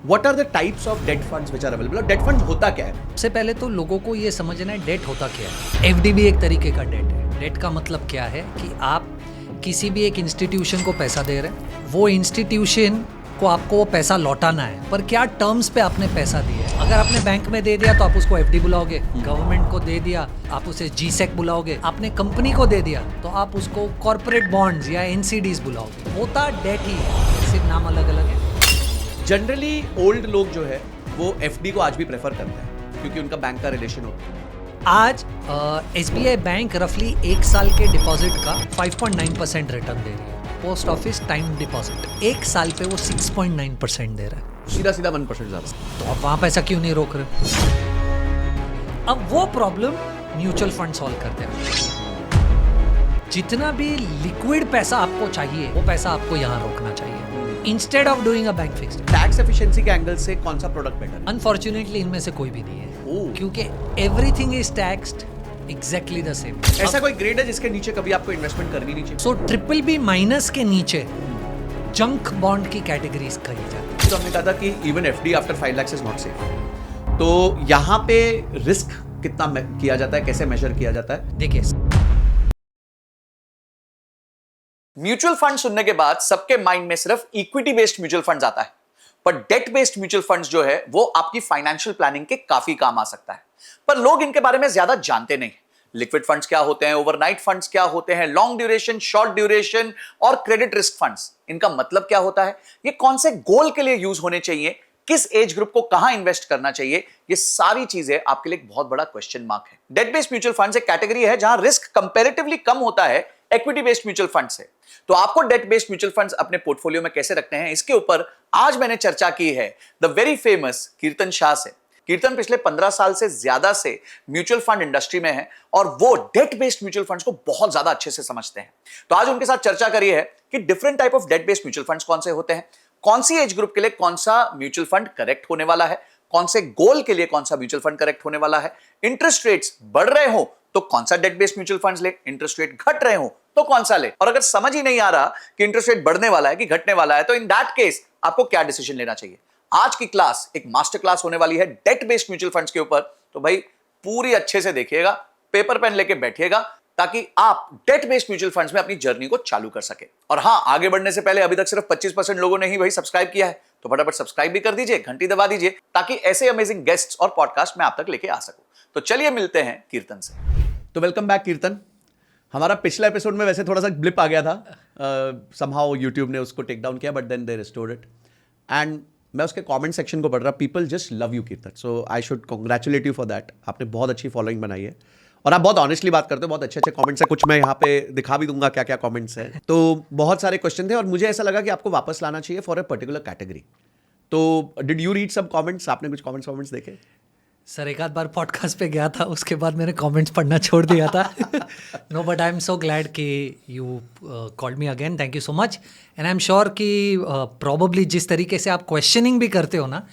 What are the types of debt funds which are available? और debt funds होता क्या है? सबसे पहले तो लोगों को ये समझना है डेट होता क्या है। एफडी भी एक तरीके का डेट है। डेट का मतलब क्या है कि आप किसी भी एक इंस्टीट्यूशन को पैसा दे रहे हैं, वो इंस्टीट्यूशन को आपको वो पैसा लौटाना है, पर क्या टर्म्स पे आपने पैसा दिया है। अगर आपने बैंक में दे दिया तो आप उसको एफडी बुलाओगे, गवर्नमेंट को दे दिया आप उसे जीसेक बुलाओगे, आपने कंपनी को दे दिया तो आप उसको कॉर्पोरेट बॉन्ड्स या एनसीडीज बुलाओगे। होता डेट ही है, सिर्फ नाम अलग अलग है। जनरली ओल्ड लोग जो है वो एफडी को आज भी प्रेफर करते हैं क्योंकि उनका बैंक का रिलेशन होता है। आज एसबीआई बैंक रफली 1 साल के डिपॉजिट का 5.9% रिटर्न दे रही है। पोस्ट ऑफिस टाइम डिपॉजिट 1 साल पे वो 6.9% दे रहा है। सीधा 1% ज्यादा। तो आप वहां पैसा क्यों नहीं रोक रहे? अब वो प्रॉब्लम म्यूचुअल फंड सॉल्व करते हैं। जितना भी लिक्विड पैसा आपको चाहिए वो पैसा आपको यहाँ रोकना चाहिए instead of doing a bank fixed. Tax efficiency के एंगल से कौन सा प्रोडक्ट बेटर है? अनफॉर्चुनेटली इनमें से कोई भी नहीं है ओह। क्योंकि everything is taxed exactly the same. ऐसा कोई ग्रेड है जिसके नीचे कभी आपको इन्वेस्टमेंट करनी नहीं चाहिए? सो ट्रिपल बी माइनस के नीचे जंक बॉन्ड की कैटेगरीज कही जाती है। तो हमने कहा था कि even FD after 5 lakh is not safe. तो यहाँ पे रिस्क कितना किया जाता है, कैसे मेजर किया जाता है? देखिए, म्यूचुअल फंड सुनने के बाद सबके माइंड में सिर्फ इक्विटी बेस्ड म्यूचुअल फंड्स आता है, पर डेट बेस्ड म्यूचुअल फंड्स जो है वो आपकी फाइनेंशियल प्लानिंग के काफी काम आ सकता है, पर लोग इनके बारे में ज्यादा जानते नहीं। लिक्विड फंड्स क्या होते हैं, ओवरनाइट फंड्स क्या होते हैं, लॉन्ग ड्यूरेशन, शॉर्ट ड्यूरेशन और क्रेडिट रिस्क फंड्स, इनका मतलब क्या होता है, ये कौन से गोल के लिए यूज होने चाहिए, किस एज ग्रुप को कहां इन्वेस्ट करना चाहिए, ये सारी चीजें आपके लिए एक बहुत बड़ा क्वेश्चन मार्क है। डेट बेस्ड म्यूचुअल फंड्स एक कैटेगरी है जहां रिस्क कंपैरेटिवली कम होता है इक्विटी बेस्ड म्यूचुअल फंड से। तो आपको डेट बेस्ड म्यूचुअल फंड्स अपने पोर्टफोलियो में कैसे रखते हैं, इसके ऊपर आज मैंने चर्चा की है द वेरी फेमस कीर्तन शाह से। कीर्तन पिछले 15 साल से ज्यादा से म्यूचुअल फंड इंडस्ट्री में है और वो डेट बेस्ड म्यूचुअल फंड्स को बहुत ज्यादा अच्छे से समझते हैं। तो आज उनके साथ चर्चा करी है कि different type of debt based mutual funds कौन से होते हैं, कौन सी एज ग्रुप के लिए कौन सा म्यूचुअल फंड करेक्ट होने वाला है, कौन से गोल के लिए कौन सा म्यूचुअल फंड करेक्ट होने वाला है, इंटरेस्ट रेट्स बढ़ रहे हो तो कौन सा डेट बेस्ड म्यूचुअल फंड्स ले, इंटरेस्ट रेट घट रहे हो तो कौन सा ले, और अगर समझ ही नहीं आ रहा कि इंटरेस्ट रेट बढ़ने वाला है कि घटने वाला है तो इन दैट केस आपको क्या डिसीजन लेना चाहिए। आज की क्लास एक मास्टर क्लास होने वाली है डेट बेस्ड म्यूचुअल फंड्स के ऊपर, तो भाई पूरी अच्छे से देखिएगा, पेपर पेन लेके बैठिएगा ताकि आप डेट बेस्ड म्यूचुअल फंड्स में अपनी जर्नी को चालू कर सके। और हां, आगे बढ़ने से पहले अभी तक सिर्फ 25% लोगों ने ही भाई सब्सक्राइब किया है, तो फटाफट सब्सक्राइब भी कर दीजिए, घंटी दबा दीजिए ताकि ऐसे अमेजिंग गेस्ट्स और पॉडकास्ट मैं आप तक लेके आ सकूं। तो चलिए मिलते हैं कीर्तन से। तो वेलकम बैक कीर्तन। हमारा पिछला एपिसोड में वैसे थोड़ा सा ब्लिप आ गया था, समहाउ यूट्यूब ने उसको टेक डाउन किया, but then they restored it. And मैं उसके कमेंट सेक्शन को पढ़ रहा, people just love you Kirtan, so I should congratulate you for that. आपने बहुत अच्छी फॉलोइंग बनाई है और आप बहुत ऑनेस्टली बात करते हो, बहुत अच्छे अच्छे कमेंट्स हैं, कुछ मैं यहाँ पे दिखा भी दूंगा क्या क्या कमेंट्स हैं। तो बहुत सारे क्वेश्चन थे और मुझे ऐसा लगा कि आपको वापस लाना चाहिए फॉर अ पर्टिकुलर कैटेगरी। तो did you read some comments? आपने कुछ कमेंट्स देखे? सर एक आध बार पॉडकास्ट पे गया था, उसके बाद मैंने कमेंट्स पढ़ना छोड़ दिया था। No, but I am so glad कि you called me again, thank you so much. And I am sure कि प्रॉबेबली जिस तरीके से आप क्वेश्चनिंग भी करते हो ना,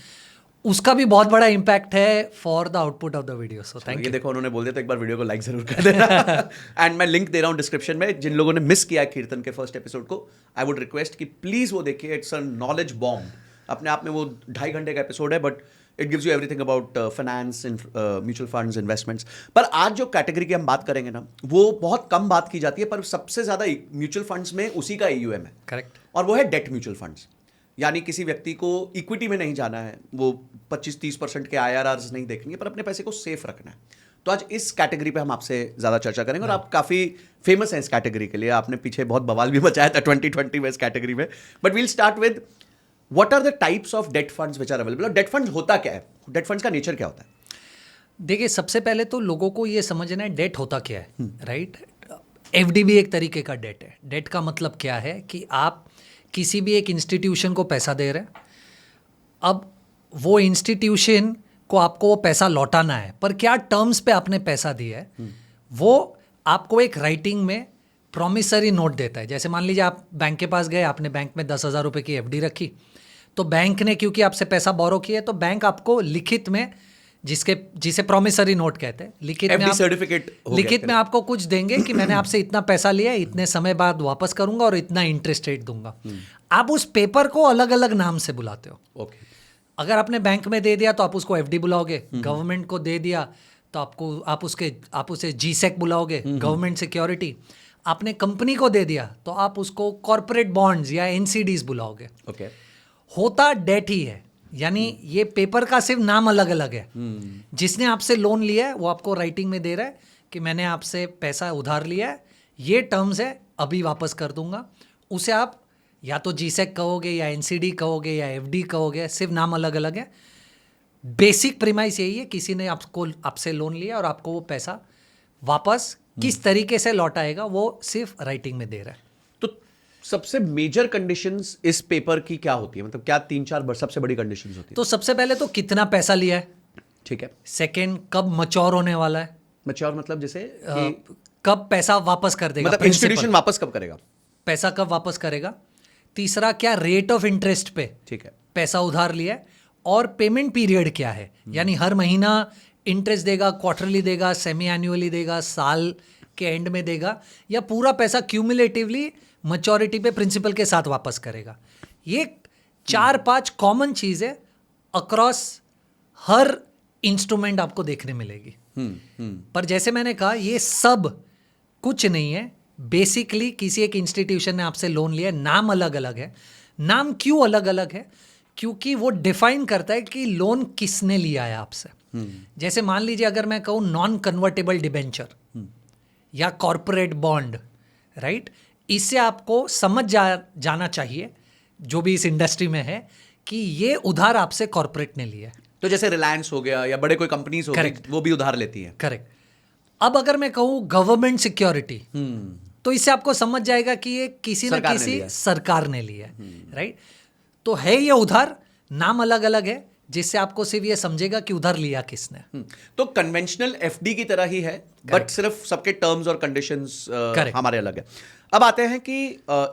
उसका भी बहुत बड़ा इम्पैक्ट है for the output of the video. So thank you. देखो उन्होंने बोल दिया तो एक बार वीडियो को लाइक जरूर कर देना। एंड मैं लिंक दे रहा हूँ डिस्क्रिप्शन में, जिन लोगों ने मिस किया है कीर्तन के फर्स्ट एपिसोड को, आई वुड रिक्वेस्ट कि प्लीज वो देखिए। इट्स अ नॉलेज बॉम्ब, अपने आप में वो 2.5 घंटे का एपिसोड है, but it gives you everything about finance, mutual funds, investments. पर आज जो कैटेगरी की हम बात करेंगे ना, वो बहुत कम बात की जाती है, पर सबसे ज्यादा म्यूचुअल फंड्स में उसी का AUM है। करेक्ट। और वो है डेट म्यूचुअल फंड्स। यानी किसी व्यक्ति को इक्विटी में नहीं जाना है, वो 25-30% के IRRs नहीं देखनी है, पर अपने पैसे को सेफ रखना है। तो आज इस कैटेगरी पे हम आपसे ज़्यादा चर्चा करेंगे और आप काफ़ी फेमस हैं इस कैटेगरी के लिए। आपने पीछे बहुत बवाल भी मचाया था 2020 में इस कैटेगरी में। But we'll start with what are the types of debt funds which are available. और डेट फंड्स होता क्या है, डेट फंड्स का नेचर क्या होता है? देखिए, सबसे पहले तो लोगों को ये समझना है डेट होता क्या है, राइट। एफडी भी एक तरीके का डेट है। डेट का मतलब क्या है कि आप किसी भी एक इंस्टीट्यूशन को पैसा दे रहे हैं, अब वो इंस्टीट्यूशन को आपको वो पैसा लौटाना है, पर क्या टर्म्स पे आपने पैसा दिया है, वो आपको एक राइटिंग में प्रॉमिसरी नोट देता है। जैसे मान लीजिए आप बैंक के पास गए, आपने बैंक में 10,000 रुपये की एफडी रखी, तो बैंक ने क्योंकि आपसे पैसा बोरो किया है, तो बैंक आपको लिखित में जिसे प्रॉमिसरी नोट कहते हैं, लिखित में आपको कुछ देंगे कि मैंने आपसे इतना पैसा लिया, इतने समय बाद वापस करूंगा और इतना इंटरेस्ट रेट दूंगा। आप उस पेपर को अलग अलग नाम से बुलाते हो। अगर आपने बैंक में दे दिया तो आप उसको एफडी बुलाओगे, गवर्नमेंट को दे दिया तो आप उसे जीसेक बुलाओगे, गवर्नमेंट सिक्योरिटी। आपने कंपनी को दे दिया तो आप उसको कॉर्पोरेट बॉन्ड्स या एनसीडीज बुलाओगे। ओके, होता डेट ही है, यानी ये पेपर का सिर्फ नाम अलग अलग है। जिसने आपसे लोन लिया है वो आपको राइटिंग में दे रहा है कि मैंने आपसे पैसा उधार लिया है, ये टर्म्स है, अभी वापस कर दूंगा। उसे आप या तो जीसेक कहोगे या एनसीडी कहोगे या एफडी कहोगे, सिर्फ नाम अलग अलग है। बेसिक प्रीमाइस यही है, किसी ने आपसे लोन लिया और आपको वो पैसा वापस किस तरीके से लौटाएगा वो सिर्फ राइटिंग में दे रहा है। तो सबसे मेजर कंडीशंस इस पेपर की क्या होती है? मतलब क्या 3-4 सबसे बड़ी कंडीशंस होती है? तो सबसे पहले तो कितना पैसा लिया है, ठीक है। सेकंड कब मच्योर होने वाला है, मैच्योर मतलब जैसे कब पैसा वापस कर देगा, मतलब इंस्टीट्यूशन वापस कब करेगा, पैसा कब वापस करेगा। तीसरा क्या रेट ऑफ इंटरेस्ट पे ठीक है, पैसा उधार लिया है, और पेमेंट पीरियड क्या है, यानी हर महीना इंटरेस्ट देगा, क्वार्टरली देगा, सेमी एनुअली देगा, साल के एंड में देगा, या पूरा पैसा क्यूमुलेटिवली मैच्योरिटी पे प्रिंसिपल के साथ वापस करेगा। ये 4-5 कॉमन चीज़ है अक्रॉस हर इंस्ट्रूमेंट आपको देखने मिलेगी। पर जैसे मैंने कहा ये सब कुछ नहीं है, बेसिकली किसी एक इंस्टीट्यूशन ने आपसे लोन लिया, नाम अलग अलग है। नाम क्यों अलग अलग है? क्योंकि वो डिफाइन करता है कि लोन किसने लिया है आपसे। जैसे मान लीजिए अगर मैं कहूँ नॉन कन्वर्टेबल डिबेंचर या कॉर्पोरेट बॉन्ड, राइट, इससे आपको समझ जाना चाहिए जो भी इस इंडस्ट्री में है कि ये उधार आपसे कॉर्पोरेट ने लिया है। तो जैसे रिलायंस हो गया या बड़े कोई कंपनीज हो गई, वो भी उधार लेती हैं। करेक्ट। अब अगर मैं कहूँ गवर्नमेंट सिक्योरिटी, तो इससे आपको समझ जाएगा कि ये किसी न किसी सरकार ने लिया है, राइट। तो है ये उधार, नाम अलग अलग है, जिससे आपको सिर्फ ये समझेगा कि उधार लिया किसने। तो कन्वेंशनल एफडी की तरह ही है, बट सिर्फ सबके टर्म्स और कंडीशंस हमारे अलग है। अब आते हैं कि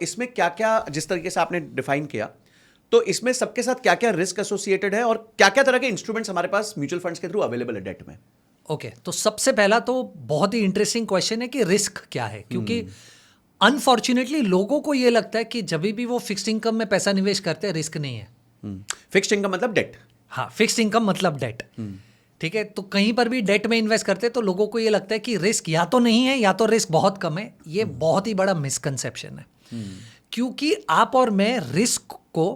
इसमें क्या क्या, जिस तरीके से आपने डिफाइन किया, तो इसमें सबके साथ क्या क्या रिस्क एसोसिएटेड है और क्या क्या तरह के इंस्ट्रूमेंट्स हमारे पास म्यूचुअल फंड्स के थ्रू अवेलेबल है डेट में? ओके, तो सबसे पहला तो बहुत ही इंटरेस्टिंग क्वेश्चन है कि रिस्क क्या है, क्योंकि अनफॉर्चुनेटली लोगों को ये लगता है कि जब भी वो फिक्स्ड इनकम में पैसा निवेश करते हैं रिस्क नहीं है। फिक्स्ड इनकम मतलब डेट? हाँ, फिक्स्ड इनकम मतलब डेट, ठीक है। तो कहीं पर भी डेट में इन्वेस्ट करते हैं तो लोगों को ये लगता है कि रिस्क या तो नहीं है या तो रिस्क बहुत कम है। ये बहुत ही बड़ा मिसकंसेप्शन है, क्योंकि आप और मैं रिस्क को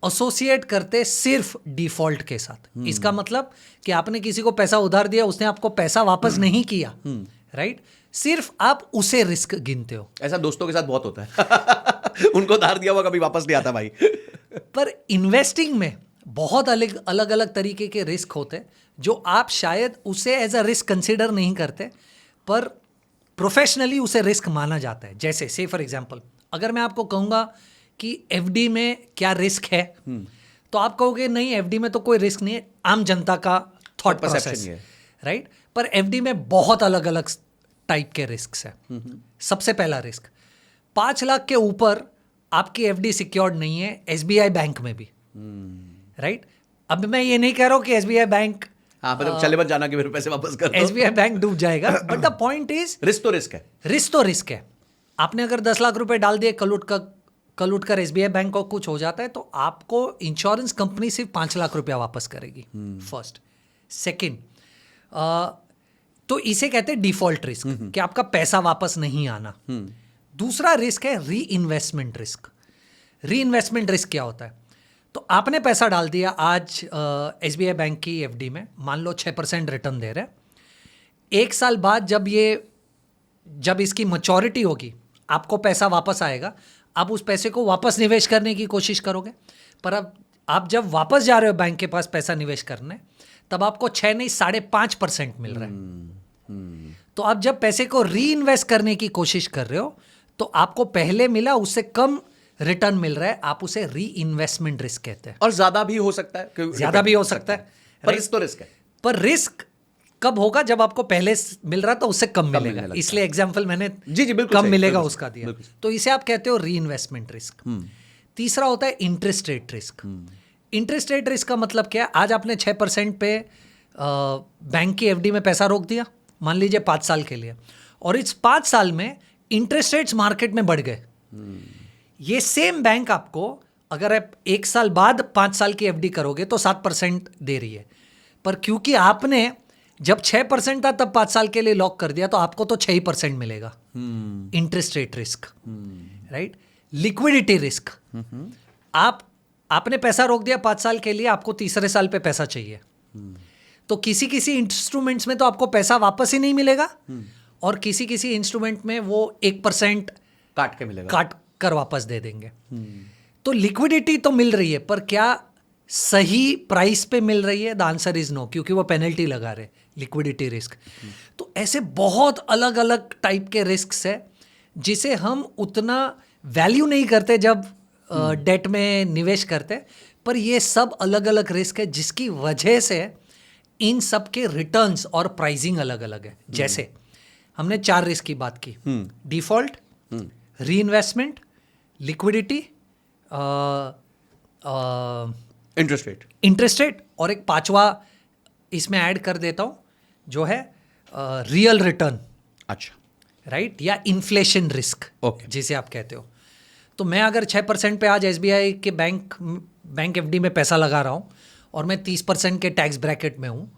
एसोसिएट करते सिर्फ डिफॉल्ट के साथ। इसका मतलब कि आपने किसी को पैसा उधार दिया, उसने आपको पैसा वापस नहीं किया, राइट, सिर्फ आप उसे रिस्क गिनते हो। ऐसा दोस्तों के साथ बहुत होता है उनको उधार दिया हुआ कभी वापस नहीं आता भाई पर इन्वेस्टिंग में बहुत अलग अलग तरीके के रिस्क होते हैं जो आप शायद उसे एज अ रिस्क कंसिडर नहीं करते, पर प्रोफेशनली उसे रिस्क माना जाता है। जैसे से फॉर एग्जांपल अगर मैं आपको कहूँगा कि एफडी में क्या रिस्क है, तो आप कहोगे नहीं एफडी में तो कोई रिस्क नहीं है, आम जनता का थॉट प्रोसेस, राइट। पर एफडी में बहुत अलग अलग टाइप के रिस्क है। सबसे पहला रिस्क, 5 लाख के ऊपर आपकी एफडी सिक्योर्ड नहीं है एसबीआई बैंक में भी, राइट। अब मैं ये नहीं कह रहा हूँ कि एसबीआई बैंक, हाँ, मतलब चले मत जाना कि मेरे पैसे वापस कर दो, एसबीआई बैंक डूब जाएगा, but the point is risk तो रिस्क है, रिस्क तो रिस्क है। आपने अगर 10 लाख रुपए डाल दिए, कल उठ कर एसबीआई बैंक को कुछ हो जाता है तो आपको इंश्योरेंस कंपनी सिर्फ 5 लाख रुपया वापस करेगी, फर्स्ट। सेकेंड, तो इसे कहते हैं डिफॉल्ट रिस्क, कि आपका पैसा वापस नहीं आना। दूसरा रिस्क है री इन्वेस्टमेंट रिस्क। री इन्वेस्टमेंट रिस्क क्या होता है? तो आपने पैसा डाल दिया आज एसबीआई बैंक की एफडी में, मान लो 6% रिटर्न दे रहे हैं। 1 साल बाद जब इसकी मैच्योरिटी होगी, आपको पैसा वापस आएगा, आप उस पैसे को वापस निवेश करने की कोशिश करोगे। पर अब आप जब वापस जा रहे हो बैंक के पास पैसा निवेश करने, तब आपको 6 नहीं 5.5% मिल रहा है। तो आप जब पैसे को री इन्वेस्ट करने की कोशिश कर रहे हो तो आपको पहले मिला उससे कम रिटर्न मिल रहा है, आप उसे री इन्वेस्टमेंट रिस्क कहते हैं। और ज्यादा भी हो सकता है, ज्यादा भी हो सकता है, पर रिस्क तो रिस्क है। पर रिस्क कब होगा? जब आपको पहले मिल रहा था उससे कम मिलेगा। इसलिए एग्जांपल मैंने जी बिल्कुल कम मिलेगा उसका दिया, तो इसे आप कहते हो री इन्वेस्टमेंट रिस्क। तीसरा होता है interest rate risk. Interest rate risk का मतलब क्या है? आज आपने 6% पे बैंक की एफडी में पैसा रोक दिया, मान लीजिए 5 साल के लिए, और इस 5 साल में इंटरेस्ट रेट्स मार्केट में बढ़ गए। ये सेम बैंक आपको अगर आप 1 साल बाद 5 साल की एफडी करोगे तो 7% दे रही है, पर क्योंकि आपने जब 6% था तब 5 साल के लिए लॉक कर दिया तो आपको तो 6% मिलेगा interest rate risk, right. Liquidity risk, आपने पैसा रोक दिया 5 साल के लिए, आपको तीसरे साल पे पैसा चाहिए, तो किसी किसी इंस्ट्रूमेंट्स में तो आपको पैसा वापस ही नहीं मिलेगा, और किसी किसी इंस्ट्रूमेंट में वो 1% काट के मिलेगा, काट कर वापस दे देंगे। तो लिक्विडिटी तो मिल रही है, पर क्या सही प्राइस पे मिल रही है? द आंसर इज नो, क्योंकि वो पेनल्टी लगा रहे लिक्विडिटी रिस्क। तो ऐसे बहुत अलग अलग टाइप के रिस्क है जिसे हम उतना वैल्यू नहीं करते जब डेट में निवेश करते, पर ये सब अलग अलग रिस्क है जिसकी वजह से इन सब के रिटर्न्स और प्राइसिंग अलग अलग है। जैसे हमने 4 रिस्क की बात की, default, reinvestment, liquidity, interest rate, और एक 5वां इसमें ऐड कर देता हूं जो है रियल रिटर्न, अच्छा, राइट, या इन्फ्लेशन रिस्क, Okay. जिसे आप कहते हो। तो मैं अगर 6% पे आज एसबीआई के बैंक एफडी में पैसा लगा रहा हूँ और मैं 30% के टैक्स ब्रैकेट में हूँ,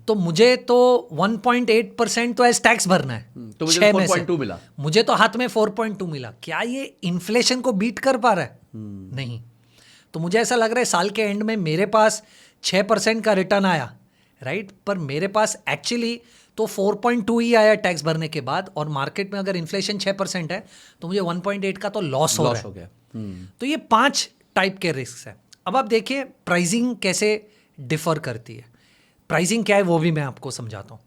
तो मुझे तो 1.8% तो एज टैक्स भरना है। तो मुझे 6 में से 4.2 मिला, मुझे तो हाथ में 4.2 मिला। क्या ये इन्फ्लेशन को बीट कर पा रहा है? नहीं। तो मुझे ऐसा लग रहा है साल के एंड में मेरे पास 6% का रिटर्न आया, राइट, पर मेरे पास एक्चुअली तो 4.2 ही आया टैक्स भरने के बाद, और मार्केट में अगर इन्फ्लेशन 6% है तो मुझे 1.8 का तो लॉस हो गया। तो ये 5 टाइप के रिस्क है। अब आप देखिए प्राइसिंग कैसे डिफर करती है। प्राइसिंग क्या है वो भी मैं आपको समझाता हूँ।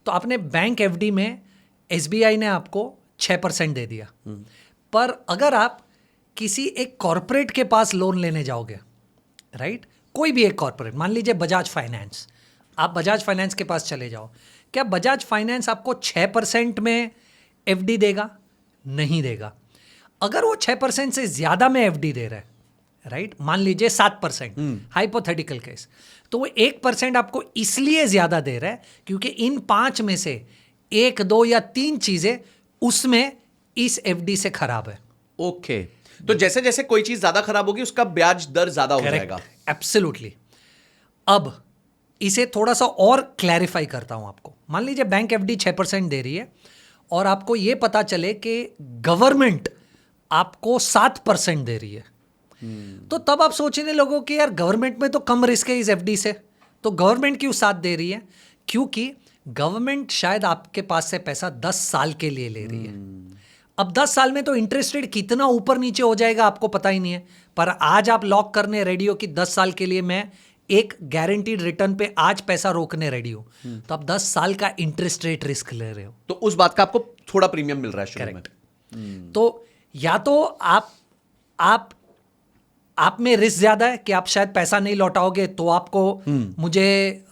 तो आपने बैंक एफडी में एसबीआई ने आपको 6% दे दिया, पर अगर आप किसी एक कॉरपोरेट के पास लोन लेने जाओगे, राइट, कोई भी एक कॉरपोरेट, मान लीजिए बजाज फाइनेंस, आप बजाज फाइनेंस के पास चले जाओ, क्या बजाज फाइनेंस आपको 6% में एफडी देगा? नहीं देगा। अगर वो 6% से ज़्यादा में एफडी दे रहा है, राइट, मान लीजिए 7%, हाइपोथेटिकल केस, तो वो 1% आपको इसलिए ज़्यादा दे रहा है क्योंकि इन 5 में से 1, 2 या 3 चीज़ें उसमें इस एफडी से खराब है। ओके, तो जैसे जैसे कोई चीज ज्यादा खराब होगी उसका ब्याज दर ज्यादा हो जाएगा। एब्सोल्युटली। अब इसे थोड़ा सा और क्लैरिफाई करता हूं आपको। मान लीजिए बैंक एफडी 6% दे रही है और आपको यह पता चले कि गवर्नमेंट आपको 7% दे रही है, तो तब आप सोचने लोगों कि यार गवर्नमेंट में तो कम रिस्क है इस एफडी से, तो गवर्नमेंट क्यों 7 दे रही है? क्योंकि गवर्नमेंट शायद आपके पास से पैसा 10 साल के लिए ले रही है। अब 10 साल में तो इंटरेस्ट रेट कितना ऊपर नीचे हो जाएगा आपको पता ही नहीं है, पर आज आप लॉक करने रेडी हो कि 10 साल के लिए मैं एक गारंटीड रिटर्न पे आज पैसा रोकने रेडी हो, तो आप 10 साल का इंटरेस्ट रेट रिस्क ले रहे हो। तो उस बात का आपको थोड़ा प्रीमियम मिल रहा है शुरू में। तो या तो आप में रिस्क ज्यादा है कि आप शायद पैसा नहीं लौटाओगे तो आपको मुझे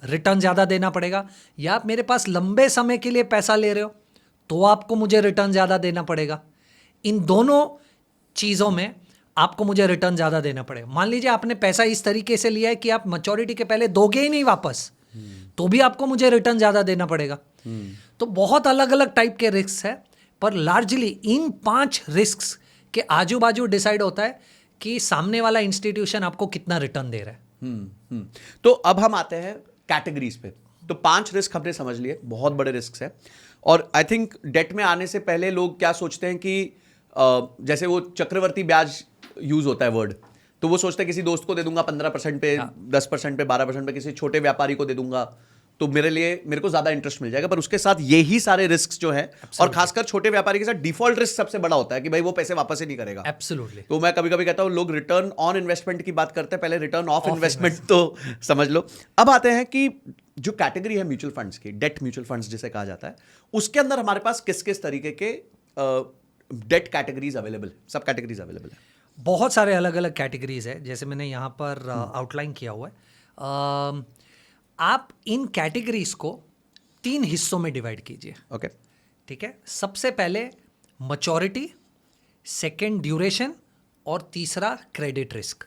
रिटर्न ज्यादा देना पड़ेगा, या आप मेरे पास लंबे समय के लिए पैसा ले रहे हो तो आपको मुझे रिटर्न ज़्यादा देना पड़ेगा। इन दोनों चीज़ों में आपको मुझे रिटर्न ज़्यादा देना पड़ेगा। मान लीजिए आपने पैसा इस तरीके से लिया है कि आप मैच्योरिटी के पहले दोगे ही नहीं वापस, तो भी आपको मुझे रिटर्न ज़्यादा देना पड़ेगा। तो बहुत अलग अलग टाइप के रिस्क है, पर लार्जली इन 5 रिस्क के आजू बाजू डिसाइड होता है कि सामने वाला इंस्टीट्यूशन आपको कितना रिटर्न दे रहा है। तो अब हम आते हैं कैटेगरीज पे। तो 5 रिस्क हमने समझ लिए, बहुत बड़े रिस्क है। और आई थिंक डेट में आने से पहले लोग क्या सोचते हैं कि जैसे वो चक्रवर्ती ब्याज यूज होता है वर्ड, तो वो सोचते हैं किसी दोस्त को दे दूंगा 15% पे, 10% पे, 12% पे, किसी छोटे व्यापारी को दे दूंगा तो मेरे को ज्यादा इंटरेस्ट मिल जाएगा। पर उसके साथ यही सारे रिस्क जो है, और खासकर छोटे व्यापारी के साथ डिफॉल्ट रिस्क सबसे बड़ा होता है कि भाई वो पैसे वापस ही नहीं करेगा। एब्सोल्युटली। तो मैं कभी कभी कहता हूं लोग रिटर्न ऑन इन्वेस्टमेंट की बात करते हैं, पहले रिटर्न ऑफ इन्वेस्टमेंट तो समझ लो। अब आते हैं कि जो कैटेगरी है म्यूचुअल फंड्स की, डेट म्यूचुअल फंड्स जिसे कहा जाता है, उसके अंदर हमारे पास किस किस तरीके के डेट कैटेगरीज अवेलेबल, सब कैटेगरीज अवेलेबल है? बहुत सारे अलग अलग कैटेगरीज है, जैसे मैंने यहाँ पर आउटलाइन किया हुआ है। आप इन कैटेगरीज को 3 हिस्सों में डिवाइड कीजिए। ओके, ठीक है। सबसे पहले मैच्योरिटी, सेकंड ड्यूरेशन, और तीसरा क्रेडिट रिस्क।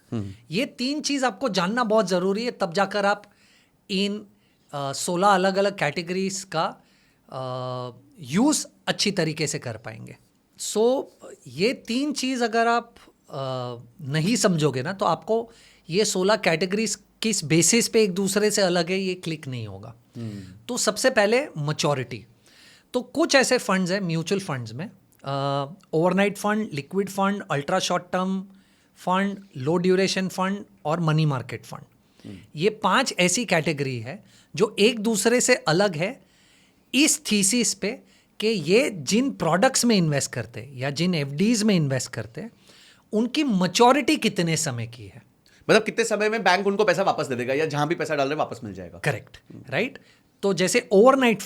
ये 3 चीज़ आपको जानना बहुत ज़रूरी है, तब जाकर आप इन 16 अलग अलग कैटेगरीज का यूज़ अच्छी तरीके से कर पाएंगे। सो ये 3 चीज़ अगर आप नहीं समझोगे ना तो आपको ये 16 कैटेगरीज किस बेसिस पे एक दूसरे से अलग है ये क्लिक नहीं होगा। तो सबसे पहले मैच्योरिटी। तो कुछ ऐसे फंड्स हैं म्यूचुअल फंड्स में, overnight fund, liquid fund, ultra short term fund, low duration fund और मनी मार्केट फंड। ये 5 ऐसी कैटेगरी है जो एक दूसरे से अलग है इस थीसिस पे कि ये जिन प्रोडक्ट्स में इन्वेस्ट करते हैं या जिन एफडीज में इन्वेस्ट करते हैं उनकी मैच्योरिटी कितने समय की है। मतलब कितने समय में बैंक उनको पैसा वापस दे देगा या जहां भी पैसा डाल रहे वापस मिल जाएगा। Correct, right. तो जैसे ओवरनाइट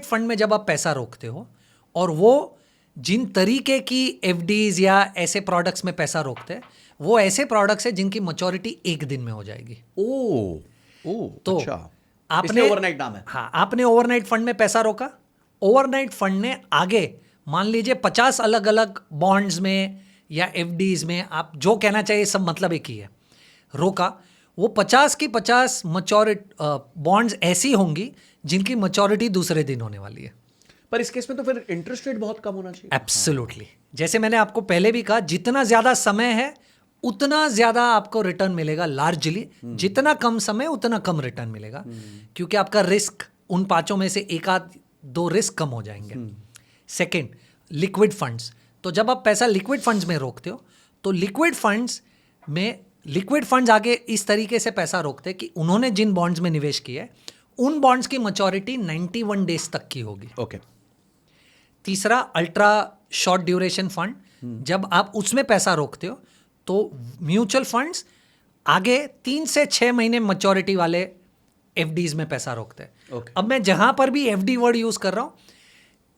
फंड में जब आप पैसा रोकते हो और वो जिन तरीके की एफडीज या ऐसे प्रोडक्ट्स में पैसा रोकते हैं वो ऐसे प्रोडक्ट्स है जिनकी मैच्योरिटी एक दिन में हो जाएगी। तो अच्छा, आपने ओवरनाइट नाम है। हाँ, आपने ओवरनाइट फंड में पैसा रोका, ओवरनाइट फंड ने आगे मान लीजिए 50 अलग अलग बॉन्ड्स में या एफडीज में, आप जो कहना चाहिए सब मतलब एक ही है, रोका। वो 50 की 50 मैच्योरिटी बॉन्ड्स ऐसी होंगी जिनकी मैच्योरिटी दूसरे दिन होने वाली है। पर इस केस में तो फिर इंटरेस्ट रेट बहुत कम होना चाहिए। एब्सोल्युटली, जैसे मैंने आपको पहले भी कहा, जितना ज्यादा समय है उतना ज्यादा आपको रिटर्न मिलेगा लार्जली, जितना कम समय उतना कम रिटर्न मिलेगा, क्योंकि आपका रिस्क उन 5 में से एक आध 2 रिस्क कम हो जाएंगे। Second, liquid funds. तो जब आप पैसा लिक्विड फंड्स में रोकते हो तो लिक्विड फंड्स आगे इस तरीके से पैसा रोकते हैं कि उन्होंने जिन बॉन्ड्स में निवेश किया है उन बॉन्ड्स की मैच्योरिटी 91 डेज तक की होगी। ओके। तीसरा, अल्ट्रा शॉर्ट ड्यूरेशन फंड। जब आप उसमें पैसा रोकते हो तो म्यूचुअल फंड्स आगे 3 से 6 महीने मैच्योरिटी वाले एफडीज में पैसा रोकते हैं। Okay. अब मैं जहां पर भी एफडी वर्ड यूज कर रहा हूं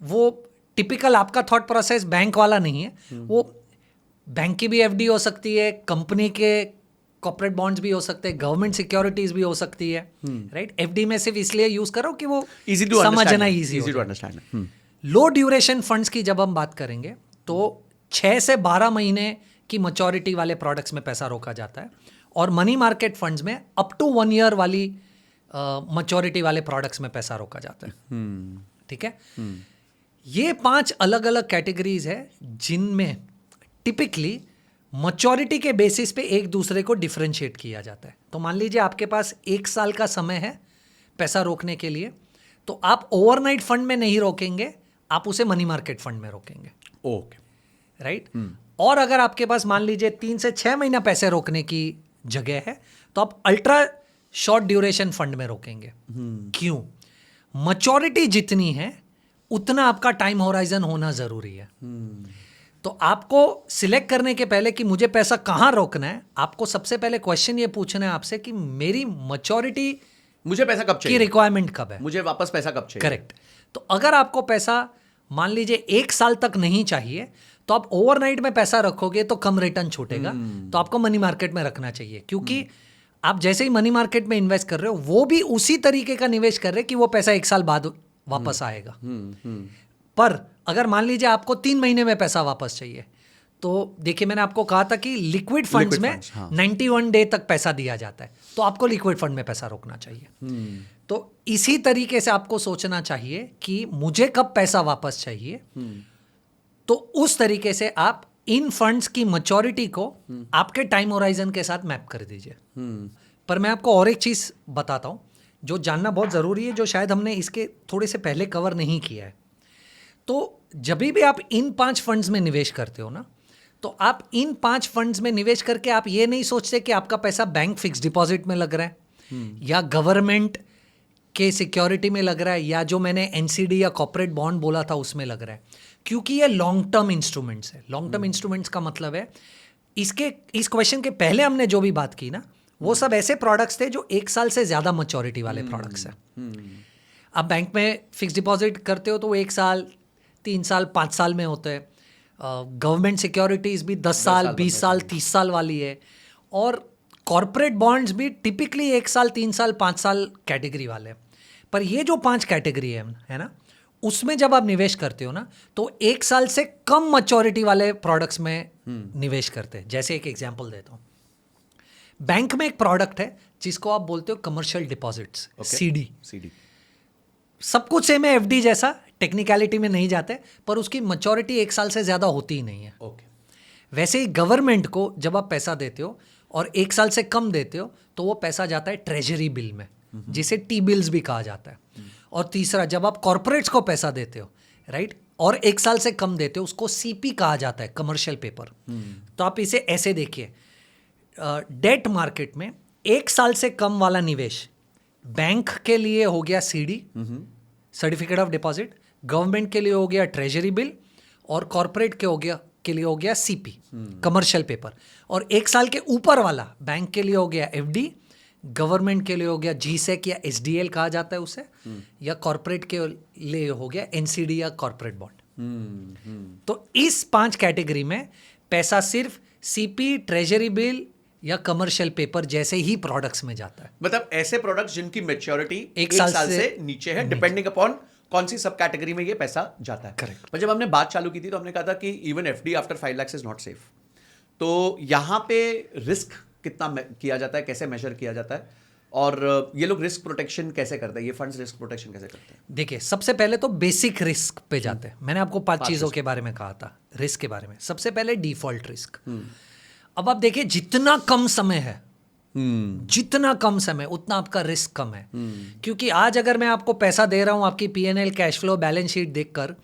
वो टिपिकल आपका थॉट प्रोसेस बैंक वाला नहीं है। वो बैंक की भी एफडी हो सकती है, कंपनी के कॉर्पोरेट बॉन्ड्स भी हो सकते हैं, गवर्नमेंट सिक्योरिटीज भी हो सकती है, राइट। एफडी में सिर्फ इसलिए यूज कर रहा हूं कि वो समझना easy to understand. Low duration funds की जब हम बात करेंगे तो 6 से 12 महीने की मैच्योरिटी वाले प्रोडक्ट्स में पैसा रोका जाता है, और मनी मार्केट फंड्स में अप टू 1 ईयर वाली मैच्योरिटी वाले प्रोडक्ट्स में पैसा रोका जाता है। ठीक है। ये 5 अलग अलग कैटेगरीज है जिनमें टिपिकली मैच्योरिटी के बेसिस पे एक दूसरे को डिफरेंशिएट किया जाता है। तो मान लीजिए आपके पास 1 साल का समय है पैसा रोकने के लिए, तो आप ओवरनाइट फंड में नहीं रोकेंगे, आप उसे मनी मार्केट फंड में रोकेंगे। Okay, right. और अगर आपके पास मान लीजिए 3 से 6 महीना पैसे रोकने की जगह है तो आप अल्ट्रा शॉर्ट ड्यूरेशन फंड में रोकेंगे। क्यों? मैच्योरिटी जितनी है उतना आपका टाइम होराइजन होना जरूरी है। तो आपको सिलेक्ट करने के पहले कि मुझे पैसा कहाँ रोकना है, आपको सबसे पहले क्वेश्चन ये पूछना है आपसे कि मेरी मैच्योरिटी, मुझे पैसा कब की चाहिए, रिक्वायरमेंट कब है, मुझे वापस पैसा कब चाहिए। करेक्ट। तो अगर आपको पैसा मान लीजिए 1 साल तक नहीं चाहिए तो आप ओवरनाइट में पैसा रखोगे तो कम रिटर्न छूटेगा, तो आपको मनी मार्केट में रखना चाहिए, क्योंकि आप जैसे ही मनी मार्केट में इन्वेस्ट कर रहे हो वो भी उसी तरीके का निवेश कर रहे हैं कि वो पैसा 1 साल बाद वापस आएगा। पर अगर मान लीजिए आपको 3 महीने में पैसा वापस चाहिए, तो देखिए मैंने आपको कहा था कि लिक्विड फंड्स में 91 डे तक पैसा दिया जाता है, तो आपको लिक्विड फंड में पैसा रोकना चाहिए। तो इसी तरीके से आपको सोचना चाहिए कि मुझे कब पैसा वापस चाहिए, तो उस तरीके से आप इन फंड्स की मैच्योरिटी को आपके टाइम होराइजन के साथ मैप कर दीजिए। पर मैं आपको और एक चीज बताता हूं जो जानना बहुत जरूरी है, जो शायद हमने इसके थोड़े से पहले कवर नहीं किया है। तो जब भी आप इन 5 फंड्स में निवेश करते हो ना, तो आप इन 5 फंड्स में निवेश करके आप ये नहीं सोचते कि आपका पैसा बैंक फिक्स डिपॉजिट में लग रहा है या गवर्नमेंट के सिक्योरिटी में लग रहा है या जो मैंने एनसीडी या कॉर्पोरेट बॉन्ड बोला था उसमें लग रहा है, क्योंकि ये लॉन्ग टर्म इंस्ट्रूमेंट्स है। लॉन्ग टर्म इंस्ट्रूमेंट्स का मतलब है इस क्वेश्चन के पहले हमने जो भी बात की ना, वो सब ऐसे प्रोडक्ट्स थे जो 1 साल से ज्यादा मैच्योरिटी वाले प्रोडक्ट्स हैं। आप बैंक में फिक्स डिपॉजिट करते हो तो वो 1 साल, 3 साल, 5 साल में होते हैं। गवर्नमेंट सिक्योरिटीज भी 10 साल, 20 साल, 30 साल वाली है, और कॉर्पोरेट बॉन्ड्स भी टिपिकली 1 साल, 3 साल, 5 साल कैटेगरी वाले हैं। पर ये जो 5 कैटेगरी है ना, उसमें जब आप निवेश करते हो ना तो 1 साल से कम मैच्योरिटी वाले प्रोडक्ट्स में निवेश करते हैं। जैसे एक एग्जांपल देता हूँ, बैंक में एक प्रोडक्ट है जिसको आप बोलते हो कमर्शियल डिपॉजिट्स, सीडी। सब कुछ सेम है एफडी जैसा, टेक्निकलिटी में नहीं जाते, पर उसकी मैच्योरिटी 1 साल से ज्यादा होती ही नहीं है। वैसे ही गवर्नमेंट को जब आप पैसा देते हो और 1 साल से कम देते हो तो वो पैसा जाता है ट्रेजरी बिल में, जिसे टी बिल्स भी कहा जाता है। और तीसरा, जब आप कॉर्पोरेट्स को पैसा देते हो, राइट, और 1 साल से कम देते हो, उसको सीपी कहा जाता है, कमर्शियल पेपर। तो आप इसे ऐसे देखिए, डेट मार्केट में 1 साल से कम वाला निवेश बैंक के लिए हो गया CD, certificate of deposit, government के लिए हो गया ट्रेजरी बिल, और कॉर्पोरेट के लिए हो गया सीपी, कमर्शियल पेपर। और 1 साल के ऊपर वाला बैंक के लिए हो गया एफडी, गवर्नमेंट के लिए हो गया जीसेक या एसडीएल कहा जाता है उसे, या कॉर्पोरेट के लिए हो गया एनसीडी या कॉर्पोरेट बॉन्ड। तो इस 5 कैटेगरी में पैसा सिर्फ सीपी, ट्रेजरी बिल या कमर्शियल पेपर जैसे ही प्रोडक्ट्स में जाता है। मतलब ऐसे प्रोडक्ट्स जिनकी मैच्योरिटी 1 साल साल से नीचे है, डिपेंडिंग अपॉन कौन सी सब कैटेगरी में ये पैसा जाता है। Correct. पर जब हमने बात चालू की थी तो हमने कहा था कि even FD after 5 lakh is not safe. तो यहाँ पे रिस्क कितना किया जाता है, कैसे मेजर किया जाता है, और ये लोग रिस्क प्रोटेक्शन कैसे करते हैं, ये फंड्स रिस्क प्रोटेक्शन कैसे करते हैं? देखिए, सबसे पहले तो बेसिक रिस्क पे जाते हैं। मैंने आपको 5 चीज़ों के बारे में कहा था रिस्क के बारे में। सबसे पहले डिफॉल्ट रिस्क। अब आप देखिए, जितना कम समय है, जितना कम समय उतना आपका रिस्क कम है। क्योंकि आज अगर मैं आपको पैसा दे रहा हूं आपकी PNL, cash flow, balance sheet देखकर,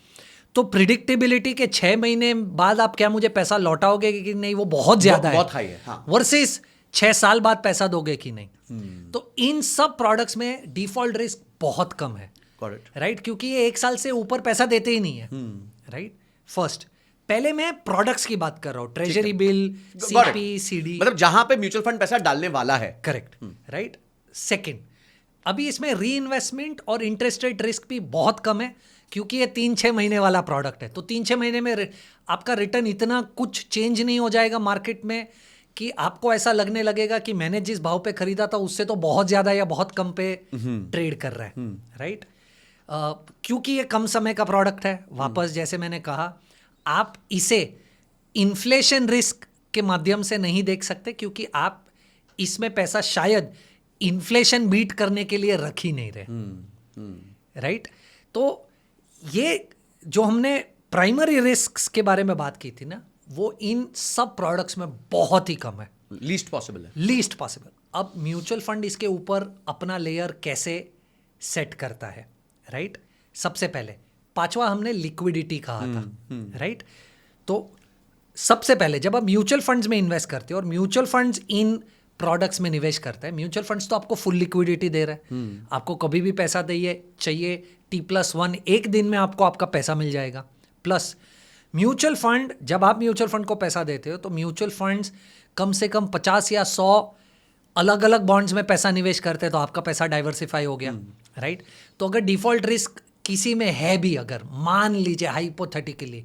तो प्रिडिक्टेबिलिटी के 6 महीने बाद आप क्या मुझे पैसा लौटाओगे कि नहीं, वो बहुत ज्यादा है, बहुत हाई है, हाँ। वर्सेस 6 साल बाद पैसा दोगे कि नहीं। तो इन सब प्रोडक्ट्स में डिफॉल्ट रिस्क बहुत कम है, राइट, क्योंकि ये 1 साल से ऊपर पैसा देते ही नहीं है, राइट। फर्स्ट, पहले मैं प्रोडक्ट्स की बात कर रहा हूं, ट्रेजरी बिल, सीपी, सीडी, मतलब जहां पे म्यूचुअल फंड पैसा डालने वाला है। Correct, right. सेकंड, अभी इसमें री इन्वेस्टमेंट और इंटरेस्ट रेट रिस्क भी बहुत कम है, क्योंकि ये 3-6 महीने वाला प्रोडक्ट है। तो 3-6 महीने में आपका रिटर्न इतना कुछ चेंज नहीं हो जाएगा मार्केट में कि आपको ऐसा लगने लगेगा कि मैंने जिस भाव पे खरीदा था उससे तो बहुत ज्यादा या बहुत कम पे ट्रेड कर रहा है, राइट। क्योंकि ये कम समय का प्रोडक्ट है, वापस जैसे मैंने कहा, आप इसे इन्फ्लेशन रिस्क के माध्यम से नहीं देख सकते, क्योंकि आप इसमें पैसा शायद इन्फ्लेशन बीट करने के लिए रख ही नहीं रहे, राइट। तो ये जो हमने प्राइमरी रिस्क्स के बारे में बात की थी ना, वो इन सब प्रोडक्ट्स में बहुत ही कम है, लीस्ट पॉसिबल है, लीस्ट पॉसिबल। अब म्यूचुअल फंड इसके ऊपर अपना लेयर कैसे सेट करता है, राइट। सबसे पहले 5वां हमने लिक्विडिटी कहा था, राइट। तो सबसे पहले जब आप म्यूचुअल फंड्स में इन्वेस्ट करते हो और म्यूचुअल फंड्स इन प्रोडक्ट्स में निवेश करता है, म्यूचुअल फंड्स तो आपको फुल लिक्विडिटी दे रहा है, आपको कभी भी पैसा चाहिए T+1 एक दिन में आपको आपका पैसा मिल जाएगा। प्लस म्यूचुअल फंड, जब आप म्यूचुअल फंड को पैसा देते हो तो म्यूचुअल फंड्स कम से कम 50 या 100 अलग अलग बॉन्ड्स में पैसा निवेश करते हैं, तो आपका पैसा डाइवर्सिफाई हो गया, राइट। तो अगर डिफॉल्ट रिस्क किसी में है भी, अगर मान लीजिए हाइपोथेटिकली,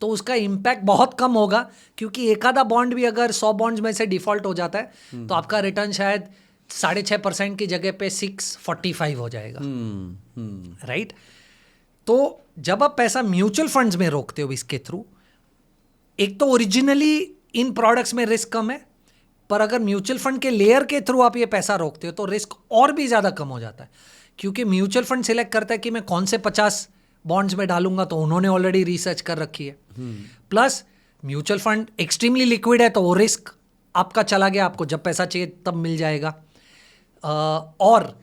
तो उसका इम्पैक्ट बहुत कम होगा, क्योंकि एक आधा बॉन्ड भी अगर 100 बॉन्ड्स में से डिफॉल्ट हो जाता है तो आपका रिटर्न शायद 6.5% की जगह पे 6.45 हो जाएगा, राइट। तो जब आप पैसा म्यूचुअल फंड्स में रोकते हो इसके थ्रू, एक तो ओरिजिनली इन प्रोडक्ट्स में रिस्क कम है, पर अगर म्यूचुअल फंड के लेयर के थ्रू आप ये पैसा रोकते हो तो रिस्क और भी ज़्यादा कम हो जाता है, क्योंकि म्यूचुअल फंड सिलेक्ट करता है कि मैं कौन से 50 बॉन्ड्स में डालूंगा, तो उन्होंने ऑलरेडी रिसर्च कर रखी है। Plus mutual fund extremely liquid है, तो वो रिस्क आपका चला गया, आपको जब पैसा चाहिए तब मिल जाएगा। और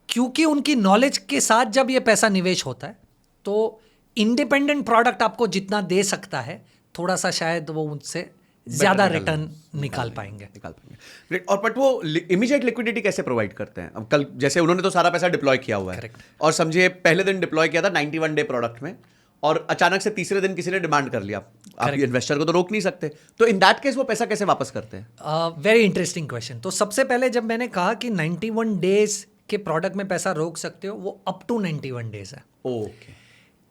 क्योंकि उनकी नॉलेज के साथ जब ये पैसा निवेश होता है, तो इंडिपेंडेंट प्रोडक्ट आपको जितना दे सकता है, थोड़ा सा शायद वो उनसे ज्यादा रिटर्न निकाल पाएंगे। ग्रेट। और बट वो इमीडिएट लिक्विडिटी कैसे प्रोवाइड करते हैं? अब कल जैसे उन्होंने तो सारा पैसा डिप्लॉय किया हुआ है, Correct. और समझिए पहले दिन डिप्लॉय किया था 91 डे प्रोडक्ट में, और अचानक से तीसरे दिन किसी ने डिमांड कर लिया, आप इन्वेस्टर को तो रोक नहीं सकते, तो इन दैट केस वो पैसा कैसे वापस करते हैं? Very interesting question. तो सबसे पहले जब मैंने कहा कि 91 डेज के प्रोडक्ट में पैसा रोक सकते हो, वो अप टू 91 डेज है। ओके,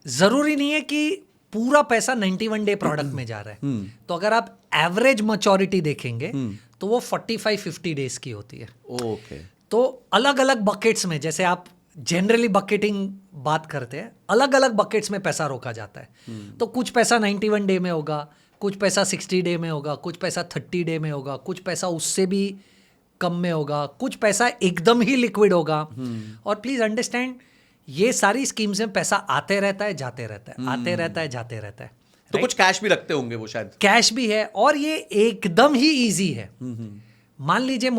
जरूरी नहीं है कि पूरा पैसा 91 डे प्रोडक्ट में जा रहा है। तो अगर आप एवरेज मैच्योरिटी देखेंगे तो वो 45-50 डेज की होती है। ओके। तो अलग अलग बकेट्स में, जैसे आप जनरली बकेटिंग बात करते हैं, अलग अलग बकेट्स में पैसा रोका जाता है। तो कुछ पैसा 91 डे में होगा, कुछ पैसा 60 डे में होगा, कुछ पैसा 30 डे में होगा, कुछ पैसा उससे भी कम में होगा, कुछ पैसा एकदम ही लिक्विड होगा। और प्लीज अंडरस्टैंड, ये सारी स्कीम्स में पैसा आते रहता है, जाते रहता है, आते रहता है, जाते रहता है, तो कुछ कैश भी रखते होंगे वो शायद। कैश भी है और ये एकदम ही इजी है। मान लीजिए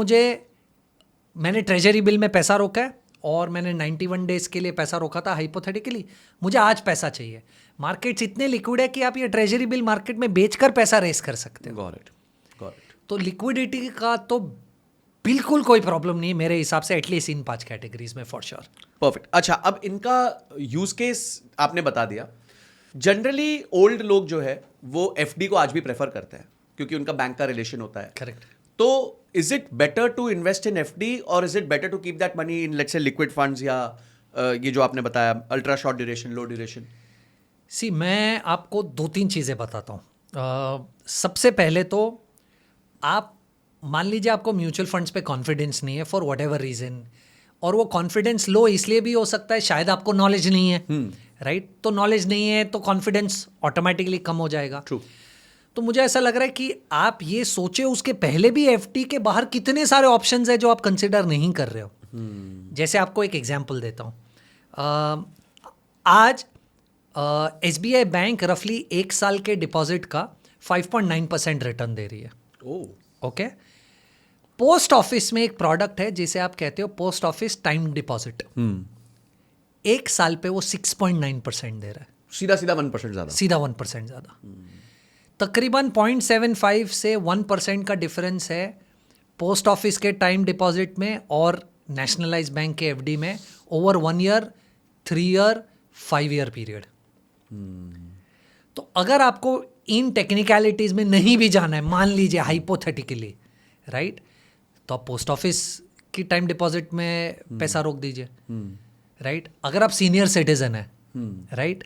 मैंने ट्रेजरी बिल में पैसा रोका है और मैंने 91 डेज के लिए पैसा रोका था हाइपोथेटिकली, मुझे आज पैसा चाहिए। मार्केट्स इतने लिक्विड है कि आप ये ट्रेजरी बिल मार्केट में बेचकर पैसा रेस कर सकते हो। Got it. तो लिक्विडिटी का तो बिल्कुल कोई प्रॉब्लम नहीं है मेरे हिसाब से, एटलीस्ट इन 5 कैटेगरीज में फॉर श्योर। परफेक्ट। अच्छा, अब इनका यूज केस आपने बता दिया। जनरली ओल्ड लोग जो है वो एफडी को आज भी प्रेफर करते हैं क्योंकि उनका बैंक का रिलेशन होता है। करेक्ट। तो is it better to invest in FD और is it better to keep that money in let's say liquid funds या ये जो आपने बताया ultra short duration, low duration? See, मैं आपको 2-3 चीज़ें बताता हूँ। सबसे पहले तो आप मान लीजिए आपको म्यूचुअल फंड्स पे कॉन्फिडेंस नहीं है फॉर वट एवर रीज़न, और वो कॉन्फिडेंस लो इसलिए भी हो सकता है शायद आपको नॉलेज नहीं है, राइट? तो नॉलेज नहीं है तो कॉन्फिडेंस ऑटोमेटिकली कम हो जाएगा। ट्रू। तो मुझे ऐसा लग रहा है कि आप ये सोचे उसके पहले भी एफडी के बाहर कितने सारे ऑप्शंस है जो आप कंसिडर नहीं कर रहे हो। जैसे आपको एक एग्जांपल देता हूँ। आज एसबीआई बैंक रफली 1 साल के डिपॉजिट का 5.9% रिटर्न दे रही है। ओके। पोस्ट ऑफिस में एक प्रोडक्ट है जिसे आप कहते हो पोस्ट ऑफिस टाइम डिपॉजिट। 1 साल पे वो 6.9% दे रहा है। सीधा 1% ज्यादा। सीधा 1% ज़्यादा। तकरीबन 0.75 से 1% का डिफरेंस है पोस्ट ऑफिस के टाइम डिपॉजिट में और नेशनलाइज बैंक के एफडी में over 1 year, 3 year, 5 year period. तो अगर आपको इन टेक्निकलिटीज़ में नहीं भी जाना है, मान लीजिए हाइपोथेटिकली, राइट, तो आप पोस्ट ऑफिस की टाइम डिपॉजिट में पैसा रोक दीजिए, राइट? अगर आप सीनियर सिटीजन है, राइट,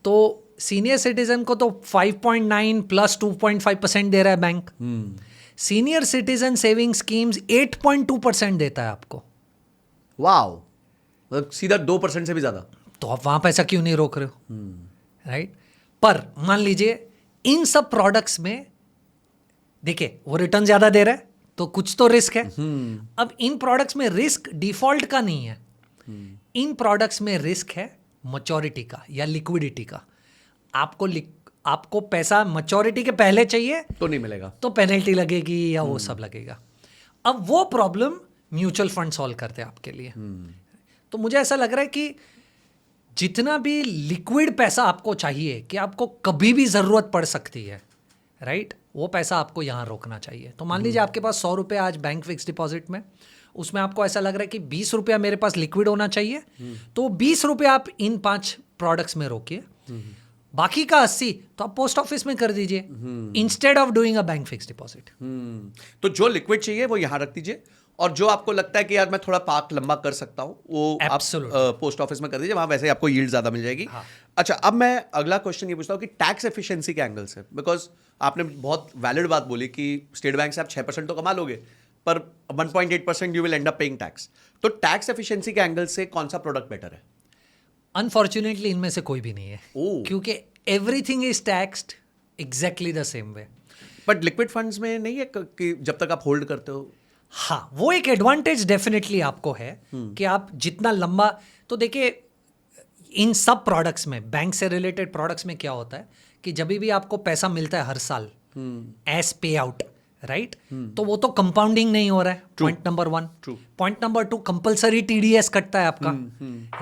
तो सीनियर सिटीजन को तो 5.9 प्लस 2.5% दे रहा है bank. Senior citizen saving schemes 8.2% देता है आपको। वाओ, मतलब सीधा 2% से भी ज्यादा। तो आप वहां पैसा क्यों नहीं रोक रहे हो, राइट? पर मान लीजिए इन सब प्रोडक्ट्स में देखिए वो रिटर्न ज्यादा दे रहा है तो कुछ तो रिस्क है। अब इन प्रोडक्ट्स में रिस्क डिफॉल्ट का नहीं है, इन प्रोडक्ट्स में रिस्क है मैच्योरिटी का या लिक्विडिटी का। आपको पैसा मैच्योरिटी के पहले चाहिए तो नहीं मिलेगा, तो पेनल्टी लगेगी या वो सब लगेगा। अब वो प्रॉब्लम म्यूचुअल फंड सॉल्व करते हैं आपके लिए। तो मुझे ऐसा लग रहा है कि जितना भी लिक्विड पैसा आपको चाहिए कि आपको कभी भी ज़रूरत पड़ सकती है, राइट, वो पैसा आपको यहाँ रोकना चाहिए। तो मान लीजिए आपके पास 100 रुपये आज बैंक फिक्स डिपॉजिट में, उसमें आपको ऐसा लग रहा है कि 20 रुपया मेरे पास लिक्विड होना चाहिए, तो 20 रुपये आप इन 5 प्रोडक्ट्स में रोकिए, बाकी का 80 तो आप पोस्ट ऑफिस में कर दीजिए instead of doing a bank fix deposit. तो जो लिक्विड चाहिए वो यहाँ रख दीजिए और जो आपको लगता है कि यार मैं थोड़ा पार्क लंबा कर सकता हूँ वो आप पोस्ट ऑफिस में कर दीजिए, वहाँ वैसे आपको यील्ड ज़्यादा मिल जाएगी। हाँ। अच्छा, अब मैं अगला क्वेश्चन ये पूछता हूँ कि टैक्स एफिशिएंसी के एंगल से, बिकॉज आपने बहुत वैलिड बात बोली कि स्टेट बैंक से आप 6% तो कमा लोगे पर 1.8% you will and up paying tax. तो टैक्स एफिशिएंसी के एंगल से कौन सा प्रोडक्ट बेटर है? अनफॉर्चुनेटली इनमें से कोई भी नहीं है, क्योंकि everything is taxed exactly the same way. But liquid funds में नहीं है कि जब तक आप होल्ड करते हो? हाँ, वो एक एडवांटेज डेफिनेटली आपको है कि आप जितना लंबा, तो देखिए इन सब प्रोडक्ट्स में, बैंक से रिलेटेड प्रोडक्ट्स में क्या होता है कि जब भी आपको पैसा मिलता है हर साल एज पे आउट, राइट, तो वो तो कंपाउंडिंग नहीं हो रहा है, point number 1। Point number 2, compulsory TDS कटता है आपका,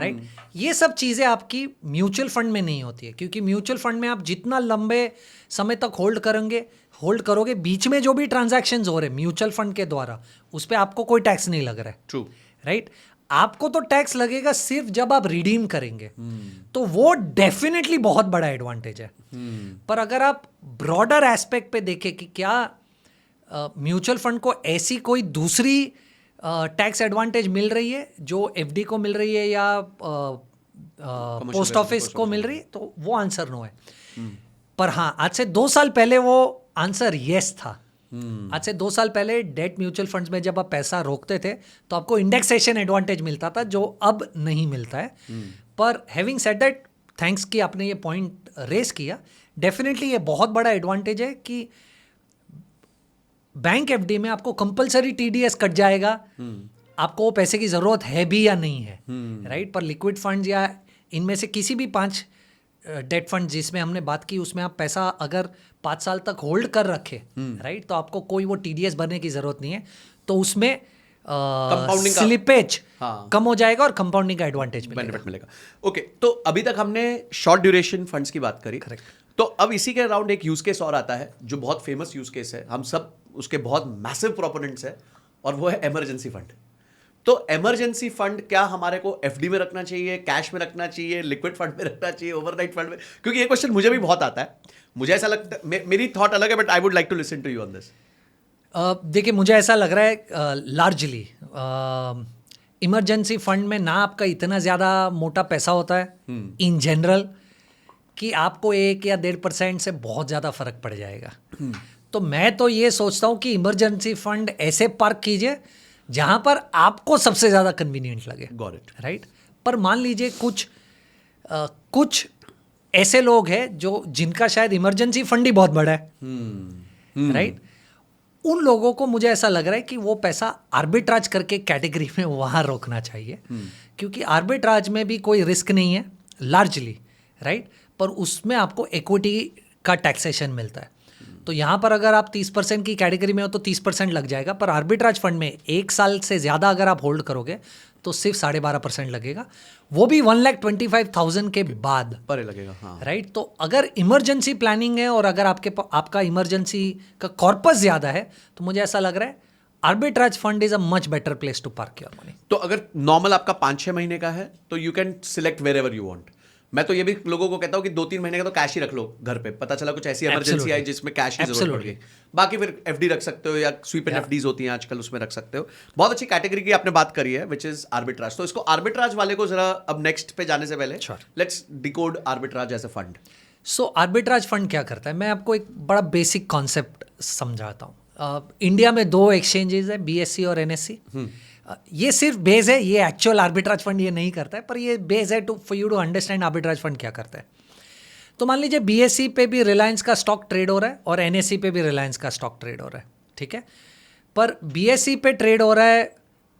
राइट। ये सब चीज़ें आपकी म्यूचुअल फंड में नहीं होती है, क्योंकि म्यूचुअल फंड में आप जितना लंबे समय तक होल्ड करोगे, बीच में जो भी ट्रांजैक्शंस हो रहे हैं म्यूचुअल फंड के द्वारा, उस पर आपको कोई टैक्स नहीं लग रहा है। True, right. आपको तो टैक्स लगेगा सिर्फ जब आप रिडीम करेंगे, तो वो डेफिनेटैली बहुत बड़ा एडवांटेज है। पर अगर आप ब्रॉडर एस्पेक्ट पे देखें कि क्या म्यूचुअल फंड को ऐसी कोई दूसरी टैक्स एडवांटेज मिल रही है जो एफडी को मिल रही है या पोस्ट ऑफिस को मिल रही है, तो वो आंसर नो है। पर हाँ, आज से 2 साल पहले वो आंसर यस था। आज से 2 साल पहले डेट म्यूचुअल फंड्स में जब आप पैसा रोकते थे तो आपको इंडेक्सेशन एडवांटेज मिलता था, जो अब नहीं मिलता है। पर हैविंग सेड दैट, थैंक्स कि आपने ये पॉइंट रेस किया, डेफिनेटली ये बहुत बड़ा एडवांटेज है कि बैंक एफडी में आपको कंपलसरी टीडीएस कट जाएगा, आपको वो पैसे की ज़रूरत है भी या नहीं है, राइट। पर लिक्विड फंड्स या इनमें से किसी भी 5 डेट फंड जिसमें हमने बात की उसमें आप पैसा अगर 5 साल तक होल्ड कर रखे, राइट, तो आपको कोई वो TDS भरने की जरूरत नहीं है, तो उसमें Compounding का- स्लिपेज हाँ। कम हो जाएगा और कंपाउंडिंग का एडवांटेज मिलेगा। बेनिफिट मिलेगा। ओके, तो अभी तक हमने शॉर्ट ड्यूरेशन फंड्स की बात करी। Correct. तो अब इसी के अराउंड एक यूज केस और आता है जो बहुत फेमस यूज केस है, हम सब उसके बहुत मैसिव प्रोपोनेंट्स है, और वो है इमरजेंसी फंड। तो इमरजेंसी फंड क्या हमारे को एफडी में रखना चाहिए, कैश में रखना चाहिए, लिक्विड फंड में रखना चाहिए, ओवरनाइट फंड में? क्योंकि ये क्वेश्चन मुझे भी बहुत आता है। मुझे ऐसा लगता है, मेरी थॉट अलग है, but I would like to listen to you on this. देखिए, मुझे ऐसा लग रहा है लार्जली इमरजेंसी फंड में ना आपका इतना ज़्यादा मोटा पैसा होता है इन जनरल कि आपको 1 या 1.5% से बहुत ज़्यादा फर्क पड़ जाएगा। तो मैं तो ये सोचता हूँ कि इमरजेंसी फंड ऐसे पार्क कीजिए जहाँ पर आपको सबसे ज़्यादा कन्वीनियंट लगे। Got it. राइट। पर मान लीजिए कुछ ऐसे लोग हैं जो जिनका शायद इमरजेंसी फंड ही बहुत बड़ा है, राइट। उन लोगों को मुझे ऐसा लग रहा है कि वो पैसा आर्बिट्राज करके कैटेगरी में वहाँ रोकना चाहिए, क्योंकि आर्बिट्राज में भी कोई रिस्क नहीं है लार्जली, राइट, पर उसमें आपको इक्विटी का टैक्सेशन मिलता है। तो यहाँ पर अगर आप 30% की कैटेगरी में हो तो 30% लग जाएगा, पर आर्बिट्राज फंड में 1 साल से ज़्यादा अगर आप होल्ड करोगे तो सिर्फ 12.5% लगेगा, वो भी 1,25,000 के बाद परे लगेगा। हाँ, राइट। तो अगर इमरजेंसी प्लानिंग है और अगर आपका इमरजेंसी का कॉर्पस ज़्यादा है तो मुझे ऐसा लग रहा है arbitrage fund is a much better place to park your money. तो अगर नॉर्मल आपका 5-6 महीने का है तो you can select wherever you want. मैं तो ये भी लोगों को कहता हूँ कि 2-3 महीने का तो कैश ही रख लो घर पे, पता चला कुछ ऐसी इमरजेंसी आई जिसमें कैश की जरूरत पड़ गई, बाकी फिर एफडी रख सकते हो या स्वीप एंड एफडीज होती हैं आजकल, उसमें रख सकते हो। बहुत अच्छी कैटेगरी की आपने बात करी है विच इज आर्बिट्राज। तो इसको आर्बिट्राज वाले को जरा अब नेक्स्ट पे जाने से पहले let's decode arbitrage as a fund. So arbitrage fund क्या करता है, मैं आपको एक बड़ा बेसिक कॉन्सेप्ट समझाता हूँ। इंडिया में 2 एक्सचेंजेस है, BSE और NSE। ये सिर्फ बेस है, ये एक्चुअल आर्बिट्राज फंड ये नहीं करता है, पर ये बेस है for you to understand arbitrage fund क्या करता है। तो मान लीजिए BSE पे भी रिलायंस का स्टॉक ट्रेड हो रहा है और NSE पे भी रिलायंस का स्टॉक ट्रेड हो रहा है, ठीक है। पर BSE पे ट्रेड हो रहा है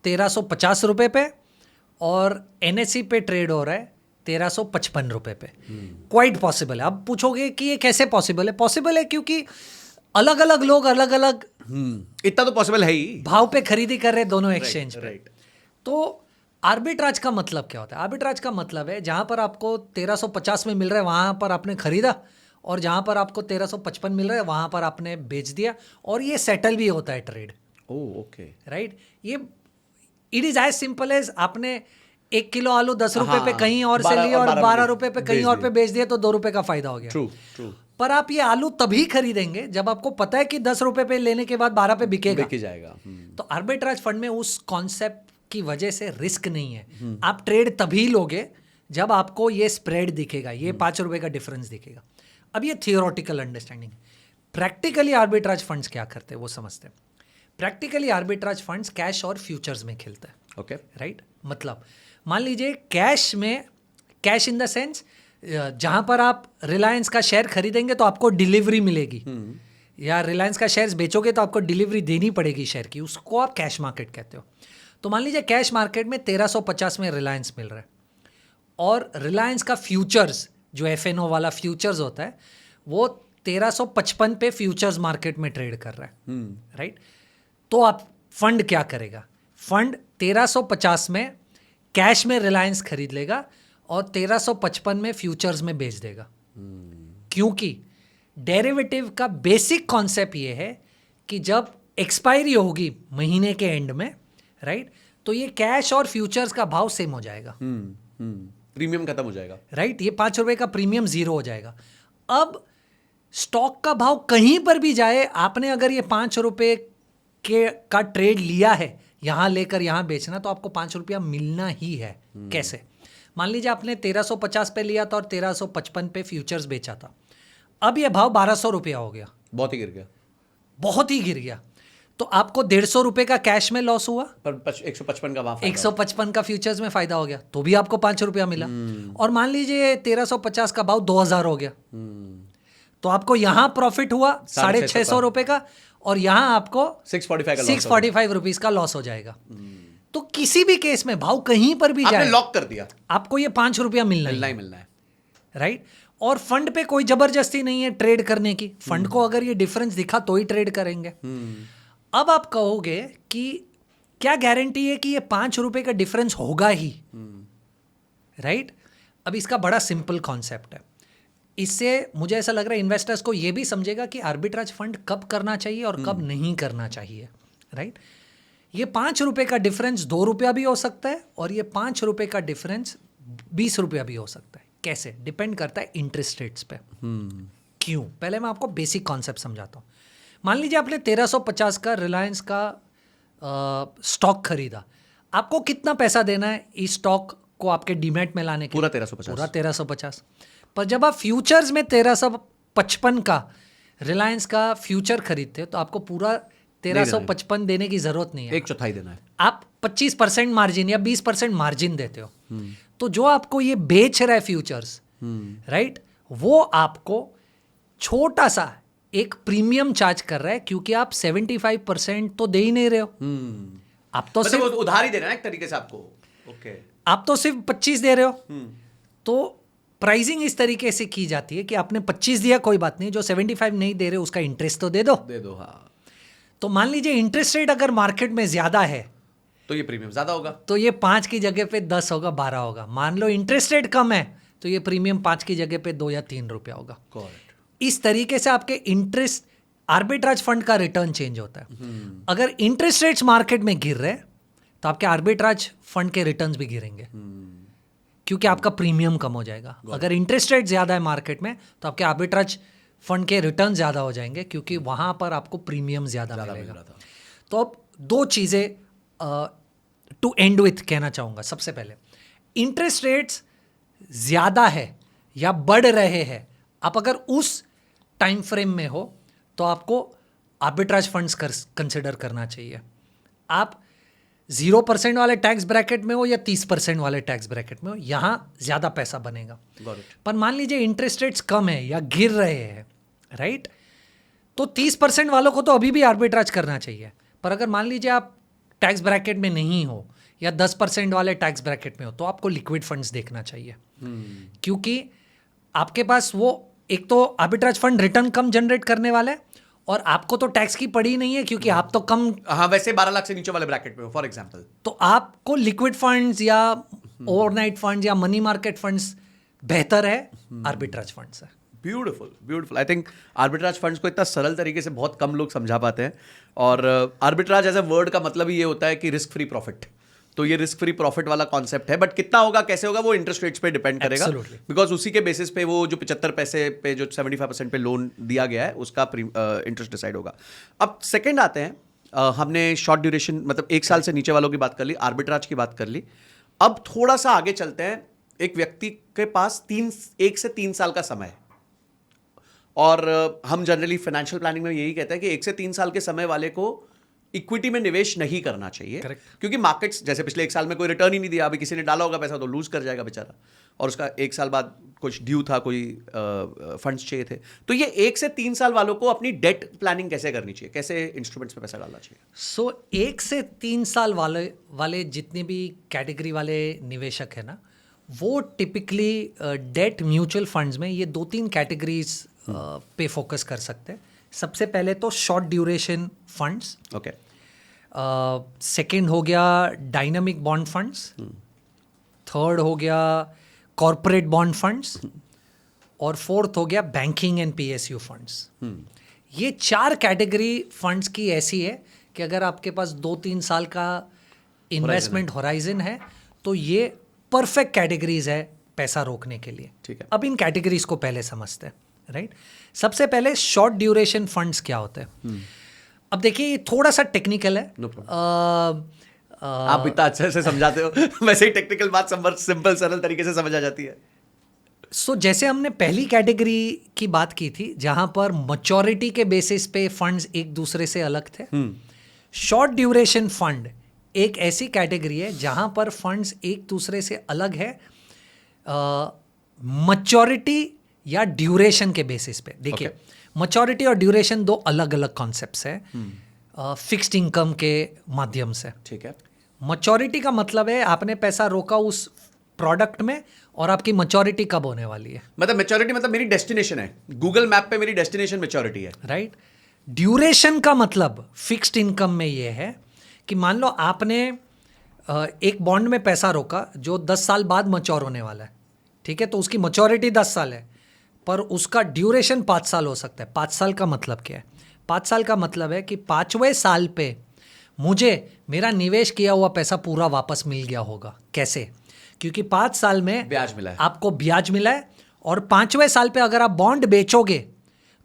1350 रुपये पे और NSE पे ट्रेड हो रहा है 1355 रुपये पे। क्वाइट पॉसिबल है। अब पूछोगे कि ये कैसे पॉसिबल है? पॉसिबल है क्योंकि अलग अलग लोग अलग अलग इतना तो पॉसिबल है ही, भाव पे खरीदी कर रहे दोनों एक्सचेंज पे। राइट। तो आर्बिट्राज का मतलब क्या होता है? आर्बिट्राज का मतलब है जहां पर आपको 1350 में मिल रहा है वहां पर आपने खरीदा, और जहां पर आपको 1355 मिल रहा है वहां पर आपने बेच दिया, और ये सेटल भी होता है ट्रेड। Oh okay, right. ये it is as simple as आपने 1 किलो आलू 10 रुपए पे हाँ, कहीं और से 12 लिए और 12 रुपए पे कहीं बेच और पे दिए। बेच दिया तो 2 रुपए का फायदा हो गया। ट्रू ट्रू, पर आप ये आलू तभी खरीदेंगे जब आपको पता है कि 10 रुपए पे लेने के बाद 12 पे बिकेगा। बिक ही जाएगा। तो आर्बिट्राज फंड में उस कॉन्सेप्ट की वजह से रिस्क नहीं है। आप ट्रेड तभी लोगे जब आपको ये स्प्रेड दिखेगा, ये 5 रुपए का डिफरेंस दिखेगा। अब ये theoretical understanding. Practically arbitrage funds क्या करते हैं वो समझते हैं। प्रैक्टिकली आर्बिट्राज फंड्स कैश और फ्यूचर्स में खेलते हैं। Okay, right. मतलब मान लीजिए कैश में, कैश इन द सेंस जहां पर आप रिलायंस का शेयर खरीदेंगे तो आपको डिलीवरी मिलेगी, या रिलायंस का शेयर्स बेचोगे तो आपको डिलीवरी देनी पड़ेगी शेयर की, उसको आप कैश मार्केट कहते हो। तो मान लीजिए कैश मार्केट में 1350 में रिलायंस मिल रहा है और रिलायंस का फ्यूचर्स जो FNO वाला फ्यूचर्स होता है वो 1355 पे फ्यूचर्स मार्केट में ट्रेड कर रहा है, राइट। तो आप फंड क्या करेगा? फंड 1350 में कैश में रिलायंस खरीद लेगा और 1355 में फ्यूचर्स में बेच देगा, क्योंकि डेरिवेटिव का बेसिक कॉन्सेप्ट ये है कि जब एक्सपायरी होगी महीने के एंड में, राइट, तो ये कैश और फ्यूचर्स का भाव सेम हो जाएगा, प्रीमियम खत्म हो जाएगा, राइट। ये 5 रुपए का प्रीमियम 0 हो जाएगा। अब स्टॉक का भाव कहीं पर भी जाए, आपने अगर ये 5 रुपए का ट्रेड लिया है यहाँ लेकर यहाँ बेचना, तो आपको 5 रुपया मिलना ही है। कैसे? मान लीजिए आपने 1350 पे लिया था और 1355 पे फ्यूचर्स बेचा था। अब ये भाव 1200 रुपया हो गया, बहुत ही गिर गया, बहुत ही गिर गया। तो आपको 150 रुपये का कैश में लॉस हुआ, पर 155 का वहाँ 155 का फ्यूचर्स में फायदा हो गया, तो भी आपको 5 रुपया मिला। और मान लीजिए 1350 का भाव 2000 हो गया, तो आपको यहाँ प्रॉफिट हुआ 650 रुपये का, और यहाँ आपको 645 रुपीज का लॉस हो जाएगा। तो किसी भी केस में भाव कहीं पर भी जाए, लॉक कर दिया, आपको ये 5 रुपया मिलना ही है, मिलना है, राइट। और फंड पे कोई जबरदस्ती नहीं है ट्रेड करने की, फंड को अगर ये डिफरेंस दिखा तो ही ट्रेड करेंगे। अब आप कहोगे कि क्या गारंटी है कि ये 5 रुपए का डिफरेंस होगा ही, राइट? अब इसका बड़ा सिंपल कॉन्सेप्ट है। इससे मुझे ऐसा लग रहा है इन्वेस्टर्स को ये भी समझेगा कि आर्बिट्राज फंड कब करना चाहिए और कब नहीं करना चाहिए, राइट? ये 5 रुपए का डिफरेंस 2 रुपया भी हो सकता है और ये 5 रुपए का डिफरेंस 20 रुपया भी हो सकता है। कैसे? डिपेंड करता है इंटरेस्ट रेट्स पे। क्यों? पहले मैं आपको बेसिक कॉन्सेप्ट समझाता हूँ। मान लीजिए आपने 1350 का रिलायंस का स्टॉक खरीदा, आपको कितना पैसा देना है इस स्टॉक को आपके डीमैट में लाने के पूरा लिए? 1350। पूरा 1350। पर जब आप फ्यूचर्स में 1355 का रिलायंस का फ्यूचर खरीदते हो तो आपको पूरा 1355 देने की जरूरत नहीं है, 1/4 देना है। आप 25% मार्जिन या 20% मार्जिन देते हो। तो जो आपको ये बेच रहा है फ्यूचर्स, राइट, वो आपको छोटा सा एक प्रीमियम चार्ज कर रहा है क्योंकि आप 75% तो दे ही नहीं रहे हो। आप तो मतलब सिर्फ वो उधार ही देना है एक तरीके से आपको। ओके। आप तो सिर्फ 25 दे रहे हो। तो प्राइसिंग इस तरीके से की जाती है कि आपने 25 दिया, कोई बात नहीं, जो 75 नहीं दे रहे उसका इंटरेस्ट तो दे दो। हाँ। तो मान लीजिए इंटरेस्ट रेट अगर मार्केट में ज्यादा है तो ये प्रीमियम ज्यादा होगा। तो ये 5 की जगह पे 10 होगा, 12 होगा। मान लो इंटरेस्ट रेट कम है तो ये प्रीमियम 5 की जगह पे 2 या 3 रुपया होगा। करेक्ट। इस तरीके से आपके इंटरेस्ट आर्बिट्राज फंड का रिटर्न चेंज होता है। अगर इंटरेस्ट रेट्स मार्केट में गिर रहे तो आपके आर्बिट्राज फंड के रिटर्न्स भी गिरेंगे क्योंकि आपका प्रीमियम कम हो जाएगा। अगर इंटरेस्ट रेट ज्यादा है मार्केट में तो आपके आर्बिट्राज फंड के रिटर्न ज्यादा हो जाएंगे क्योंकि वहां पर आपको प्रीमियम ज्यादा मिलेगा। तो अब 2 चीजें टू एंड विथ कहना चाहूंगा। सबसे पहले, इंटरेस्ट रेट्स ज्यादा है या बढ़ रहे हैं, आप अगर उस टाइम फ्रेम में हो तो आपको आर्बिट्राज फंड्स कंसिडर करना चाहिए। आप 0% वाले टैक्स ब्रैकेट में हो या 30% वाले टैक्स ब्रैकेट में हो, यहाँ ज़्यादा पैसा बनेगा। पर मान लीजिए इंटरेस्ट रेट्स कम है या गिर रहे हैं, राइट, तो 30% वालों को तो अभी भी आर्बिट्राज करना चाहिए। पर अगर मान लीजिए आप टैक्स ब्रैकेट में नहीं हो या 10% वाले टैक्स ब्रैकेट में हो तो आपको लिक्विड फंड्स देखना चाहिए। क्योंकि आपके पास वो एक तो आर्बिट्राज फंड रिटर्न कम जनरेट करने वाला है और आपको तो टैक्स की पड़ी नहीं है क्योंकि आप तो कम, हाँ, वैसे 12 लाख से नीचे वाले ब्रैकेट में हो फॉर एग्जांपल, तो आपको लिक्विड फंड्स या ओवरनाइट फंड्स या मनी मार्केट फंड्स बेहतर है आर्बिट्राज फंड से। Beautiful beautiful. I think arbitrage funds को इतना सरल तरीके से बहुत कम लोग समझा पाते हैं। और आर्बिट्राज एज ए वर्ड का मतलब ही ये होता है कि रिस्क फ्री प्रॉफिट। तो ये रिस्क फ्री प्रॉफिट वाला कॉन्सेप्ट है, बट कितना होगा कैसे होगा वो इंटरेस्ट रेट्स पे डिपेंड करेगा, बिकॉज उसी के बेसिस पे वो जो 75 पैसे पे जो 75% पे लोन दिया गया है उसका इंटरेस्ट डिसाइड होगा। अब सेकंड आते हैं, हमने शॉर्ट ड्यूरेशन मतलब 1 साल से नीचे वालों की बात कर ली, आर्बिट्राज की बात कर ली। अब थोड़ा सा आगे चलते हैं। एक व्यक्ति के पास 1 से 3 साल का समय है और हम जनरली फाइनेंशियल प्लानिंग में यही कहते हैं कि 1 से 3 साल के समय वाले को इक्विटी में निवेश नहीं करना चाहिए। Correct. क्योंकि मार्केट्स जैसे पिछले 1 साल में कोई रिटर्न ही नहीं दिया, अभी किसी ने डाला होगा पैसा तो लूज कर जाएगा बेचारा, और उसका 1 साल बाद कुछ ड्यू था, कोई फंड्स चाहिए थे। तो ये 1 से 3 साल वालों को अपनी डेट प्लानिंग कैसे करनी चाहिए, कैसे इंस्ट्रूमेंट्स में पैसा डालना चाहिए? सो 1 से 3 साल वाले जितने भी कैटेगरी वाले निवेशक है ना, वो टिपिकली डेट म्यूचुअल फंड्स में ये 2-3 कैटेगरीज पे फोकस कर सकते हैं। सबसे पहले तो short duration funds, okay, second हो गया डायनामिक बॉन्ड फंड्स, थर्ड हो गया कॉरपोरेट बॉन्ड फंड्स और फोर्थ हो गया बैंकिंग एंड पीएसयू फंड्स। ये 4 कैटेगरी फंड्स की ऐसी है कि अगर आपके पास 2-3 साल का इन्वेस्टमेंट होराइजन है तो ये परफेक्ट कैटेगरीज है पैसा रोकने के लिए। ठीक है। अब इन कैटेगरीज को पहले समझते हैं, राइट। सबसे पहले शॉर्ट ड्यूरेशन फंड्स क्या होते हैं। अब देखिए ये थोड़ा सा टेक्निकल है। No आप इतना अच्छे से समझाते हो वैसे ही टेक्निकल बात सिंपल सरल तरीके से समझ आ जाती है। सो जैसे हमने पहली कैटेगरी की बात की थी जहां पर मैच्योरिटी के बेसिस पे फंड्स एक दूसरे से अलग थे, शॉर्ट ड्यूरेशन फंड एक ऐसी कैटेगरी है जहां पर फंड्स एक दूसरे से अलग है मैच्योरिटी या ड्यूरेशन के बेसिस पे। देखिए मैच्योरिटी और ड्यूरेशन 2 अलग अलग कॉन्सेप्ट्स हैं फिक्स्ड इनकम के माध्यम से। ठीक है। मैच्योरिटी का मतलब है आपने पैसा रोका उस प्रोडक्ट में और आपकी मैच्योरिटी कब होने वाली है, मतलब मैच्योरिटी मतलब मेरी डेस्टिनेशन है, गूगल मैप पे मेरी डेस्टिनेशन मैच्योरिटी है। राइट। ड्यूरेशन का मतलब फिक्स्ड इनकम में ये है कि मान लो आपने एक बॉन्ड में पैसा रोका जो 10 साल बाद मैच्योर होने वाला है, ठीक है, तो उसकी मैच्योरिटी 10 साल है पर उसका ड्यूरेशन 5 साल हो सकता है। 5 साल का मतलब क्या है? 5 साल का मतलब है कि 5वें साल पे मुझे मेरा निवेश किया हुआ पैसा पूरा वापस मिल गया होगा। कैसे? क्योंकि 5 साल में ब्याज मिला है, आपको ब्याज मिला है और 5वें साल पे अगर आप बॉन्ड बेचोगे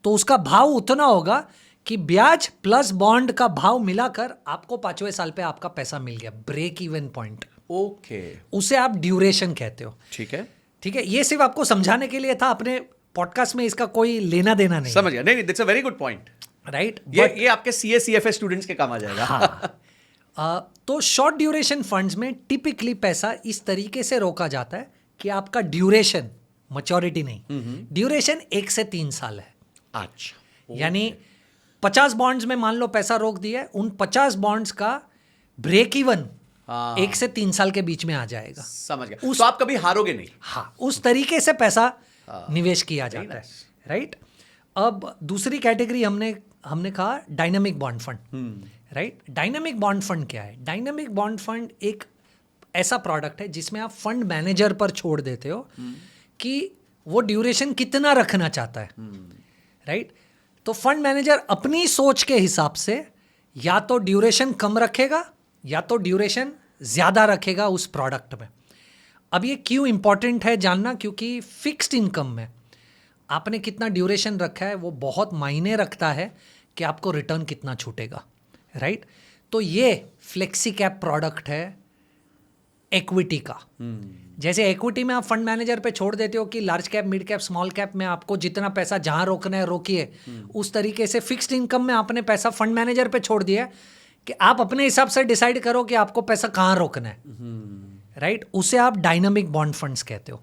तो उसका भाव उतना होगा कि ब्याज प्लस बॉन्ड का भाव मिलाकर आपको 5वें साल पे आपका पैसा मिल गया, ब्रेक इवन पॉइंट। ओके, उसे आप ड्यूरेशन कहते हो। ठीक है, ठीक है, ये सिर्फ आपको समझाने के लिए था, अपने पॉडकास्ट में इसका कोई लेना देना नहीं। समझ गया। नहीं, that's a very good point, right. ये आपके सीए सीएफए स्टूडेंट्स के काम आ जाएगा। हाँ। तो शॉर्ट ड्यूरेशन फंड्स में टिपिकली पैसा इस तरीके से रोका जाता है कि आपका ड्यूरेशन, मैच्योरिटी नहीं, ड्यूरेशन 1 से 3 साल है। अच्छा, यानी 50 बॉन्ड्स में मान लो पैसा रोक दिया है, उन 50 बॉन्ड्स का ब्रेक इवन 1 से 3 साल के बीच में आ जाएगा। समझ गया। तो आप कभी हारोगे नहीं। हाँ, उस तरीके से पैसा निवेश किया जाता है, राइट। अब दूसरी कैटेगरी हमने कहा dynamic bond fund, right. Dynamic bond fund क्या है? डायनामिक बॉन्ड फंड एक ऐसा प्रोडक्ट है जिसमें आप फंड मैनेजर पर छोड़ देते हो कि वो ड्यूरेशन कितना रखना चाहता है, राइट। तो फंड मैनेजर अपनी सोच के हिसाब से या तो ड्यूरेशन कम रखेगा या तो ड्यूरेशन ज़्यादा रखेगा उस प्रोडक्ट में। अब ये क्यों इंपॉर्टेंट है जानना? क्योंकि फिक्स्ड इनकम में आपने कितना ड्यूरेशन रखा है वो बहुत मायने रखता है कि आपको रिटर्न कितना छूटेगा, राइट। तो ये फ्लेक्सी कैप प्रोडक्ट है इक्विटी का। जैसे इक्विटी में आप फंड मैनेजर पे छोड़ देते हो कि large cap, mid cap, small cap में आपको जितना पैसा जहां रोकना है रोकिए, उस तरीके से फिक्स्ड इनकम में आपने पैसा फंड मैनेजर पे छोड़ दिया कि आप अपने हिसाब से डिसाइड करो कि आपको पैसा कहाँ रोकना है, राइट। उसे आप डायनामिक बॉन्ड फंड्स कहते हो।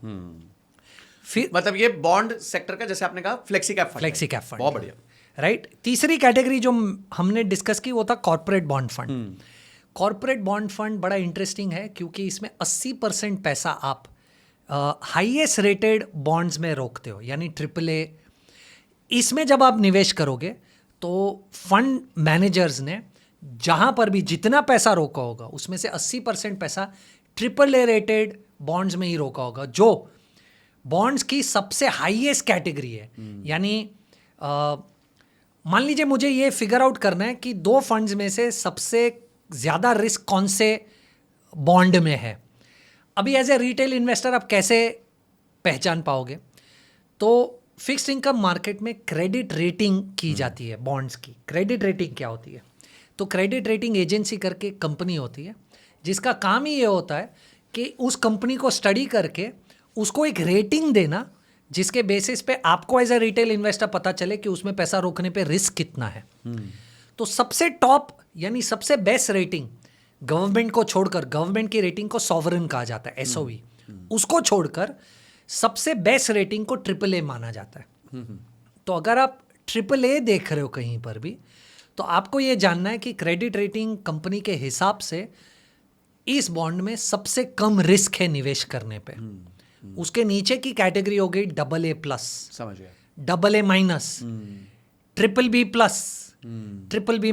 फिर मतलब ये बॉन्ड सेक्टर का, जैसे आपने कहा, flexi cap fund. Flexi cap fund, बहुत बढ़िया, राइट। तीसरी कैटेगरी जो हमने डिस्कस की वो था corporate bond fund. Corporate bond fund बड़ा इंटरेस्टिंग है क्योंकि इसमें 80% पैसा आप हाईएस्ट रेटेड बॉन्ड्स में रोकते हो, यानी AAA। इसमें जब आप निवेश करोगे तो फंड मैनेजर्स ने जहां पर भी जितना पैसा रोका होगा उसमें से 80% पैसा AAA रेटेड बॉन्ड्स में ही रोका होगा, जो बॉन्ड्स की सबसे हाईएस्ट कैटेगरी है। यानी मान लीजिए मुझे ये फिगर आउट करना है कि 2 फंड्स में से सबसे ज़्यादा रिस्क कौन से बॉन्ड में है। अभी एज ए रिटेल इन्वेस्टर आप कैसे पहचान पाओगे? तो फिक्स्ड इनकम मार्केट में क्रेडिट रेटिंग की जाती है बॉन्ड्स की। क्रेडिट रेटिंग क्या होती है? तो क्रेडिट रेटिंग एजेंसी करके कंपनी होती है जिसका काम ही ये होता है कि उस कंपनी को स्टडी करके उसको एक रेटिंग देना जिसके बेसिस पे आपको एज ए रिटेल इन्वेस्टर पता चले कि उसमें पैसा रोकने पे रिस्क कितना है। तो सबसे टॉप यानी सबसे बेस्ट रेटिंग गवर्नमेंट को छोड़कर, गवर्नमेंट की रेटिंग को सॉवरन कहा जाता है, SOV, उसको छोड़कर सबसे बेस्ट रेटिंग को AAA माना जाता है। तो अगर आप AAA देख रहे हो कहीं पर भी तो आपको ये जानना है कि क्रेडिट रेटिंग कंपनी के हिसाब से इस बॉन्ड में सबसे कम रिस्क है निवेश करने पे। उसके नीचे की कैटेगरी हो गई AA+, समझ गया, AA-, BBB+, BBB-,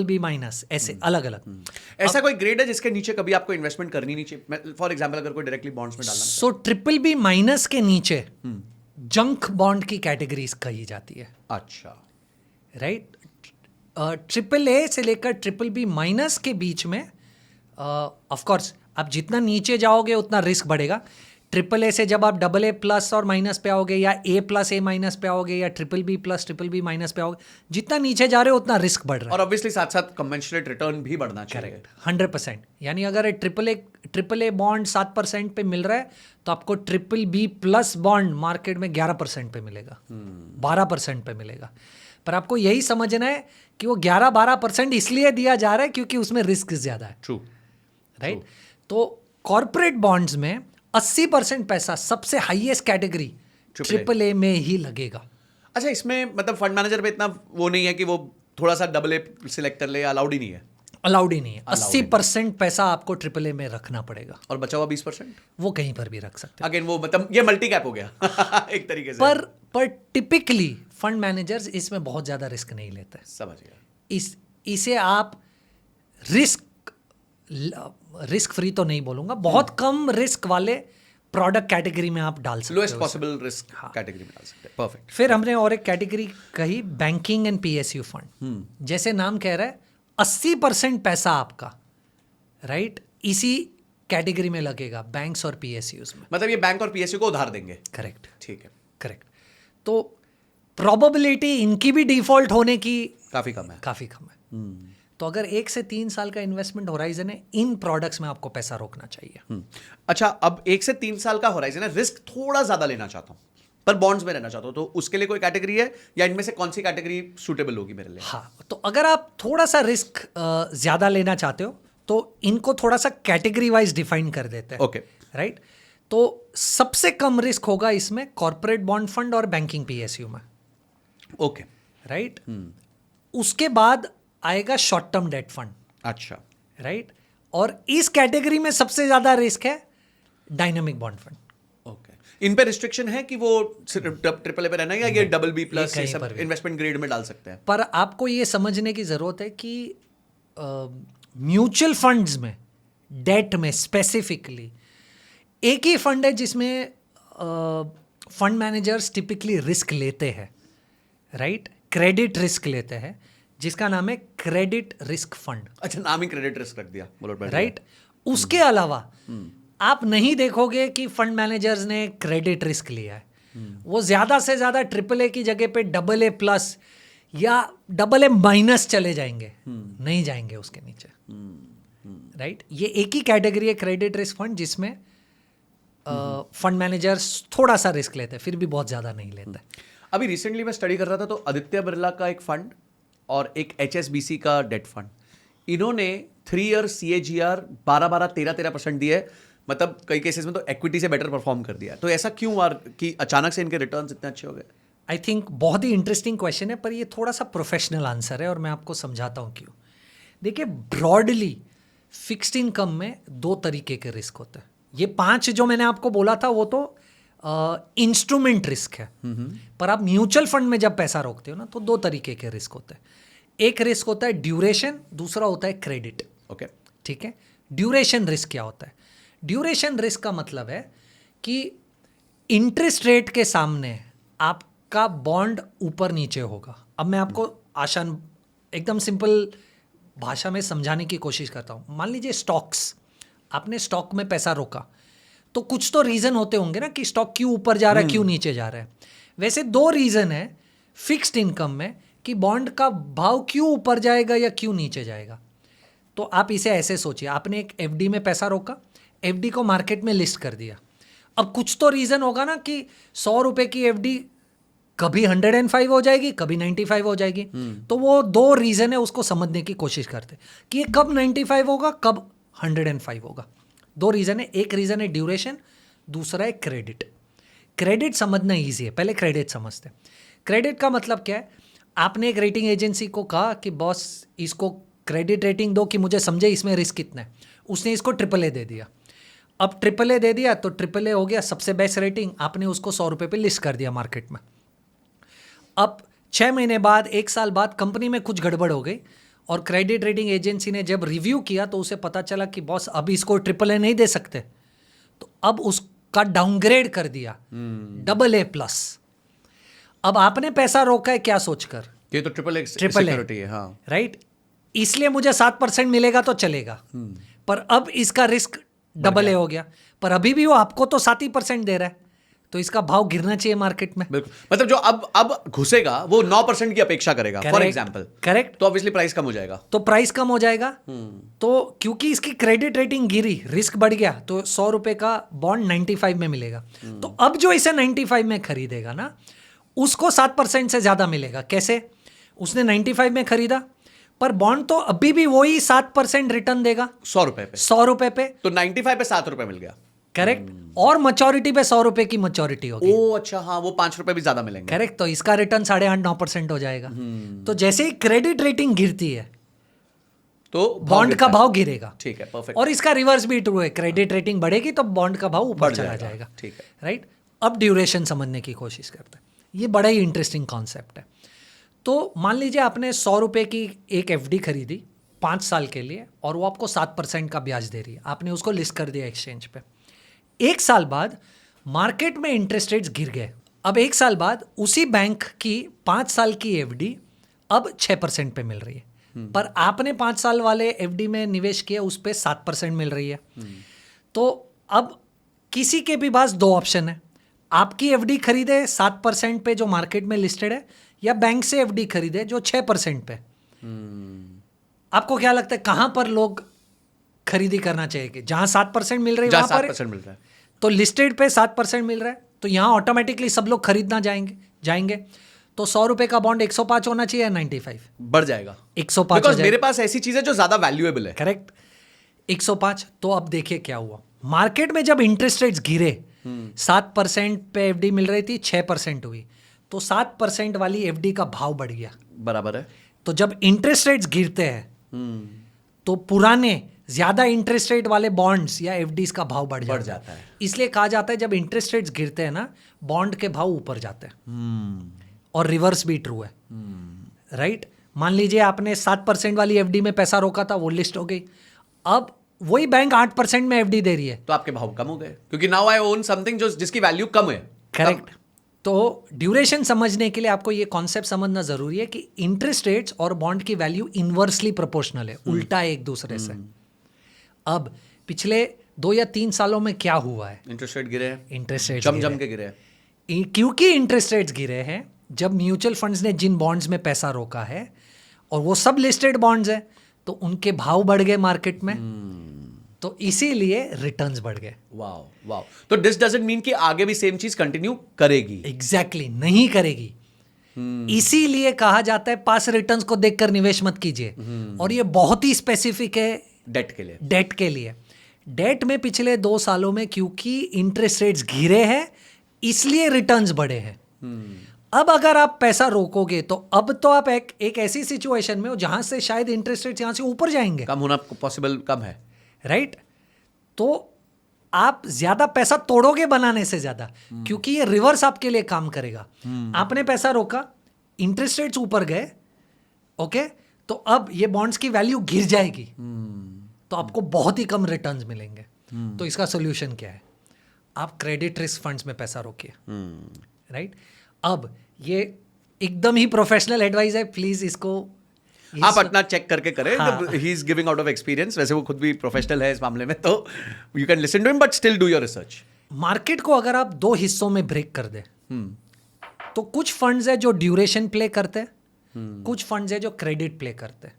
BB-, ऐसे अलग अलग। ऐसा कोई ग्रेड है जिसके नीचे कभी आपको इन्वेस्टमेंट करनी नहीं चाहिए? फॉर एग्जांपल अगर कोई डायरेक्टली बॉन्ड्स में डालना सो BBB- के नीचे जंक बॉन्ड की कैटेगरीज कही जाती है, अच्छा, राइट। AAA से लेकर BBB- के बीच में ऑफ कोर्स आप जितना नीचे जाओगे उतना रिस्क बढ़ेगा। AAA से जब आप AA+ और माइनस पे आओगे या A+, A- पे आओगे या BBB+, BBB- पे आओगे, जितना नीचे जा रहे हो उतना रिस्क बढ़ रहा है। और ऑब्वियसली साथ साथ कन्वेंशनल रिटर्न भी बढ़ना चाहिए। 100%। यानी अगर AAA बॉन्ड 7% पे मिल रहा है तो आपको BBB+ बॉन्ड मार्केट में 11% पे मिलेगा, 12% पे मिलेगा। पर आपको यही समझना है कि वो 11-12% इसलिए दिया जा रहा है क्योंकि उसमें रिस्क ज़्यादा है, ट्रू, राइट। तो कॉर्पोरेट बॉन्ड्स में 80% पैसा सबसे हाईएस्ट कैटेगरी AAA में ही लगेगा। अच्छा, इसमें मतलब फंड मैनेजर पे इतना वो नहीं है कि वो थोड़ा सा AA सिलेक्ट कर ले, अलाउड ही नहीं है? अलाउड ही नहीं है। 80% पैसा आपको AAA में रखना पड़ेगा, और बचा हुआ 20% वो कहीं पर भी रख सकते हैं। अगेन वो मतलब ये मल्टी कैप हो गया एक तरीके से। पर टिपिकली फंड मैनेजर्स इसमें बहुत ज़्यादा रिस्क नहीं लेते। समझ गया। इसे आप रिस्क फ्री तो नहीं बोलूंगा, बहुत कम रिस्क वाले प्रोडक्ट कैटेगरी में आप डाल सकते लोएस्ट हो। पॉसिबल रिस्क कैटेगरी में डाल सकते हैं। परफेक्ट। फिर हमने और एक कैटेगरी कही बैंकिंग एंड PSU फंड। जैसे नाम कह रहा है 80% पैसा आपका राइट इसी कैटेगरी में लगेगा, बैंक्स और PSUs में। मतलब ये बैंक और PSU को उधार देंगे। करेक्ट ठीक है। करेक्ट। तो प्रोबेबिलिटी इनकी भी डिफॉल्ट होने की काफी कम है। काफ़ी कम है। तो अगर 1 से 3 साल का इन्वेस्टमेंट होराइजन है, इन प्रोडक्ट्स में आपको पैसा रोकना चाहिए। अच्छा, अब 1 से 3 साल का होराइजन है, रिस्क थोड़ा ज्यादा लेना चाहता हूँ पर बॉन्ड्स में रहना चाहता हूँ, तो उसके लिए कोई कैटेगरी है या इनमें से कौन सी कैटेगरी सूटेबल होगी मेरे लिए? हाँ, तो अगर आप थोड़ा सा रिस्क ज़्यादा लेना चाहते हो तो इनको थोड़ा सा कैटेगरी वाइज डिफाइन कर देते हैं। ओके। राइट। तो सबसे कम रिस्क होगा इसमें कॉर्पोरेट बॉन्ड फंड और बैंकिंग PSU में। ओके। राइट। उसके बाद आएगा शॉर्ट टर्म डेट फंड। अच्छा। राइट। और इस कैटेगरी में सबसे ज्यादा रिस्क है डायनामिक बॉन्ड फंड। ओके। इन पे रिस्ट्रिक्शन है कि वो AAA पे रहना है या ये BB+ ये कहीं सब पर भी। इन्वेस्टमेंट ग्रेड में डाल सकते हैं? पर आपको ये समझने की जरूरत है कि म्यूचुअल फंड्स में डेट में स्पेसिफिकली एक ही फंड है जिसमें फंड मैनेजर्स टिपिकली रिस्क लेते हैं। राइट। क्रेडिट रिस्क लेते हैं जिसका नाम है क्रेडिट रिस्क फंड। अच्छा, नाम ही क्रेडिट रिस्क रख दिया। बोलो। राइट। उसके अलावा आप नहीं देखोगे कि फंड मैनेजर्स ने क्रेडिट रिस्क लिया है। वो ज्यादा से ज्यादा AAA की जगह पे AA+ या AA- चले जाएंगे, नहीं जाएंगे उसके नीचे। राइट। ये एक ही कैटेगरी है क्रेडिट रिस्क फंड जिसमें फंड मैनेजर्स थोड़ा सा रिस्क लेते हैं, फिर भी बहुत ज्यादा नहीं लेते। अभी रिसेंटली मैं स्टडी कर रहा था, तो आदित्य बिरला का एक फंड और एक HSBC का डेट फंड, इन्होंने 3 ईयर CAGR 12-13% दिए। मतलब कई केसेस में तो इक्विटी से बेटर परफॉर्म कर दिया। तो ऐसा क्यों हुआ कि अचानक से इनके रिटर्न्स इतने अच्छे हो गए? आई थिंक बहुत ही इंटरेस्टिंग क्वेश्चन है, पर ये थोड़ा सा प्रोफेशनल आंसर है और मैं आपको समझाता हूँ क्यों। देखिए, ब्रॉडली फिक्स्ड इनकम में 2 तरीके के रिस्क होते हैं। ये 5 जो मैंने आपको बोला था वो तो इंस्ट्रूमेंट रिस्क है। पर आप म्यूचुअल फंड में जब पैसा रोकते हो ना, तो 2 तरीके के रिस्क होते हैं। एक रिस्क होता है ड्यूरेशन, दूसरा होता है क्रेडिट। ओके। ठीक है। ड्यूरेशन रिस्क क्या होता है? ड्यूरेशन रिस्क का मतलब है कि इंटरेस्ट रेट के सामने आपका बॉन्ड ऊपर नीचे होगा। अब मैं आपको आसान एकदम सिंपल भाषा में समझाने की कोशिश करता हूँ। मान लीजिए स्टॉक्स, आपने स्टॉक में पैसा रोका तो कुछ तो रीज़न होते होंगे ना कि स्टॉक क्यों ऊपर जा रहा है, क्यों नीचे जा रहा है। वैसे 2 रीज़न है फिक्स्ड इनकम में कि बॉन्ड का भाव क्यों ऊपर जाएगा या क्यों नीचे जाएगा। तो आप इसे ऐसे सोचिए, आपने एक FD में पैसा रोका, FD को मार्केट में लिस्ट कर दिया। अब कुछ तो रीज़न होगा ना कि 100 रुपये की FD कभी 105 हो जाएगी, कभी 95 हो जाएगी। तो वो 2 रीज़न है, उसको समझने की कोशिश करते कि ये कब 95 होगा, कब 105 होगा। 2 रीज़न है। एक रीज़न है ड्यूरेशन, दूसरा है क्रेडिट। क्रेडिट समझना ईजी है, पहले क्रेडिट समझते हैं। क्रेडिट का मतलब क्या है? आपने एक रेटिंग एजेंसी को कहा कि बॉस इसको क्रेडिट रेटिंग दो कि मुझे समझे इसमें रिस्क कितना है। उसने इसको AAA दे दिया। अब AAA दे दिया तो AAA हो गया सबसे बेस्ट रेटिंग, आपने उसको 100 रुपये पे लिस्ट कर दिया मार्केट में। अब 6 महीने बाद, 1 साल बाद कंपनी में कुछ गड़बड़ हो गई और क्रेडिट रेटिंग एजेंसी ने जब रिव्यू किया तो उसे पता चला कि बॉस अब इसको AAA नहीं दे सकते, तो अब उसका डाउनग्रेड कर दिया AA+। अब आपने पैसा रोका है क्या सोचकर? ये तो AAA सिक्योरिटी है। हाँ। राइट। इसलिए मुझे 7% मिलेगा तो चलेगा, पर अब इसका रिस्क AA हो गया, पर अभी भी वो आपको तो 7% दे रहा है, तो इसका भाव गिरना चाहिए मार्केट में। बिल्कुल। मतलब जो अब घुसेगा वो 9% की अपेक्षा करेगा फॉर एग्जांपल। करेक्ट। तो ऑब्वियसली प्राइस कम हो जाएगा। तो प्राइस कम हो जाएगा। तो क्योंकि इसकी क्रेडिट रेटिंग गिरी, रिस्क बढ़ गया, तो 100 रुपये का बॉन्ड 95 में मिलेगा। तो अब जो इसे 95 में खरीदेगा ना, उसको 7% से ज्यादा मिलेगा। कैसे? उसने 95 में खरीदा, पर बॉन्ड तो अभी भी वही 7% रिटर्न देगा 100 रुपए पे। 100 रुपए पे। तो 95 पे 7 रुपए मिल गया। करेक्ट। और मैच्योरिटी पे 100 रुपए की मैच्योरिटी होगी। ओ अच्छा, हाँ, वो 5 रुपए भी ज्यादा मिलेंगे। करेक्ट। तो इसका रिटर्न 8.5-9% हो जाएगा। तो जैसे ही क्रेडिट रेटिंग गिरती है तो बॉन्ड का भाव गिरेगा। ठीक है, परफेक्ट। और इसका रिवर्स भी ट्रू है, क्रेडिट रेटिंग बढ़ेगी तो बॉन्ड का भाव ऊपर बढ़ चला जाएगा, जाएगा। ठीक है। राइट। अब ड्यूरेशन समझने की कोशिश करते हैं। ये बड़ा ही इंटरेस्टिंग कॉन्सेप्ट है। तो मान लीजिए आपने 100 रुपये की एक एफडी खरीदी 5 साल के लिए और वो आपको 7% का ब्याज दे रही है। आपने उसको लिस्ट कर दिया एक्सचेंज पे। 1 साल बाद मार्केट में इंटरेस्ट रेट्स गिर गए। अब 1 साल बाद उसी बैंक की 5 साल की एफडी अब 6% पे मिल रही है, पर आपने 5 साल वाले एफडी में निवेश किया, उस पर 7% मिल रही है। तो अब किसी के भी पास 2 ऑप्शन है, आपकी एफडी खरीदे 7% पे जो मार्केट में लिस्टेड है, या बैंक से एफडी खरीदे जो 6% पे। आपको क्या लगता है कहां पर लोग खरीदी करना चाहिए? जहां 7% मिल रही है वहां पर 7% मिल रहा है। तो लिस्टेड पे 7% मिल रहा है, तो यहां ऑटोमेटिकली सब लोग खरीदना जाएंगे। तो 100 रुपए का बॉन्ड 105 होना चाहिए या 95? बढ़ जाएगा 105 हो बिकॉज जाएगा। मेरे पास ऐसी चीज है जो ज्यादा वैल्यूएबल है। करेक्ट, 105। तो अब देखिए क्या हुआ, मार्केट में जब इंटरेस्ट रेट्स गिरे, 7% पे एफडी मिल रही थी, 6% हुई, तो 7% वाली एफडी का भाव बढ़ गया। बराबर है। तो जब इंटरेस्ट रेट्स गिरते हैं तो पुराने ज्यादा इंटरेस्ट रेट वाले बॉन्ड्स या एफडीज का भाव बढ़ जाता है। इसलिए कहा जाता है जब इंटरेस्ट रेट्स गिरते हैं ना, बॉन्ड के भाव ऊपर जाते हैं। और रिवर्स भी ट्रू है। राइट। मान लीजिए आपने 7% वाली एफडी में पैसा रोका था, वो लिस्ट हो गई। अब वही बैंक 8% में एफडी दे रही है, तो आपके भाव कम हो गए क्योंकि नाउ आई ओन समथिंग जो जिसकी वैल्यू कम है। करेक्ट। तो ड्यूरेशन समझने के लिए आपको ये कॉन्सेप्ट समझना जरूरी है कि इंटरेस्ट रेट्स और बॉन्ड की वैल्यू इनवर्सली प्रोपोर्शनल है, उल्टा है एक दूसरे से। अब पिछले 2 या 3 सालों में क्या हुआ है? इंटरेस्ट रेट गिरे हैं, इंटरेस्ट रेट जम के गिरे हैं। क्योंकि इंटरेस्ट रेट्स गिरे हैं, जब म्यूचुअल फंड्स ने जिन बॉन्ड्स में पैसा रोका है और वो सब लिस्टेड बॉन्ड्स हैं, तो उनके भाव बढ़ गए मार्केट में। तो इसीलिए रिटर्न्स बढ़ गए। वाओ। तो दिस डजंट मीन कि आगे भी सेम चीज कंटिन्यू करेगी। एग्जैक्टली नहीं करेगी। इसीलिए कहा जाता है पास रिटर्न्स को देखकर निवेश मत कीजिए। और ये बहुत ही स्पेसिफिक है डेट के लिए। डेट में पिछले 2 सालों में क्योंकि इंटरेस्ट रेट्स गिरे हैं, इसलिए रिटर्न्स बढ़े हैं। अब अगर आप पैसा रोकोगे तो अब तो आप एक ऐसी सिचुएशन में हो जहां से शायद इंटरेस्ट रेट्स यहां से ऊपर जाएंगे। कम होना पॉसिबल कम है। राइट। तो आप ज्यादा पैसा तोड़ोगे बनाने से ज्यादा, क्योंकि ये रिवर्स आपके लिए काम करेगा। आपने पैसा रोका, इंटरेस्ट रेट्स ऊपर गए, ओके, तो अब ये बॉन्ड्स की वैल्यू गिर जाएगी, तो आपको बहुत ही कम रिटर्न्स मिलेंगे। तो इसका सोल्यूशन क्या है? आप क्रेडिट रिस्क फंड्स में पैसा रोकिए। राइट। अब ये एकदम ही प्रोफेशनल एडवाइस है, प्लीज इसको आप अपना चेक करके करें। हाँ। He is giving out of experience, वैसे वो खुद भी प्रोफेशनल है इस मामले में, तो you can listen to him but still do your research. Market को अगर आप 2 हिस्सों में ब्रेक कर दे, तो कुछ फंड्स है जो ड्यूरेशन प्ले करते हैं, कुछ फंड्स है जो क्रेडिट प्ले करते हैं,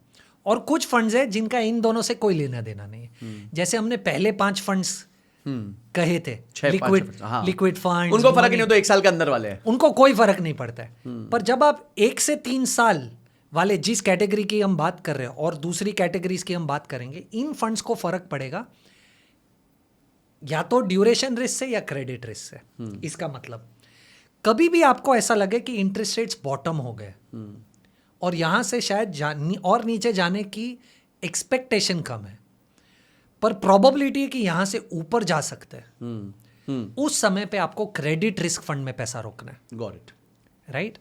और कुछ फंड्स है जिनका इन दोनों से कोई लेना देना नहीं है। जैसे हमने पहले 5 फंड्स कहे थे, लिक्विड फंड, उनको फर्क ही नहीं, तो 1 साल के अंदर वाले हैं, उनको कोई फर्क नहीं पड़ता है। पर जब आप 1 से 3 साल वाले जिस कैटेगरी की हम बात कर रहे हैं और दूसरी कैटेगरीज की हम बात करेंगे, इन फंड्स को फर्क पड़ेगा या तो ड्यूरेशन रिस्क से या क्रेडिट रिस्क से। इसका मतलब कभी भी आपको ऐसा लगे कि इंटरेस्ट रेट्स बॉटम हो गए और यहां से शायद और नीचे जाने की एक्सपेक्टेशन कम है, पर प्रोबेबिलिटी है कि यहां से ऊपर जा सकते हैं, उस समय पे आपको क्रेडिट रिस्क फंड में पैसा रोकना है। Got it. राइट।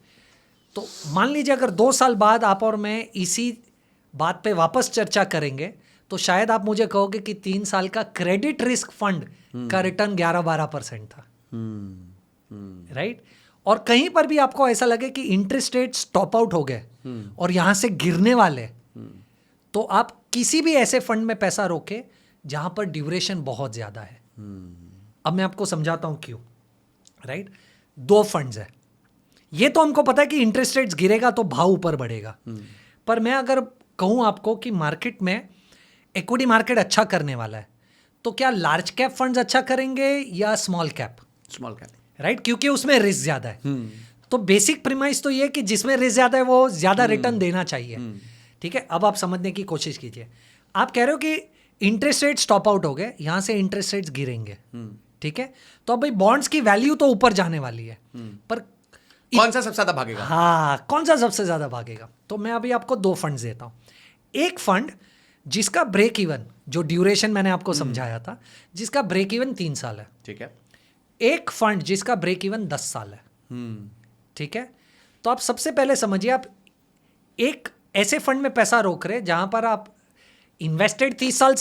तो मान लीजिए अगर 2 साल बाद आप और मैं इसी बात पे वापस चर्चा करेंगे, तो शायद आप मुझे कहोगे कि 3 साल का क्रेडिट रिस्क फंड का रिटर्न 11-12% था। राइट। और कहीं पर भी आपको ऐसा लगे कि इंटरेस्ट रेट स्टॉप आउट हो गए और यहां से गिरने वाले, तो आप किसी भी ऐसे फंड में पैसा रोके जहां पर ड्यूरेशन बहुत ज्यादा है। अब मैं आपको समझाता हूं क्यों। राइट। 2 फंड्स है, ये तो हमको पता है कि इंटरेस्ट रेट्स गिरेगा तो भाव ऊपर बढ़ेगा, पर मैं अगर कहूं आपको कि मार्केट में इक्विटी मार्केट अच्छा करने वाला है, तो क्या लार्ज कैप फंड्स अच्छा करेंगे या small cap? Small cap. Right. क्योंकि उसमें रिस्क ज्यादा है। तो बेसिक प्रीमाइस तो ये कि जिसमें रिस्क ज्यादा है वो ज्यादा रिटर्न देना चाहिए। ठीक है। अब आप समझने की कोशिश कीजिए। आप कह रहे हो कि इंटरेस्ट रेट स्टॉप आउट हो गए, यहां से इंटरेस्ट रेट्स गिरेंगे, ठीक है, तो अब भाई बॉन्ड्स की वैल्यू तो ऊपर जाने वाली है, पर कौन सा सबसे ज्यादा भागेगा? हाँ, कौन सा सबसे ज्यादा भागेगा? तो मैं अभी आपको 2 फंड्स देता हूं। एक फंड जिसका ब्रेक इवन, जो ड्यूरेशन मैंने आपको समझाया था, जिसका ब्रेक इवन 3 साल है, ठीक है। एक फंड जिसका ब्रेक इवन 10 साल है, ठीक है। तो आप सबसे पहले समझिए, आप एक ऐसे फंड में पैसा रोक रहे जहां पर आप इन्वेस्टेड 30 साल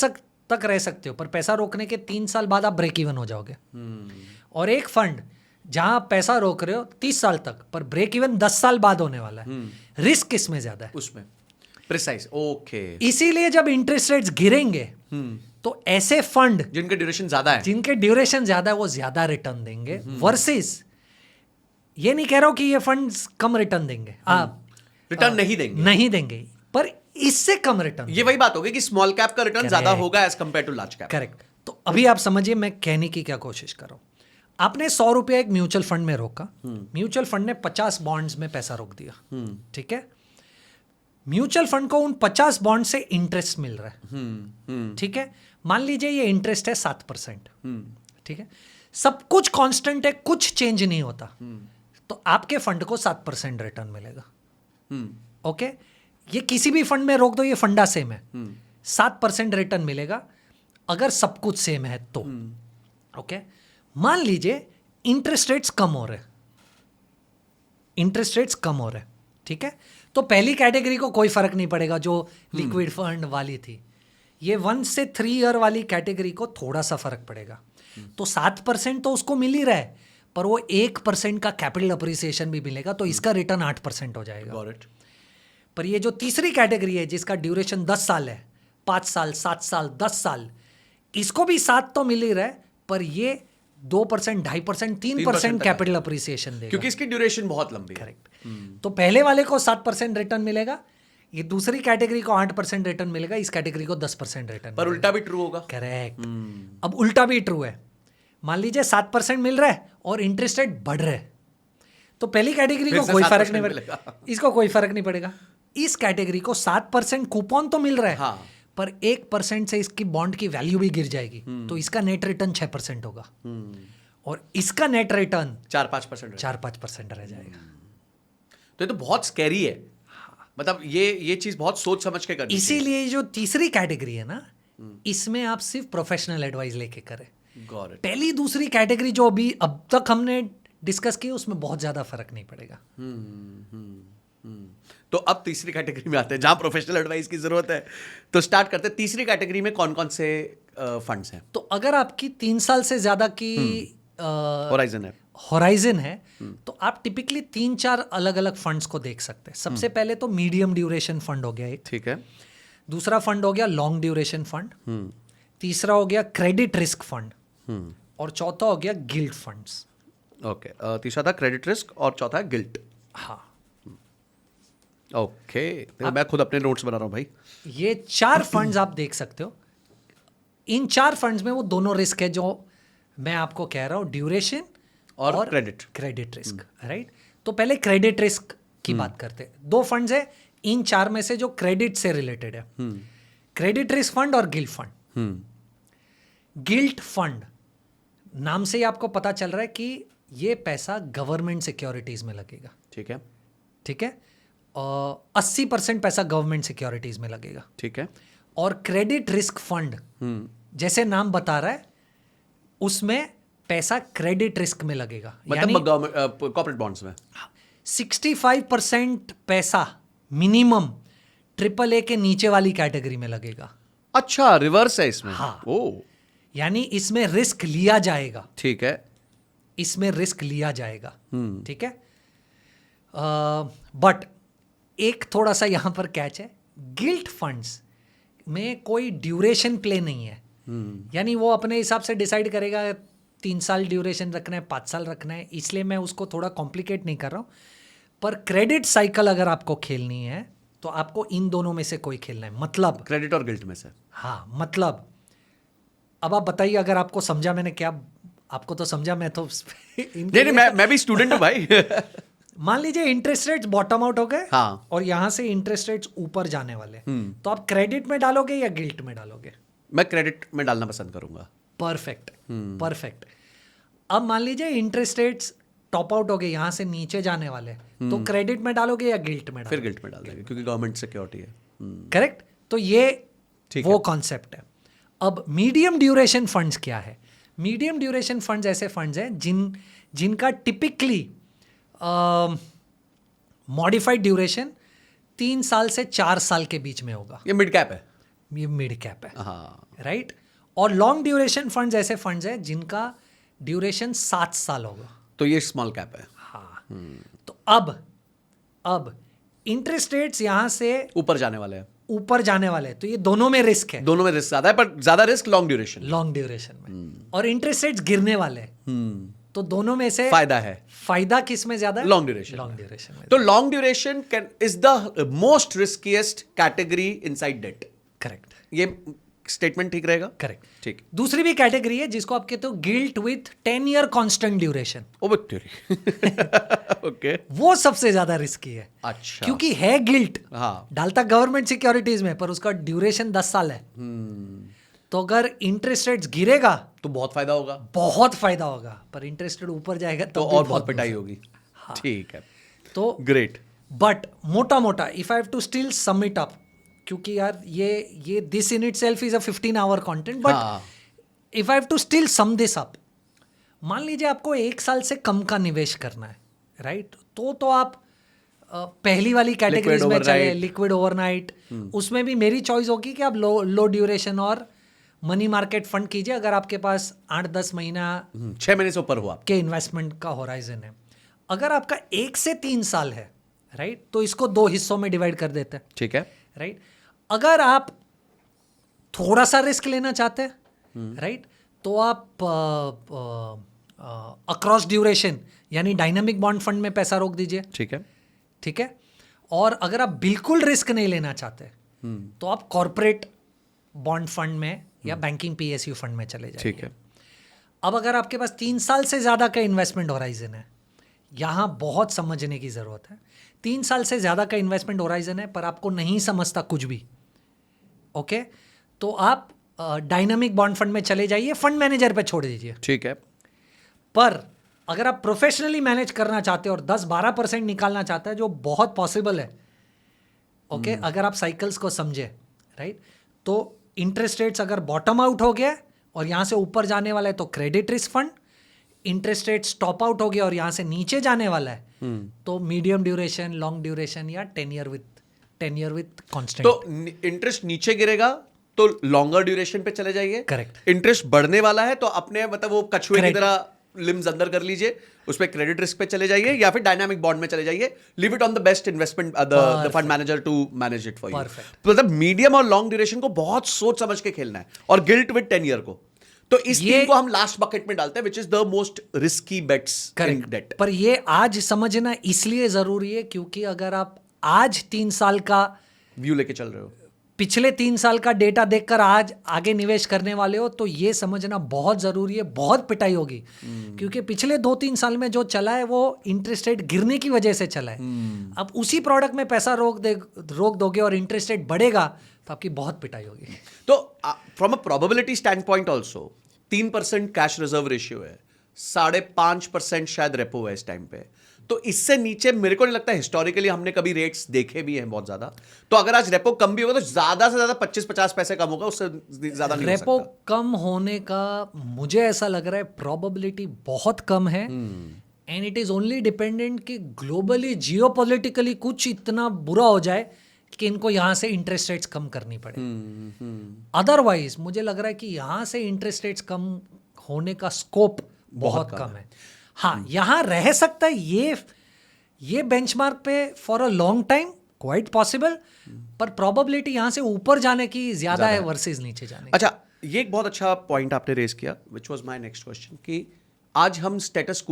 तक रह सकते हो, पर पैसा रोकने के 3 साल बाद आप ब्रेक इवन हो जाओगे। और एक फंड जहां आप पैसा रोक रहे हो 30 साल तक, पर ब्रेक इवन 10 साल बाद होने वाला है। रिस्क किसमें ज्यादा है? उसमें प्रिसाइज, ओके। इसीलिए जब इंटरेस्ट रेट्स गिरेंगे तो ऐसे फंड जिनके ड्यूरेशन ज्यादा है, जिनके ड्यूरेशन ज्यादा है वो ज्यादा रिटर्न देंगे, वर्सेस ये नहीं कह रहा हूं कि ये फंड्स कम रिटर्न देंगे, रिटर्न नहीं देंगे, पर इससे कम रिटर्न। ये वही बात होगी कि स्मॉल कैप का रिटर्न ज्यादा होगा as compared to large cap. Correct. तो अभी आप समझिए मैं कहने की क्या कोशिश कर रहा हूं। आपने 100 रुपया एक म्यूचुअल फंड में रोका, म्यूचुअल फंड ने 50 बॉन्ड्स में पैसा रोक दिया, ठीक है। म्यूचुअल फंड को उन 50 बॉन्ड से इंटरेस्ट मिल रहा है, ठीक है। मान लीजिए ये इंटरेस्ट है 7%, ठीक है। सब कुछ कांस्टेंट है, कुछ चेंज नहीं होता, तो आपके फंड को 7% रिटर्न मिलेगा, ओके। ये किसी भी फंड में रोक दो, ये फंडा सेम है, 7% रिटर्न मिलेगा अगर सब कुछ सेम है तो, ओके। मान लीजिए इंटरेस्ट रेट्स कम हो रहे, इंटरेस्ट रेट्स कम हो रहे, ठीक है। तो पहली कैटेगरी को कोई फर्क नहीं पड़ेगा जो लिक्विड फंड वाली थी। ये 1 से 3 ईयर वाली कैटेगरी को थोड़ा सा फर्क पड़ेगा। तो 7% तो उसको मिल ही रहा है, पर वो 1% का कैपिटल अप्रिसिएशन भी मिलेगा, तो इसका रिटर्न 8% हो जाएगा। Got it. पर ये जो तीसरी कैटेगरी है जिसका ड्यूरेशन 10 साल है, 5 साल, 7 साल, 10 साल, इसको भी 7 तो मिल ही रहा है, पर ये 2%, 2.5%, 3% कैपिटल अप्रिसिएशन देगा, क्योंकि इसकी ड्यूरेशन बहुत लंबी है। करेक्ट। तो पहले वाले को 7% रिटर्न मिलेगा, ये दूसरी कैटेगरी को 8% रिटर्न मिलेगा, इस कैटेगरी को 10% रिटर्न। पर उल्टा भी ट्रू होगा। करेक्ट। अब उल्टा भी ट्रू है। मान लीजिए 7% मिल रहा है और इंटरेस्ट रेट बढ़ रहा है, तो पहली कैटेगरी को कोई फर्क नहीं पड़ेगा, इसको कोई फर्क नहीं पड़ेगा। इस कैटेगरी को 7% कूपन तो मिल रहा है, हाँ। पर 1% से इसकी बॉन्ड की वैल्यू भी गिर जाएगी, तो इसका नेट रिटर्न 6% होगा, और इसका नेट रिटर्न 4-5% 4-5% रह जाएगा। तो ये तो बहुत स्कैरी है। मतलब ये चीज बहुत सोच समझ के करनी चाहिए। इसीलिए जो तीसरी कैटेगरी है ना, इसमें आप सिर्फ प्रोफेशनल एडवाइस लेके करें। Got it. पहली दूसरी कैटेगरी जो अभी अब तक हमने डिस्कस की, उसमें बहुत ज्यादा फर्क नहीं पड़ेगा। तो अब तीसरी कैटेगरी में आते हैं जहां प्रोफेशनल एडवाइस की जरूरत है। तो स्टार्ट करते हैं। तीसरी कैटेगरी में कौन कौन से फंड्स हैं? तो अगर आपकी 3 साल से ज्यादा की होराइजन है, तो आप टिपिकली 3-4 अलग अलग फंड्स को देख सकते हैं। सबसे पहले तो मीडियम ड्यूरेशन फंड हो गया एक, ठीक है। दूसरा फंड हो गया लॉन्ग ड्यूरेशन फंड, तीसरा हो गया क्रेडिट रिस्क फंड, और चौथा हो गया गिल्ट फंड्स। ओके, तीसरा था क्रेडिट रिस्क और चौथा है गिल्ट। हाँ, ओके। मैं खुद अपने नोट्स बना रहा हूँ भाई। ये 4 फंड्स आप देख सकते हो। इन 4 फंड्स में वो दोनों रिस्क है जो मैं आपको कह रहा हूँ, ड्यूरेशन और क्रेडिट रिस्क, राइट। तो पहले क्रेडिट रिस्क की बात करते हैं। 2 फंड्स है इन 4 में से जो क्रेडिट से रिलेटेड है, क्रेडिट रिस्क फंड और गिल्ट फंड। गिल्ट फंड नाम से ही आपको पता चल रहा है कि ये पैसा गवर्नमेंट सिक्योरिटीज में लगेगा, ठीक है, ठीक है। 80% पैसा गवर्नमेंट सिक्योरिटीज में लगेगा, ठीक है। और क्रेडिट रिस्क फंड जैसे नाम बता रहा है, उसमें पैसा क्रेडिट रिस्क में लगेगा, मतलब कॉर्पोरेट बॉन्ड्स में 65% पैसा मिनिमम AAA के नीचे वाली कैटेगरी में लगेगा। अच्छा, रिवर्स है इसमें। हाँ। ओ, यानी इसमें रिस्क लिया जाएगा, ठीक है। इसमें रिस्क लिया जाएगा, ठीक है। बट एक थोड़ा सा यहां पर कैच है, गिल्ट फंड्स में कोई ड्यूरेशन प्ले नहीं है। यानी वो अपने हिसाब से डिसाइड करेगा 3 साल ड्यूरेशन रखना है, 5 साल रखना है, इसलिए मैं उसको थोड़ा कॉम्प्लिकेट नहीं कर रहा हूं। पर क्रेडिट साइकिल अगर आपको खेलनी है तो आपको इन दोनों में से कोई खेलना है। मतलब क्रेडिट और गिल्ट में से। हाँ, मतलब अब आप बताइए अगर आपको समझा मैंने क्या। आपको तो समझा, मैं तो नहीं, मैं भी स्टूडेंट हूं भाई। मान लीजिए इंटरेस्ट रेट्स बॉटम आउट हो गए, हाँ। और यहां से इंटरेस्ट रेट्स ऊपर जाने वाले, तो आप क्रेडिट में डालोगे या गिल्ट में डालोगे? मैं क्रेडिट में डालना पसंद करूंगा। Perfect, perfect. अब मान लीजिए इंटरेस्ट रेट्स टॉप आउट हो गए, यहां से नीचे जाने वाले, तो क्रेडिट में डालोगे या गिल्ट में डालोगे? फिर गिल्ट में डाल देंगे क्योंकि गवर्नमेंट सिक्योरिटी है। करेक्ट। तो ये ठीक वो है। कॉन्सेप्ट है। अब मीडियम ड्यूरेशन फंड्स क्या है? मीडियम ड्यूरेशन फंड्स ऐसे फंड्स हैं जिनका टिपिकली मॉडिफाइड ड्यूरेशन 3 साल से 4 साल के बीच में होगा। ये मिड कैप है। ये मिड कैप है, हाँ, राइट? और लॉन्ग ड्यूरेशन फंड्स ऐसे फंड्स हैं जिनका ड्यूरेशन 7 साल होगा। तो ये स्मॉल कैप है, हाँ। तो अब इंटरेस्ट रेट्स यहाँ से ऊपर जाने वाले हैं। ऊपर जाने वाले हैं, तो ये दोनों में रिस्क है, दोनों में रिस्क ज्यादा है, पर ज्यादा risk long duration. Long duration में। और इंटरेस्ट रेट्स गिरने वाले हैं, तो दोनों में से फायदा है। फायदा किस में ज्यादा है? Long duration. लॉन्ग ड्यूरेशन में। तो long duration is the most riskiest category inside debt. Correct, ये स्टेटमेंट ठीक रहेगा? करेक्ट। ठीक। दूसरी भी कैटेगरी है जिसको आप कहते हो gilt with 10 year constant duration. ओ बत्तेरी। ओके। वो सबसे ज्यादा रिस्की है, अच्छा। क्योंकि है गिल्ट, हाँ। डालता गवर्नमेंट सिक्योरिटीज में, पर उसका ड्यूरेशन 10 साल है। तो अगर इंटरेस्ट रेट्स गिरेगा तो बहुत फायदा होगा, बहुत फायदा होगा, पर इंटरेस्ट रेट ऊपर जाएगा तो भी और बहुत पिटाई होगी। ठीक है, तो ग्रेट। बट मोटा मोटा if I have to still sum it up, क्योंकि यार ये this in itself is a 15 hour content, but if I have to still sum this up, मान लीजिए आपको 1 साल से कम का निवेश करना है, राइट? तो आप पहली वाली कैटेगरीज में चले, लिक्विड ओवरनाइट। उसमें भी मेरी चॉइस होगी कि आप लो ड्यूरेशन और मनी मार्केट फंड कीजिए, अगर आपके पास 8-10 महीना 6 महीने से ऊपर हुआ के इन्वेस्टमेंट का होराइजन है। अगर आपका 1 से 3 साल है, राइट, तो इसको 2 हिस्सों में डिवाइड कर देते हैं, ठीक है। राइट? अगर आप थोड़ा सा रिस्क लेना चाहते हैं, राइट, तो आप अक्रॉस ड्यूरेशन यानी डायनामिक बॉन्ड फंड में पैसा रोक दीजिए, ठीक है। ठीक है? और अगर आप बिल्कुल रिस्क नहीं लेना चाहते, तो आप कॉर्पोरेट बॉन्ड फंड में या बैंकिंग PSU फंड में चले जाइए। ठीक है। अब अगर आपके पास 3 साल से ज़्यादा का इन्वेस्टमेंट होराइजन है, यहाँ बहुत समझने की ज़रूरत है। 3 साल से ज़्यादा का इन्वेस्टमेंट होराइजन है, पर आपको नहीं समझता कुछ भी, ओके? तो आप डायनामिक बॉन्ड फंड में चले जाइए, फंड मैनेजर पे छोड़ दीजिए। ठीक है। पर अगर आप प्रोफेशनली मैनेज करना चाहते हो और 10-12% निकालना चाहते हैं, जो बहुत पॉसिबल है, ओके, अगर आप साइकिल्स को समझे, राइट, तो इंटरेस्ट रेट्स अगर बॉटम आउट हो गया और यहाँ से ऊपर जाने वाला है तो credit risk fund, interest rate stop out हो गया और यहाँ से नीचे जाने वाला है तो मीडियम ड्यूरेशन, लॉन्ग ड्यूरेशन या 10 ईयर विथ कांस्टेंट। तो इंटरेस्ट नीचे गिरेगा तो लॉन्गर ड्यूरेशन पे चले जाइए। करेक्ट। इंटरेस्ट बढ़ने वाला है तो अपने मतलब वो कछुए की तरह लिम्स अंदर कर लीजिए, उस पे क्रेडिट रिस्क पे चले जाइए या फिर डायनामिक बॉन्ड में चले जाइए। Leave it on the best investment the fund manager to manage it for you. मतलब मीडियम और लॉन्ग ड्यूरेशन को बहुत सोच समझ के खेलना है, और गिल्ट विद 10 ईयर को, तो इस तीन को हम लास्ट बकेट में डालते हैं, which is the most risky bets in debt. पर ये आज समझना इसलिए जरूरी है क्योंकि अगर आप आज 3 साल का व्यू लेके चल रहे हो, पिछले 3 साल का डेटा देखकर आज आगे निवेश करने वाले हो, तो ये समझना बहुत जरूरी है। बहुत पिटाई होगी क्योंकि पिछले 2-3 साल में जो चला है वो इंटरेस्ट रेट गिरने की वजह से चला है। अब उसी प्रोडक्ट में पैसा रोक दोगे और इंटरेस्ट रेट बढ़ेगा तो आपकी बहुत पिटाई होगी। तो from a probability stand point also 3% cash reserve ratio है, 5.5% शायद रेपो है इस टाइम पे। तो इससे नीचे मेरे को नहीं लगता, हिस्टोरिकली हमने कभी रेट्स देखे भी हैं बहुत ज्यादा। तो अगर आज रेपो कम भी होगा तो ज्यादा से ज्यादा 25-50 पैसे कम होगा, उससे ज्यादा नहीं हो सकता। रेपो कम होने का मुझे ऐसा लग रहा है प्रोबेबिलिटी बहुत कम है, and it is only dependent कि ग्लोबली जियोपॉलिटिकली कुछ इतना बुरा हो जाए कि इनको यहाँ से इंटरेस्ट रेट्स कम करनी पड़े। अदरवाइज मुझे लग रहा है कि यहाँ से इंटरेस्ट रेट्स कम होने का स्कोप बहुत कम है। हाँ, यहाँ रह सकता है ये बेंचमार्क पे for a long time, quite possible, पर प्रोबेबिलिटी यहाँ से ऊपर जाने की ज्यादा है वर्सेस नीचे जाने की। अच्छा, ये एक बहुत अच्छा पॉइंट आपने रेज किया, which was my next question, कि आज हम स्टेटस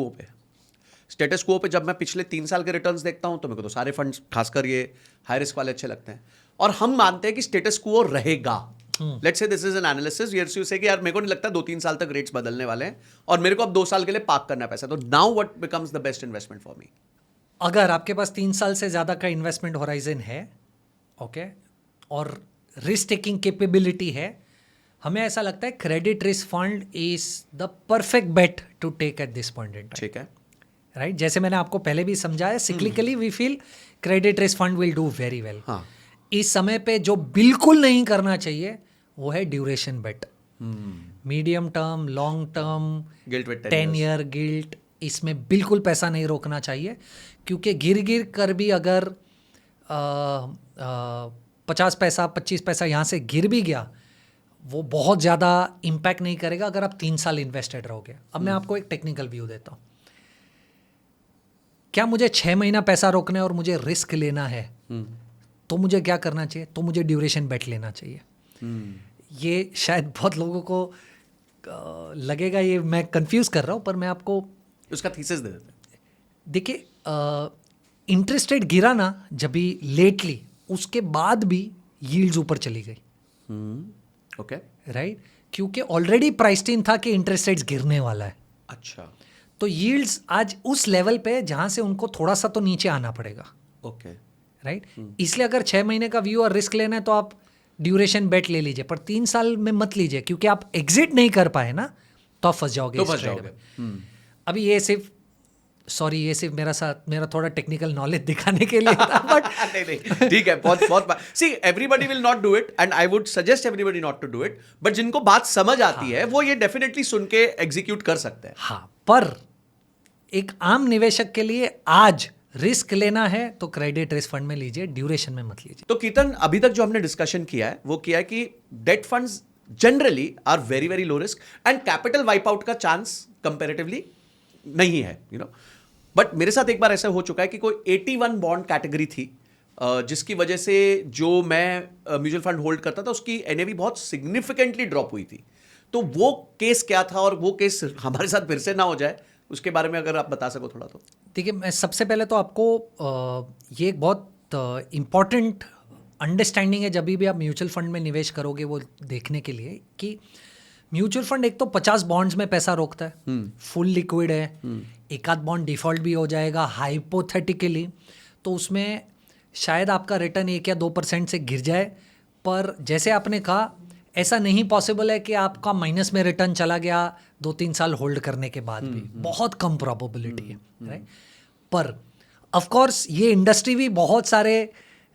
क्वो पे जब मैं पिछले 3 साल के रिटर्न्स देखता हूं तो मेरे को तो सारे फंड्स, खासकर ये हाई रिस्क वाले, अच्छे लगते हैं, और हम मानते हैं कि स्टेटस क्वो रहेगा। Let's say this is an analysis where you say कि यार मेरे को नहीं लगता 2-3 साल तक रेट्स बदलने वाले हैं और मेरे को अब 2 साल के लिए पार्क करना है पैसा, तो now what becomes the best investment for me? अगर आपके पास 3 साल से ज्यादा का इन्वेस्टमेंट होराइजन है, ओके, और रिस्क टेकिंग कैपेबिलिटी है, हमें ऐसा लगता है credit risk fund is the perfect bet to take at this point in time. ठीक है, राइट? जैसे मैंने आपको पहले भी समझाया, cyclically we feel credit risk fund will do very well. इस समय पे जो बिल्कुल नहीं करना चाहिए वो है duration bet. Medium term, long term, gilt with 10 year gilt, इसमें बिल्कुल पैसा नहीं रोकना चाहिए, क्योंकि गिर कर भी अगर 50 पैसा 25 पैसा यहाँ से गिर भी गया, वो बहुत ज़्यादा इम्पैक्ट नहीं करेगा अगर आप 3 साल इन्वेस्टेड रहोगे। अब मैं आपको एक टेक्निकल व्यू देता हूँ। क्या मुझे 6 महीना पैसा रोकना है और मुझे रिस्क लेना है, तो मुझे क्या करना चाहिए? तो मुझे ड्यूरेशन बेट लेना चाहिए। ये शायद बहुत लोगों को लगेगा ये मैं कंफ्यूज कर रहा हूँ, पर मैं आपको उसका थीसिस दे देते हैं। देखिए, इंटरेस्ट रेट गिरा ना जब भी लेटली, उसके बाद भी यील्ड्स ऊपर चली गई, ओके, राइट? क्योंकि ऑलरेडी प्राइस्ड इन था कि इंटरेस्ट रेट्स गिरने वाला है। अच्छा, तो यील्ड्स आज उस लेवल पे जहाँ से उनको थोड़ा सा तो नीचे आना पड़ेगा, ओके, राइट? इसलिए अगर 6 महीने का व्यू और रिस्क लेना है तो आप ड्यूरेशन बेट ले लीजिए, पर 3 साल में मत लीजिए, क्योंकि आप एग्जिट नहीं कर पाए ना तो आप फंस जाओगे इस ट्रेड में। अभी ये सिर्फ मेरा थोड़ा टेक्निकल नॉलेज दिखाने के लिए था, बट नहीं, ठीक है, बहुत see everybody will not do it and I would suggest everybody not to do it, but जिनको बात समझ आती है वो ये डेफिनेटली सुन के एग्जीक्यूट कर सकते हैं। हाँ, पर एक आम निवेशक के लिए आज रिस्क लेना है तो क्रेडिट रिस्क फंड में लीजिए, ड्यूरेशन में मत लीजिए। तो कीर्तन, अभी तक जो हमने डिस्कशन किया है वो किया है कि debt funds generally are very very low risk and capital wipe out का चांस कंपैरेटिवली नहीं है, यू नो। बट मेरे साथ एक बार ऐसा हो चुका है कि कोई 81 बॉन्ड कैटेगरी थी, जिसकी वजह से जो मैं म्यूचुअल फंड होल्ड करता था उसकी एनएवी बहुत सिग्निफिकेंटली ड्रॉप हुई थी। तो वो केस क्या था और वो केस हमारे साथ फिर से ना हो जाए, उसके बारे में अगर आप बता सको थोड़ा। तो देखिए, मैं सबसे पहले तो आपको ये एक बहुत इम्पॉर्टेंट अंडरस्टैंडिंग है जब भी आप म्यूचुअल फंड में निवेश करोगे वो देखने के लिए कि म्यूचुअल फंड एक तो 50 बॉन्ड्स में पैसा रोकता है, फुल लिक्विड है, एक आध बॉन्ड डिफॉल्ट भी हो जाएगा हाइपोथेटिकली, तो उसमें शायद आपका रिटर्न 1 या 2% से गिर जाए। पर जैसे आपने कहा, ऐसा नहीं पॉसिबल है कि आपका माइनस में रिटर्न चला गया 2-3 साल होल्ड करने के बाद भी, बहुत कम प्रोबेबिलिटी है, राइट? पर ऑफ कोर्स ये इंडस्ट्री भी बहुत सारे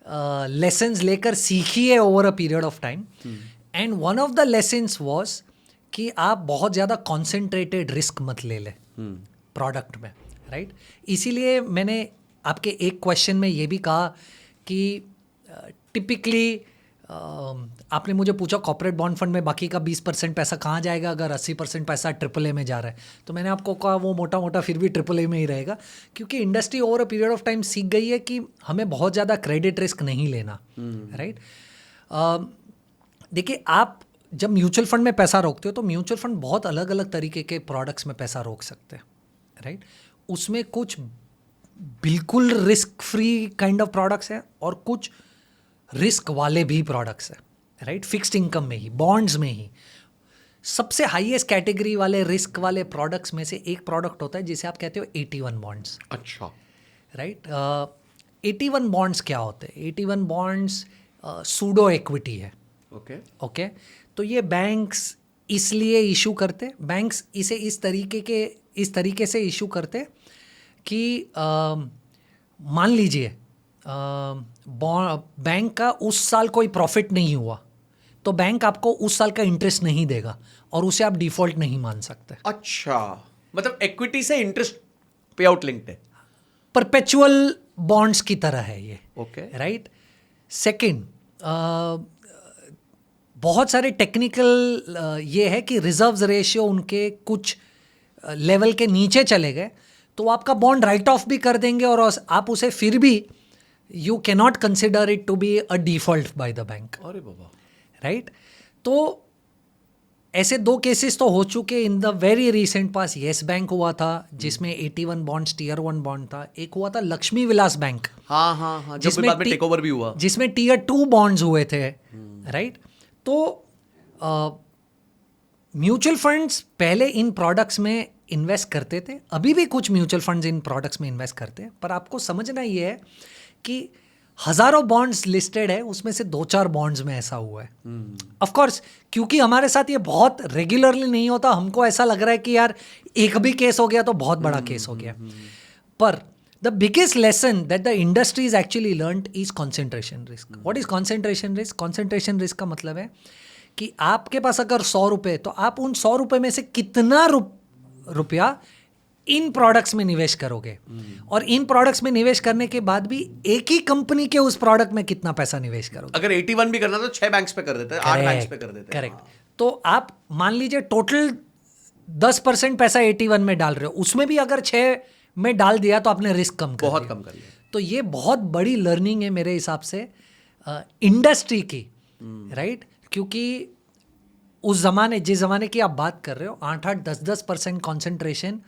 लेसन्स लेकर सीखी है over a period of time, and one of the lessons was कि आप बहुत ज़्यादा कॉन्सेंट्रेटेड रिस्क मत ले लें प्रोडक्ट में, राइट? इसीलिए मैंने आपके एक क्वेश्चन में ये भी कहा कि टिपिकली आपने मुझे पूछा कॉर्पोरेट बॉन्ड फंड में बाकी का 20% पैसा कहाँ जाएगा अगर 80% पैसा AAA में जा रहा है, तो मैंने आपको कहा वो मोटा मोटा फिर भी AAA में ही रहेगा, क्योंकि industry over a period of time सीख गई है कि हमें बहुत ज़्यादा क्रेडिट रिस्क नहीं लेना, राइट? देखिए, आप जब म्यूचुअल फंड में पैसा रोकते हो तो म्यूचुअल फंड बहुत अलग अलग तरीके के प्रोडक्ट्स में पैसा रोक सकते हैं, राइट? उसमें कुछ बिल्कुल risk free kind of products हैं और कुछ रिस्क वाले भी प्रोडक्ट्स हैं, राइट? फिक्स्ड इनकम में ही, बॉन्ड्स में ही सबसे हाईएस्ट कैटेगरी वाले रिस्क वाले प्रोडक्ट्स में से एक प्रोडक्ट होता है जिसे आप कहते हो 81 बॉन्ड्स। अच्छा, राइट? 81 बॉन्ड्स क्या होते हैं? 81 बॉन्ड्स सूडो इक्विटी है, ओके? तो ये बैंक्स इसलिए इशू करते, बैंक्स इसे इस तरीके से इशू करते कि मान लीजिए बैंक का उस साल कोई प्रॉफिट नहीं हुआ तो बैंक आपको उस साल का इंटरेस्ट नहीं देगा और उसे आप डिफॉल्ट नहीं मान सकते। अच्छा, मतलब इक्विटी से इंटरेस्ट पे आउट लिंक्ड है, परपेचुअल बॉन्ड्स की तरह है ये, ओके, राइट? सेकंड, बहुत सारे टेक्निकल ये है कि रिजर्व्स रेशियो उनके कुछ लेवल के नीचे चले गए तो आपका बॉन्ड राइट ऑफ भी कर देंगे और आप उसे फिर भी you can not consider it to be a default by the bank. अरे बाबा, राइट? तो ऐसे 2 केसेस तो हो चुके in the very recent pass. Yes bank हुआ था जिसमें 81 बॉन्ड्स टियर 1 बॉन्ड था, एक हुआ था लक्ष्मी विलास बैंक, हाँ, जिसमें बाद में टेक ओवर भी हुआ, जिसमें टियर 2 बॉन्ड्स हुए थे, राइट? तो म्यूचुअल फंड्स पहले इन प्रोडक्ट्स में इन्वेस्ट करते थे, अभी भी कुछ म्यूचुअल फंड्स इन प्रोडक्ट्स में इन्वेस्ट करते हैं, पर आपको समझना ये है कि हजारों बॉन्ड्स लिस्टेड है, उसमें से 2-4 बॉन्ड्स में ऐसा हुआ है। ऑफ कोर्स क्योंकि हमारे साथ ये बहुत रेगुलरली नहीं होता, हमको ऐसा लग रहा है कि यार एक भी केस हो गया तो बहुत बड़ा केस हो गया, पर the biggest lesson that the industry has actually learned is concentration risk. What is concentration risk? Concentration risk का मतलब है कि आपके पास अगर 100 रुपये, तो आप उन 100 रुपये में से कितना रुपया इन प्रोडक्ट्स में निवेश करोगे, और इन प्रोडक्ट्स में निवेश करने के बाद भी एक ही कंपनी के उस प्रोडक्ट में कितना पैसा निवेश करोगे। अगर 81 भी करना तो 6 बैंक्स पे कर देते हैं, 8 बैंक्स पे कर देते हैं। करेक्ट। तो आप मान लीजिए टोटल 10% पैसा 81 में डाल रहे हो, उसमें भी अगर 6 में डाल दिया तो आपने रिस्क कम कर बहुत दिया। कम कर लिया। तो ये बहुत बड़ी लर्निंग है मेरे हिसाब से इंडस्ट्री की, राइट? क्योंकि उस जमाने, जिस जमाने की आप बात कर रहे हो, 8-8, 10-10% कॉन्सेंट्रेशन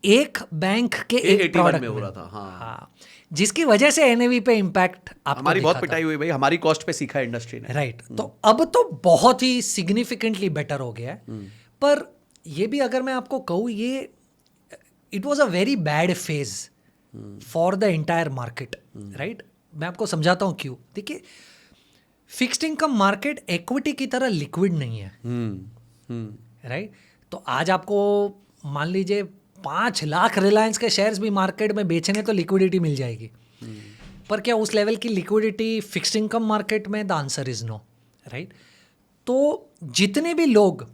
एक बैंक के एक प्रोडक्ट में हो रहा था। हाँ, जिसकी वजह से एनएवी पे इम्पैक्ट आपको हमारी बहुत दिखा था। पिटाई हुई भाई, हमारी कॉस्ट पे सीखा इंडस्ट्री ने। राइट। तो अब तो बहुत ही सिग्निफिकेंटली बेटर हो गया है। पर ये भी अगर मैं आपको कहूँ, ये it was a very bad phase for the entire market, right? मैं आपको समझाता हूँ क्यों। देखिए, फिक्स्ड इनकम मार्केट इक्विटी की तरह लिक्विड नहीं है, राइट? तो आज आपको मान लीजिए 5 लाख रिलायंस के शेयर्स भी मार्केट में बेचने तो लिक्विडिटी मिल जाएगी, पर क्या उस लेवल की लिक्विडिटी फिक्स्ड इनकम मार्केट में? The answer is no, right? तो जितने भी लोग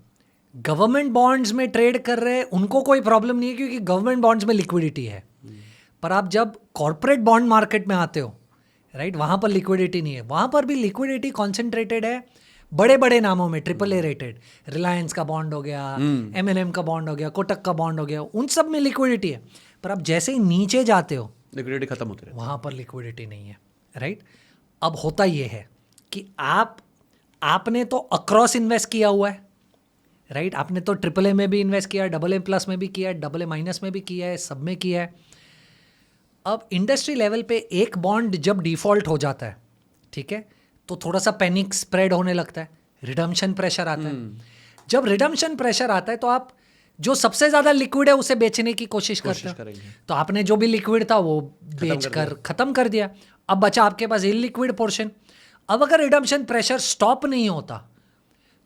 गवर्नमेंट बॉन्ड्स में ट्रेड कर रहे हैं उनको कोई प्रॉब्लम नहीं है, क्योंकि गवर्नमेंट बॉन्ड्स में लिक्विडिटी है। पर आप जब कॉर्पोरेट बॉन्ड मार्केट में आते हो, राइट, वहाँ पर लिक्विडिटी नहीं है। वहाँ पर भी लिक्विडिटी कॉन्सेंट्रेटेड है बड़े बड़े नामों में, AAA रेटेड, रिलायंस का बॉन्ड हो गया, M&M का बॉन्ड हो गया, कोटक का बॉन्ड हो गया, उन सब में लिक्विडिटी है। पर आप जैसे ही नीचे जाते हो, लिक्विडिटी खत्म होती है, वहाँ पर लिक्विडिटी नहीं है, राइट? अब होता ये है कि आपने तो अक्रॉस इन्वेस्ट किया हुआ है, राइट? आपने तो AAA में भी इन्वेस्ट किया है, AA+ में भी किया है, AA- में भी किया है, सब में किया है। अब इंडस्ट्री लेवल पे एक बॉन्ड जब डिफॉल्ट हो जाता है, ठीक है, तो थोड़ा सा पैनिक स्प्रेड होने लगता है, रिडम्पशन प्रेशर आता है। जब रिडम्पशन प्रेशर आता है तो आप जो सबसे ज़्यादा लिक्विड है उसे बेचने की कोशिश करते हो। तो आपने जो भी लिक्विड था वो बेचकर ख़त्म कर दिया। अब बचा आपके पास इलिक्विड पोर्शन। अब अगर रिडम्पशन प्रेशर स्टॉप नहीं होता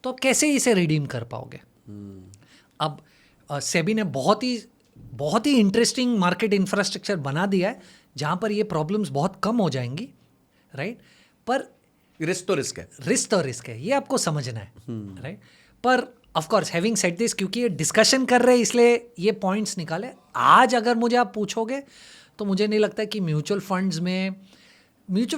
तो कैसे इसे रिडीम कर पाओगे? अब सेबी ने बहुत ही इंटरेस्टिंग मार्केट इंफ्रास्ट्रक्चर बना दिया है जहाँ पर ये प्रॉब्लम्स बहुत कम हो जाएंगी, राइट? पर रिस्क तो रिस्क है, ये आपको समझना है, राइट? पर of course having said this, क्योंकि ये डिस्कशन कर रहे हैं इसलिए ये पॉइंट्स निकाले। आज अगर मुझे आप पूछोगे तो मुझे नहीं लगता कि म्यूचुअल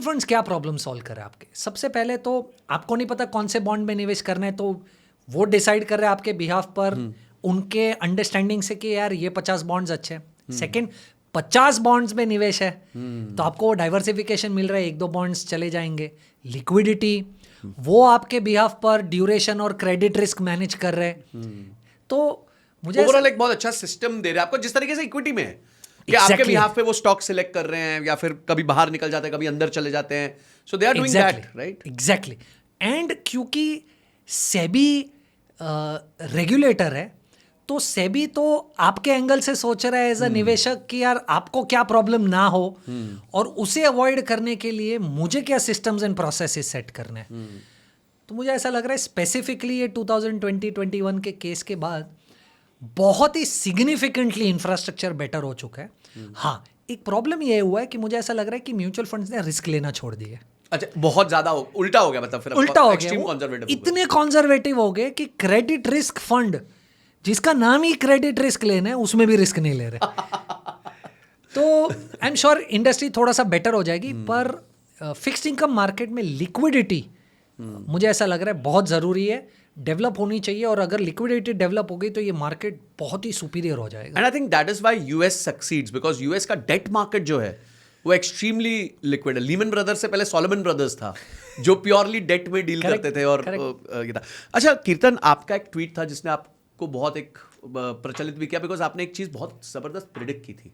फंड्स क्या प्रॉब्लम सॉल्व करे आपके। सबसे पहले तो आपको नहीं पता कौन से बॉन्ड में निवेश करना है, तो वो डिसाइड कर रहे हैं आपके बिहाफ पर उनके अंडरस्टैंडिंग से कि यार ये 50 बॉन्ड्स अच्छे हैं। सेकेंड, 50 बॉन्ड्स में निवेश है तो आपको डाइवर्सिफिकेशन मिल रहा है, 1-2 बॉन्ड्स चले जाएंगे। लिक्विडिटी, वो आपके बिहाफ पर ड्यूरेशन और क्रेडिट रिस्क मैनेज कर रहे हैं। तो मुझे ओवरऑल एक बहुत अच्छा सिस्टम दे रहे हैं आपको, जिस तरीके से इक्विटी में है कि आपके बिहाफ पे वो स्टॉक सिलेक्ट कर रहे हैं, या फिर कभी बाहर निकल जाते हैं, कभी अंदर चले जाते हैं। So they are doing that, right? Exactly. And क्योंकि सेबी रेगुलेटर है, तो सेबी तो आपके एंगल से सोच रहा है एज अ निवेशक कि यार आपको क्या प्रॉब्लम ना हो, और उसे अवॉइड करने के लिए मुझे क्या सिस्टम्स एंड प्रोसेसेस सेट करने हैं। तो मुझे ऐसा लग रहा है स्पेसिफिकली ये 2020-21 के केस के बाद बहुत ही सिग्निफिकेंटली इंफ्रास्ट्रक्चर बेटर हो चुका है। हाँ, एक प्रॉब्लम ये हुआ है कि मुझे ऐसा लग रहा है कि म्यूचुअल फंड्स ने रिस्क लेना छोड़ दिया। अच्छा, बहुत ज्यादा उल्टा हो गया, मतलब फिर उल्टा हो एक्सट्रीम गया, कंजर्वेटिव, इतने कंजर्वेटिव हो गए कि क्रेडिट रिस्क फंड, जिसका नाम ही क्रेडिट रिस्क लेना है, उसमें भी रिस्क नहीं ले रहे। तो आई एम श्योर इंडस्ट्री थोड़ा सा बेटर हो जाएगी, पर फिक्स्ड इनकम मार्केट में लिक्विडिटी मुझे ऐसा लग रहा है बहुत ज़रूरी है, डेवलप होनी चाहिए। और अगर लिक्विडिटी डेवलप हो गई तो ये मार्केट बहुत ही सुपीरियर हो जाएगा। And I think that is why US succeeds, because US का डेट मार्केट जो है वो एक्सट्रीमली लिक्विड है। लीमन ब्रदर्स से पहले सॉलोमन ब्रदर्स था जो प्योरली डेट में डील करते थे, और ये था। अच्छा कीर्तन, आपका एक ट्वीट था जिसने आपको बहुत एक प्रचलित भी किया, बिकॉज आपने एक चीज़ बहुत ज़बरदस्त प्रिडिक्ट की थी।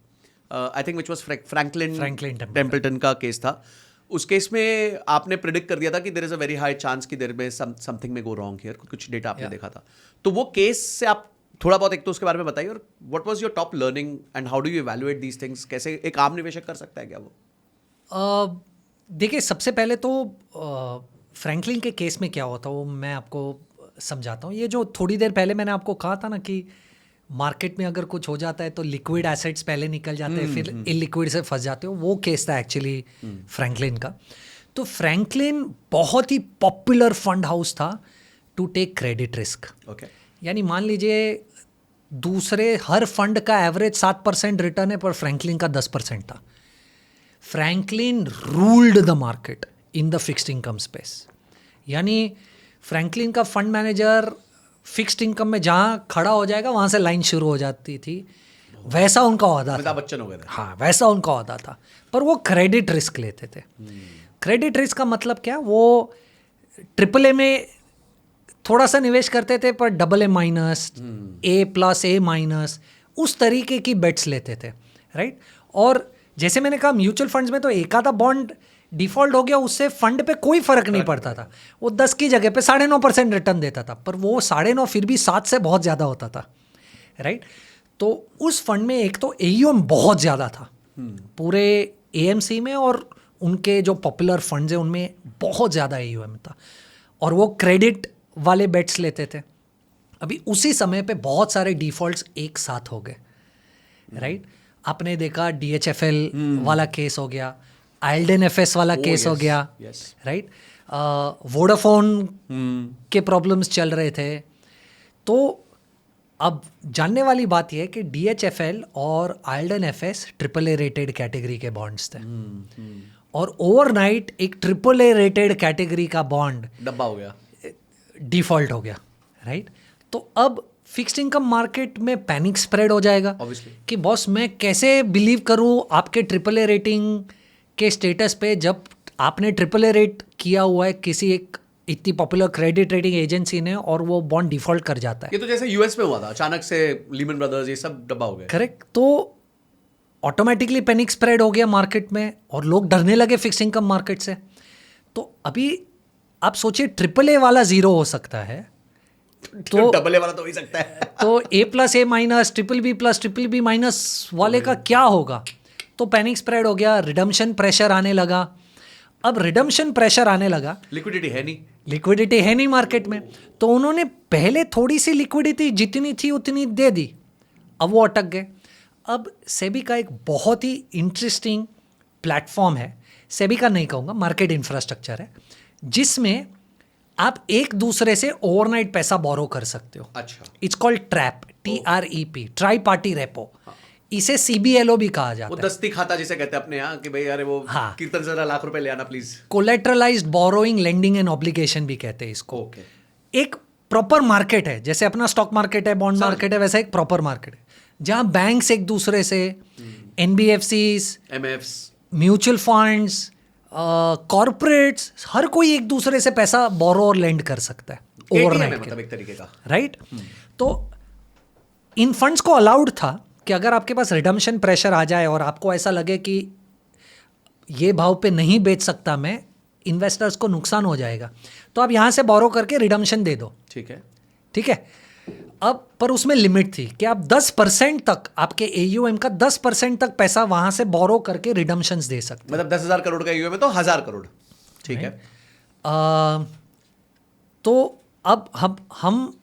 I think which was Franklin Templeton का केस था। उस केस में आपने प्रिडिक्ट कर दिया था कि there is a very high chance कि there may something may go wrong here, कुछ डेटा आपने देखा था। तो वो केस से आप थोड़ा बहुत एक तो उसके बारे में बताइए, और what was your top learning and how do you evaluate these things? कैसे एक आम निवेशक कर सकता है क्या वो? देखिए, सबसे पहले तो फ्रैंकलिन के केस में क्या होता है वो मैं आपको समझाता हूँ। ये जो थोड़ी देर पहले मैंने आपको कहा था ना कि मार्केट में अगर कुछ हो जाता है तो लिक्विड एसेट्स पहले निकल जाते हैं, फिर इलिक्विड से फंस जाते हो, वो केस था एक्चुअली फ्रैंकलिन का। तो फ्रैंकलिन बहुत ही पॉपुलर फंड हाउस था to take credit risk. Okay, यानी मान लीजिए दूसरे हर फंड का एवरेज 7% रिटर्न है, पर फ्रैंकलिन का 10% था। Franklin ruled the market in the fixed income space. यानी फ्रैंकलिन का फंड मैनेजर फिक्स्ड इनकम में जहाँ खड़ा हो जाएगा वहाँ से लाइन शुरू हो जाती थी, वैसा उनका ओहदा था। अमिताभ बच्चन हो गए थे। हाँ, वैसा उनका ओहदा था, पर वो क्रेडिट रिस्क लेते थे। क्रेडिट रिस्क का मतलब क्या, वो AAA में थोड़ा सा निवेश करते थे, पर AA माइनस, A+, A-, उस तरीके की बेट्स लेते थे, राइट। और जैसे मैंने कहा म्यूचुअल फंड्स में तो एक आधा बॉन्ड डिफॉल्ट हो गया, उससे फंड पे कोई फर्क नहीं पड़ता था। वो 10 की जगह पे 9.5% रिटर्न देता था, पर वो 9.5 फिर भी 7 से बहुत ज़्यादा होता था, राइट। तो उस फंड में एक तो AUM बहुत ज़्यादा था पूरे AMC में, और उनके जो पॉपुलर फंड्स हैं उनमें बहुत ज़्यादा AUM था, और वो क्रेडिट वाले बेट्स लेते थे। अभी उसी समय पे बहुत सारे डिफॉल्ट्स एक साथ हो गए, राइट। आपने देखा DHFL वाला केस हो गया, आइल्डन FS वाला केस हो गया, राइट। वोडाफोन के प्रॉब्लम्स चल रहे थे। तो अब जानने वाली बात यह है कि DHFL और आइल्डन FS AAA रेटेड कैटेगरी के बॉन्ड्स थे, और ओवरनाइट एक AAA रेटेड कैटेगरी का बॉन्ड डब्बा हो गया, डिफॉल्ट हो गया, राइट। तो अब फिक्स्ड इनकम मार्केट में पैनिक स्प्रेड हो जाएगा Obviously. कि बॉस मैं कैसे बिलीव करूं आपके AAA रेटिंग के स्टेटस पे, जब आपने AAA रेट किया हुआ है किसी एक इतनी पॉपुलर क्रेडिट रेटिंग एजेंसी ने, और वो बॉन्ड डिफॉल्ट कर जाता है। ये तो जैसे US में हुआ था, अचानक से लीमन ब्रदर्स, ये सब डब्बा हो गए। करेक्ट। तो ऑटोमेटिकली पैनिक स्प्रेड हो गया मार्केट में, और लोग डरने लगे फिक्स्ड इनकम मार्केट से। तो अभी आप सोचिए AAA वाला 0 हो सकता है, तो AA वाला तो हो ही सकता है। तो A+, A-, BBB+, BBB- वाले का क्या होगा। तो पैनिक स्प्रेड हो गया, रिडम्पशन प्रेशर आने लगा। अब रिडम्पशन प्रेशर आने लगा, लिक्विडिटी है नहीं, लिक्विडिटी है नहीं मार्केट में, तो उन्होंने पहले थोड़ी सी लिक्विडिटी जितनी थी उतनी दे दी, अब वो अटक गए। अब सेबी का एक बहुत ही इंटरेस्टिंग प्लेटफॉर्म है, सेबी का नहीं कहूँगा, मार्केट इंफ्रास्ट्रक्चर है, जिसमें आप एक दूसरे से ओवरनाइट पैसा बोरो कर सकते हो। अच्छा, it's called trap, TREP, try party repo. इसे CBLO भी कहा वो जाता है, दस्ती खाता जिसे कहते हैं अपने यहाँ, कि भाई अरे वो हाँ। कीर्तन से लाख रुपए ले आना please. Collateralized borrowing, lending and obligation भी कहते हैं इसको। ओके, एक प्रॉपर मार्केट है, जैसे अपना स्टॉक मार्केट है, बॉन्ड मार्केट है, वैसा एक प्रॉपर मार्केट है, जहाँ बैंक्स एक दूसरे से, NBFCs, MFs, mutual funds, corporates, हर कोई एक दूसरे से पैसा बोरो और लेंड कर सकता है ATM है ओवरनाइट, मतलब एक तरीके का। राइट। तो इन फंड्स को अलाउड था कि अगर आपके पास रिडम्पशन प्रेशर आ जाए और आपको ऐसा लगे कि ये भाव पे नहीं बेच सकता मैं, इन्वेस्टर्स को नुकसान हो जाएगा, तो आप यहाँ से बोरो करके रिडम्पशन दे दो, ठीक है, ठीक है। अब पर उसमें लिमिट थी कि आप 10% तक, आपके AUM का 10% तक पैसा वहाँ से बोरो करके रिडम्पशंस दे सकते मतलब 10,000 करोड़ का AUM है तो 1,000 करोड़, ठीक है। तो अब हम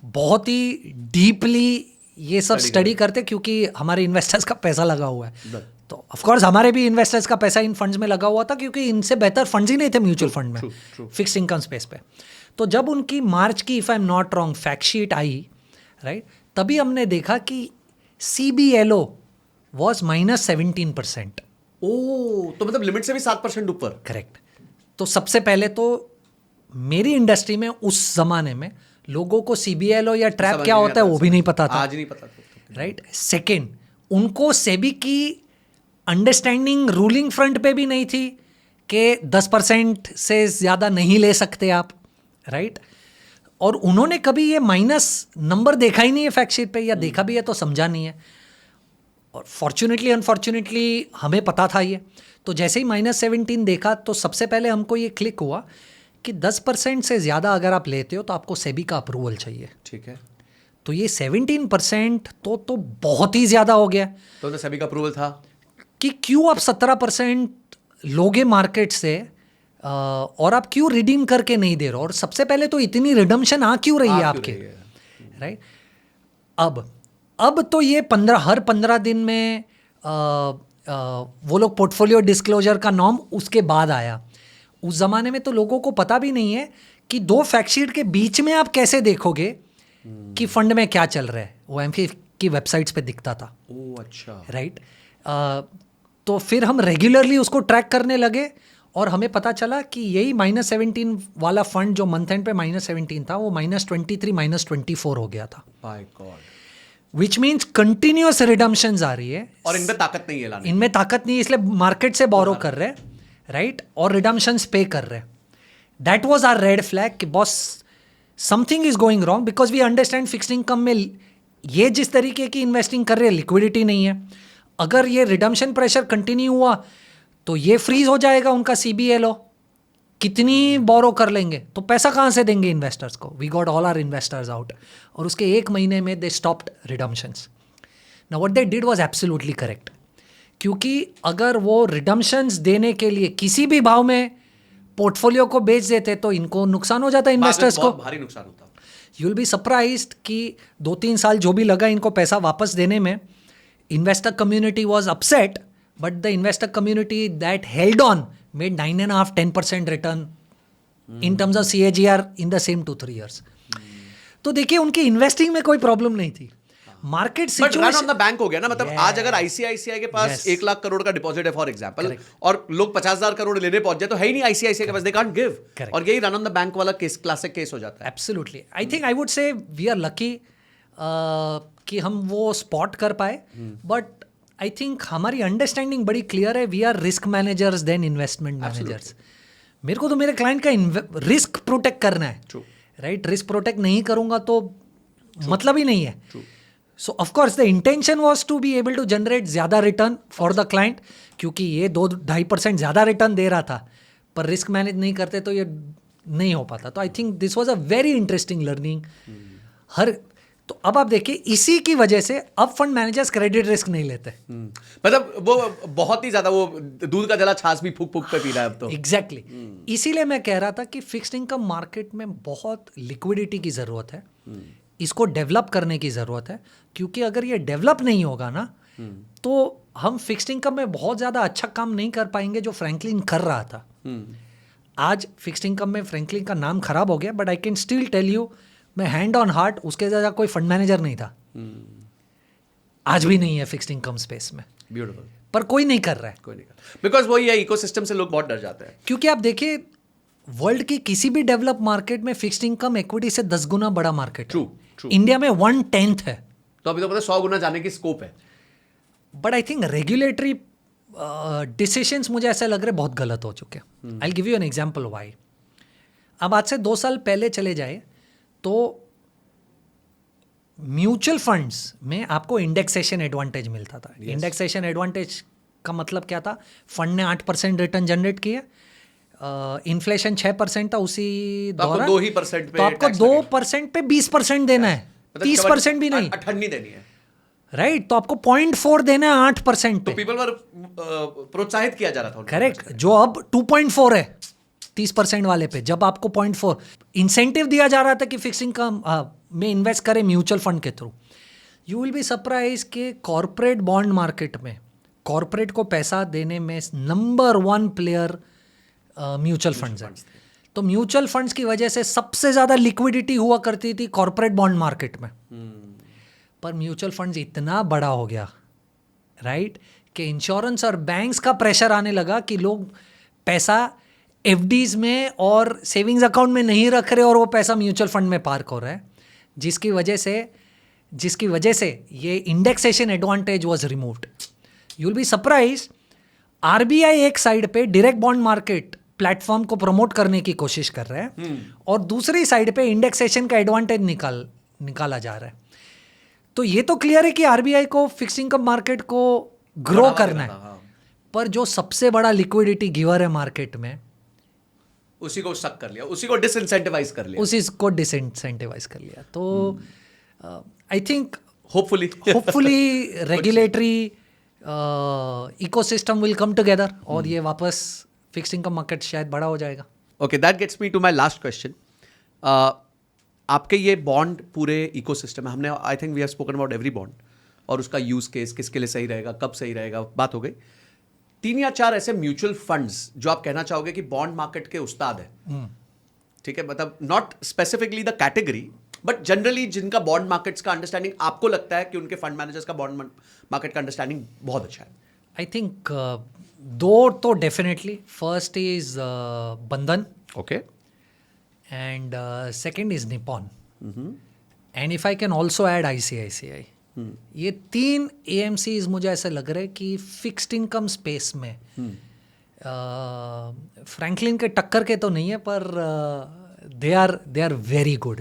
बहुत ही डीपली ये सब स्टडी करते, क्योंकि हमारे इन्वेस्टर्स का पैसा लगा हुआ है। तो ऑफ कोर्स हमारे भी इन्वेस्टर्स का पैसा इन फंड्स में लगा हुआ था, क्योंकि इनसे बेहतर फंड्स ही नहीं थे म्यूचुअल फंड में, फिक्स्ड इनकम स्पेस पे। तो जब उनकी मार्च की, if I am not wrong, fact sheet I, right, तभी हमने देखा कि CBLO वॉज -17%। ओ, तो मतलब लिमिट से भी 7% ऊपर। करेक्ट। तो सबसे पहले तो मेरी इंडस्ट्री में उस जमाने में लोगों को CBLO या ट्रैप क्या होता है वो भी नहीं पता था, आज नहीं पता, राइट। सेकेंड, उनको सेबी की अंडरस्टैंडिंग रूलिंग फ्रंट पे भी नहीं थी कि 10% से ज़्यादा नहीं ले सकते आप, राइट। और उन्होंने कभी ये माइनस नंबर देखा ही नहीं है फैक्ट शीट पे, या देखा भी है तो समझा नहीं है। और फॉर्चुनेटली अनफॉर्चुनेटली हमें पता था ये। तो जैसे ही -17 देखा तो सबसे पहले हमको ये क्लिक हुआ कि 10% से ज़्यादा अगर आप लेते हो तो आपको सेबी का अप्रूवल चाहिए, ठीक है। तो ये 17% तो बहुत ही ज़्यादा हो गया। तो सेबी का अप्रूवल था कि क्यों आप 17% लोगे मार्केट से, और आप क्यों रिडीम करके नहीं दे रहे हो, और सबसे पहले तो इतनी रिडम्पशन आ क्यों रही है आपके, राइट। अब तो ये हर 15 दिन में वो लोग पोर्टफोलियो डिस्क्लोजर का नॉर्म उसके बाद आया। उस ज़माने में तो लोगों को पता भी नहीं है कि दो फैक्ट शीट के बीच में आप कैसे देखोगे कि फंड में क्या चल रहा है, वो एमफी की वेबसाइट्स पे दिखता था। ओह अच्छा। राइट। तो फिर हम रेगुलरली उसको ट्रैक करने लगे और हमें पता चला कि यही -17 वाला फंड जो मंथ एंड पे -17 था वो -23 -24 हो गया था। My god. Which means continuous redemptions आ रही है और इनमें ताकत नहीं है लाने की। इनमें ताकत नहीं है, इसलिए मार्केट से बोरो कर रहे हैं, राइट, और रिडम्पशंस पे कर रहे हैं। That was our red flag कि boss something is going wrong, because we understand fixed income में ये जिस तरीके की इन्वेस्टिंग कर रहे हैं लिक्विडिटी नहीं है। अगर ये रिडम्पशन प्रेशर कंटिन्यू हुआ तो ये फ्रीज हो जाएगा उनका CBLO, कितनी बोरो कर लेंगे तो पैसा कहाँ से देंगे इन्वेस्टर्स को। We got all our investors out और उसके 1 महीने में they stopped redemptions. Now what they did was absolutely correct, क्योंकि अगर वो रिडम्पशंस देने के लिए किसी भी भाव में पोर्टफोलियो को बेच देते तो इनको नुकसान हो जाता इन्वेस्टर्स को। भारी नुकसान होता। यू विल बी सरप्राइज्ड कि 2-3 साल जो भी लगा इनको पैसा वापस देने में, investor community was upset, but the investor community that held on made 9.5-10% return in terms of CAGR in the same 2-3 years। तो देखिए उनकी इन्वेस्टिंग में कोई प्रॉब्लम नहीं थी। Market but run on the bank हो गया ना, मतलब आज अगर ICICI के पास 1 लाख करोड़ का डिपॉजिट है फॉर एग्जांपल, और लोग 50,000 करोड़ लेने पहुंच जाए तो है ही नहीं ICICI के पास, दे कांट गिव। और यही रन ऑन द बैंक वाला केस, क्लासिक केस हो जाता है। Absolutely. I think I would say we are lucky कि हम वो स्पॉट कर पाए, बट आई थिंक हमारी अंडरस्टैंडिंग बड़ी क्लियर है। We are risk managers than investment managers. मेरे को तो मेरे क्लाइंट का रिस्क प्रोटेक्ट करना है, राइट। रिस्क प्रोटेक्ट नहीं करूंगा तो मतलब ही नहीं है। So of course the intention was to be able to generate ज़्यादा रिटर्न फॉर द क्लाइंट, क्योंकि ये 2-2.5% ज़्यादा रिटर्न दे रहा था, पर रिस्क मैनेज नहीं करते तो ये नहीं हो पाता। तो I think this was a very interesting learning. तो अब आप देखिए इसी की वजह से अब फंड मैनेजर्स क्रेडिट रिस्क नहीं लेते। मतलब वो बहुत ही ज्यादा वो दूध का जला छाछ भी फूक फूक पे पी रहा है अब तो। एग्जैक्टली। इसीलिए मैं कह रहा था कि फिक्स्ड इनकम मार्केट में बहुत लिक्विडिटी की ज़रूरत है, इसको डेवलप करने की ज़रूरत है, क्योंकि अगर ये डेवलप नहीं होगा ना तो हम फिक्स्ड इनकम में बहुत ज़्यादा अच्छा काम नहीं कर पाएंगे जो फ्रैंकलिन कर रहा था। आज फिक्स्ड इनकम में फ्रैंकलिन का नाम खराब हो गया, but I can still tell you, मैं हैंड ऑन हार्ट उसके ज़्यादा कोई फंड मैनेजर नहीं था, आज भी नहीं है फिक्स्ड इनकम स्पेस में। ब्यूटीफुल। पर कोई नहीं कर रहा है, कोई नहीं कर, बिकॉज वही है, इकोसिस्टम से लोग बहुत डर जाते हैं। क्योंकि आप देखिए वर्ल्ड की किसी भी डेवलप मार्केट में फिक्स्ड इनकम इक्विटी से 10 गुना बड़ा मार्केट है। ट्रू। इंडिया में 1/10 है, तो अभी तो पता 100 गुना जाने की स्कोप है। But I think regulatory decisions मुझे ऐसा लग रहा है बहुत गलत हो चुके हैं। I give you an example why. अब आज से 2 साल पहले चले जाए तो म्यूचुअल फंड्स में आपको इंडेक्सेशन एडवांटेज मिलता था। इंडेक्सेशन एडवांटेज का मतलब क्या था? फंड ने 8% रिटर्न जनरेट किया, इन्फ्लेशन 6% था उसी दौरान, 2% पे तो आपको 2% पे 20% देना है, 30% भी नहीं, अठन्नी देनी है, राइट। तो आपको 0.4 देना है 8% तो पे। पीपल वर प्रोत्साहित किया जा रहा था। करेक्ट। जो अब 2.4 है 30% वाले पे, जब आपको 0.4 इंसेंटिव दिया जा रहा था कि फिक्स इनकम में इन्वेस्ट करें म्यूचुअल फंड के through. You will be surprise कि कॉर्पोरेट बॉन्ड मार्केट में कॉर्पोरेट को पैसा देने में नंबर 1 प्लेयर म्यूचुअल फंड्स हैं। तो म्यूचुअल फंड्स की वजह से सबसे ज़्यादा लिक्विडिटी हुआ करती थी कॉर्पोरेट बॉन्ड मार्केट में। पर म्यूचुअल फंड्स इतना बड़ा हो गया, राइट, कि इंश्योरेंस और बैंक्स का प्रेशर आने लगा कि लोग पैसा FDs में और सेविंग्स अकाउंट में नहीं रख रहे और वो पैसा म्यूचुअल फंड में पार्क हो रहा है, जिसकी वजह से ये indexation advantage was removed. You will be surprise, RBI एक साइड पे डायरेक्ट बॉन्ड मार्केट प्लेटफॉर्म को प्रमोट करने की कोशिश कर रहा है और दूसरी साइड पे इंडेक्सेशन का एडवांटेज निकाला जा रहा है। तो ये तो क्लियर है कि RBI को फिक्स्ड इनकम मार्केट को ग्रो करना है, पर जो सबसे बड़ा लिक्विडिटी गिवर है मार्केट में, उसी को सक कर लिया, उसी को डिसइंसेंटिवाइज कर लिया। तो I think hopefully regulatory ecosystem will come together और ये वापस फिक्स्ड इनकम मार्केट शायद बड़ा हो जाएगा। Okay, that gets me to my last question. आपके ये बॉन्ड पूरे इकोसिस्टम में, हमने I think we have spoken about every bond और उसका यूज केस, किसके लिए सही रहेगा, कब सही रहेगा, बात हो गई। 3 या 4 ऐसे म्यूचुअल फंड्स जो आप कहना चाहोगे कि बॉन्ड मार्केट के उस्ताद हैं, ठीक है, मतलब not specifically the category but generally जिनका बॉन्ड मार्केट्स का अंडरस्टैंडिंग आपको लगता है कि उनके फंड मैनेजर्स का बॉन्ड मार्केट का अंडरस्टैंडिंग बहुत अच्छा है? आई थिंक दो तो डेफिनेटली, फर्स्ट इज बंधन okay, and second is Nippon. And if I can also add ICICI. ये 3 AMCs मुझे ऐसा लग रहा है कि फिक्स्ड इनकम स्पेस में फ्रैंकलिन के टक्कर के तो नहीं है, पर they are very good.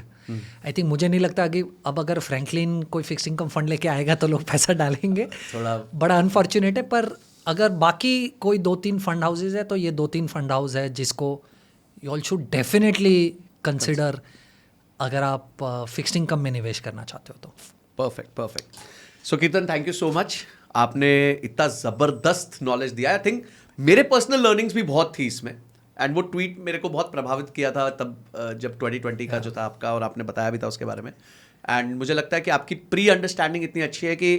I think मुझे नहीं लगता कि अब अगर फ्रैंकलिन कोई फिक्स्ड इनकम फंड लेके आएगा तो लोग पैसा डालेंगे, थोड़ा बड़ा अनफॉर्चुनेट है. पर अगर बाकी कोई 2-3 फंड हाउसेज है तो ये 2-3 फंड हाउस है जिसको you all should definitely consider अगर आप फिक्स्ड इनकम में निवेश करना चाहते हो तो. परफेक्ट. सो कीर्तन, थैंक यू सो मच. आपने इतना ज़बरदस्त नॉलेज दिया. आई थिंक मेरे पर्सनल लर्निंग्स भी बहुत थी इसमें, एंड वो ट्वीट मेरे को बहुत प्रभावित किया था तब जब 2020 का जो था आपका, और आपने बताया भी था उसके बारे में. एंड मुझे लगता है कि आपकी प्री अंडरस्टैंडिंग इतनी अच्छी है कि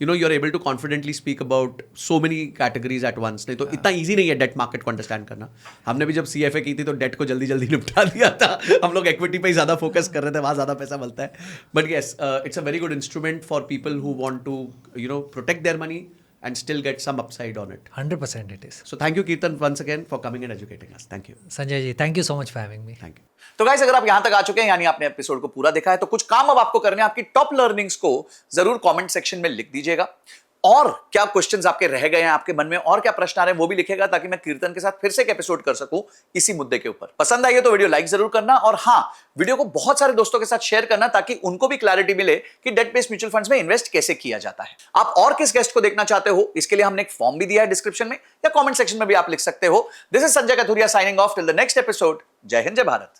you are able to confidently speak about so many categories at once. नहीं तो इतना ईजी नहीं है डेट मार्केट को अंडरस्टैंड करना. हमने भी जब CFA की थी तो डेट को जल्दी जल्दी निपटा दिया था. हम लोग इक्विटी पे ही ज़्यादा फोकस कर रहे थे, वहाँ ज़्यादा पैसा मिलता है. But yes, it's a very good instrument for people who want to protect their money and still get some upside on it. 100% it is. So thank you Kirtan once again for coming and educating us. Thank you. Sanjay ji, thank you so much for having me. Thank you. तो guys, अगर आप यहां तक आ चुके हैं यानी आपने episode को पूरा देखा है तो कुछ काम अब आपको करने हैं. आपकी टॉप लर्निंग्स को जरूर कमेंट सेक्शन में लिख दीजिएगा, और क्या क्वेश्चंस आपके रह गए हैं आपके मन में, और क्या प्रश्न आ रहे हैं वो भी लिखेगा, ताकि मैं कीर्तन के साथ फिर से एक एपिसोड कर सकूं इसी मुद्दे के ऊपर. पसंद आई है तो वीडियो लाइक जरूर करना, और हां, वीडियो को बहुत सारे दोस्तों के साथ शेयर करना ताकि उनको भी क्लैरिटी मिले कि डेट बेस्ड म्यूचुअल फंड्स में इन्वेस्ट कैसे किया जाता है. आप और किस गेस्ट को देखना चाहते हो, इसके लिए हमने एक फॉर्म भी दिया है डिस्क्रिप्शन में, या कमेंट सेक्शन में भी आप लिख सकते हो. This is Sanjay Kathuria signing off till the next episode. जय हिंद, जय भारत.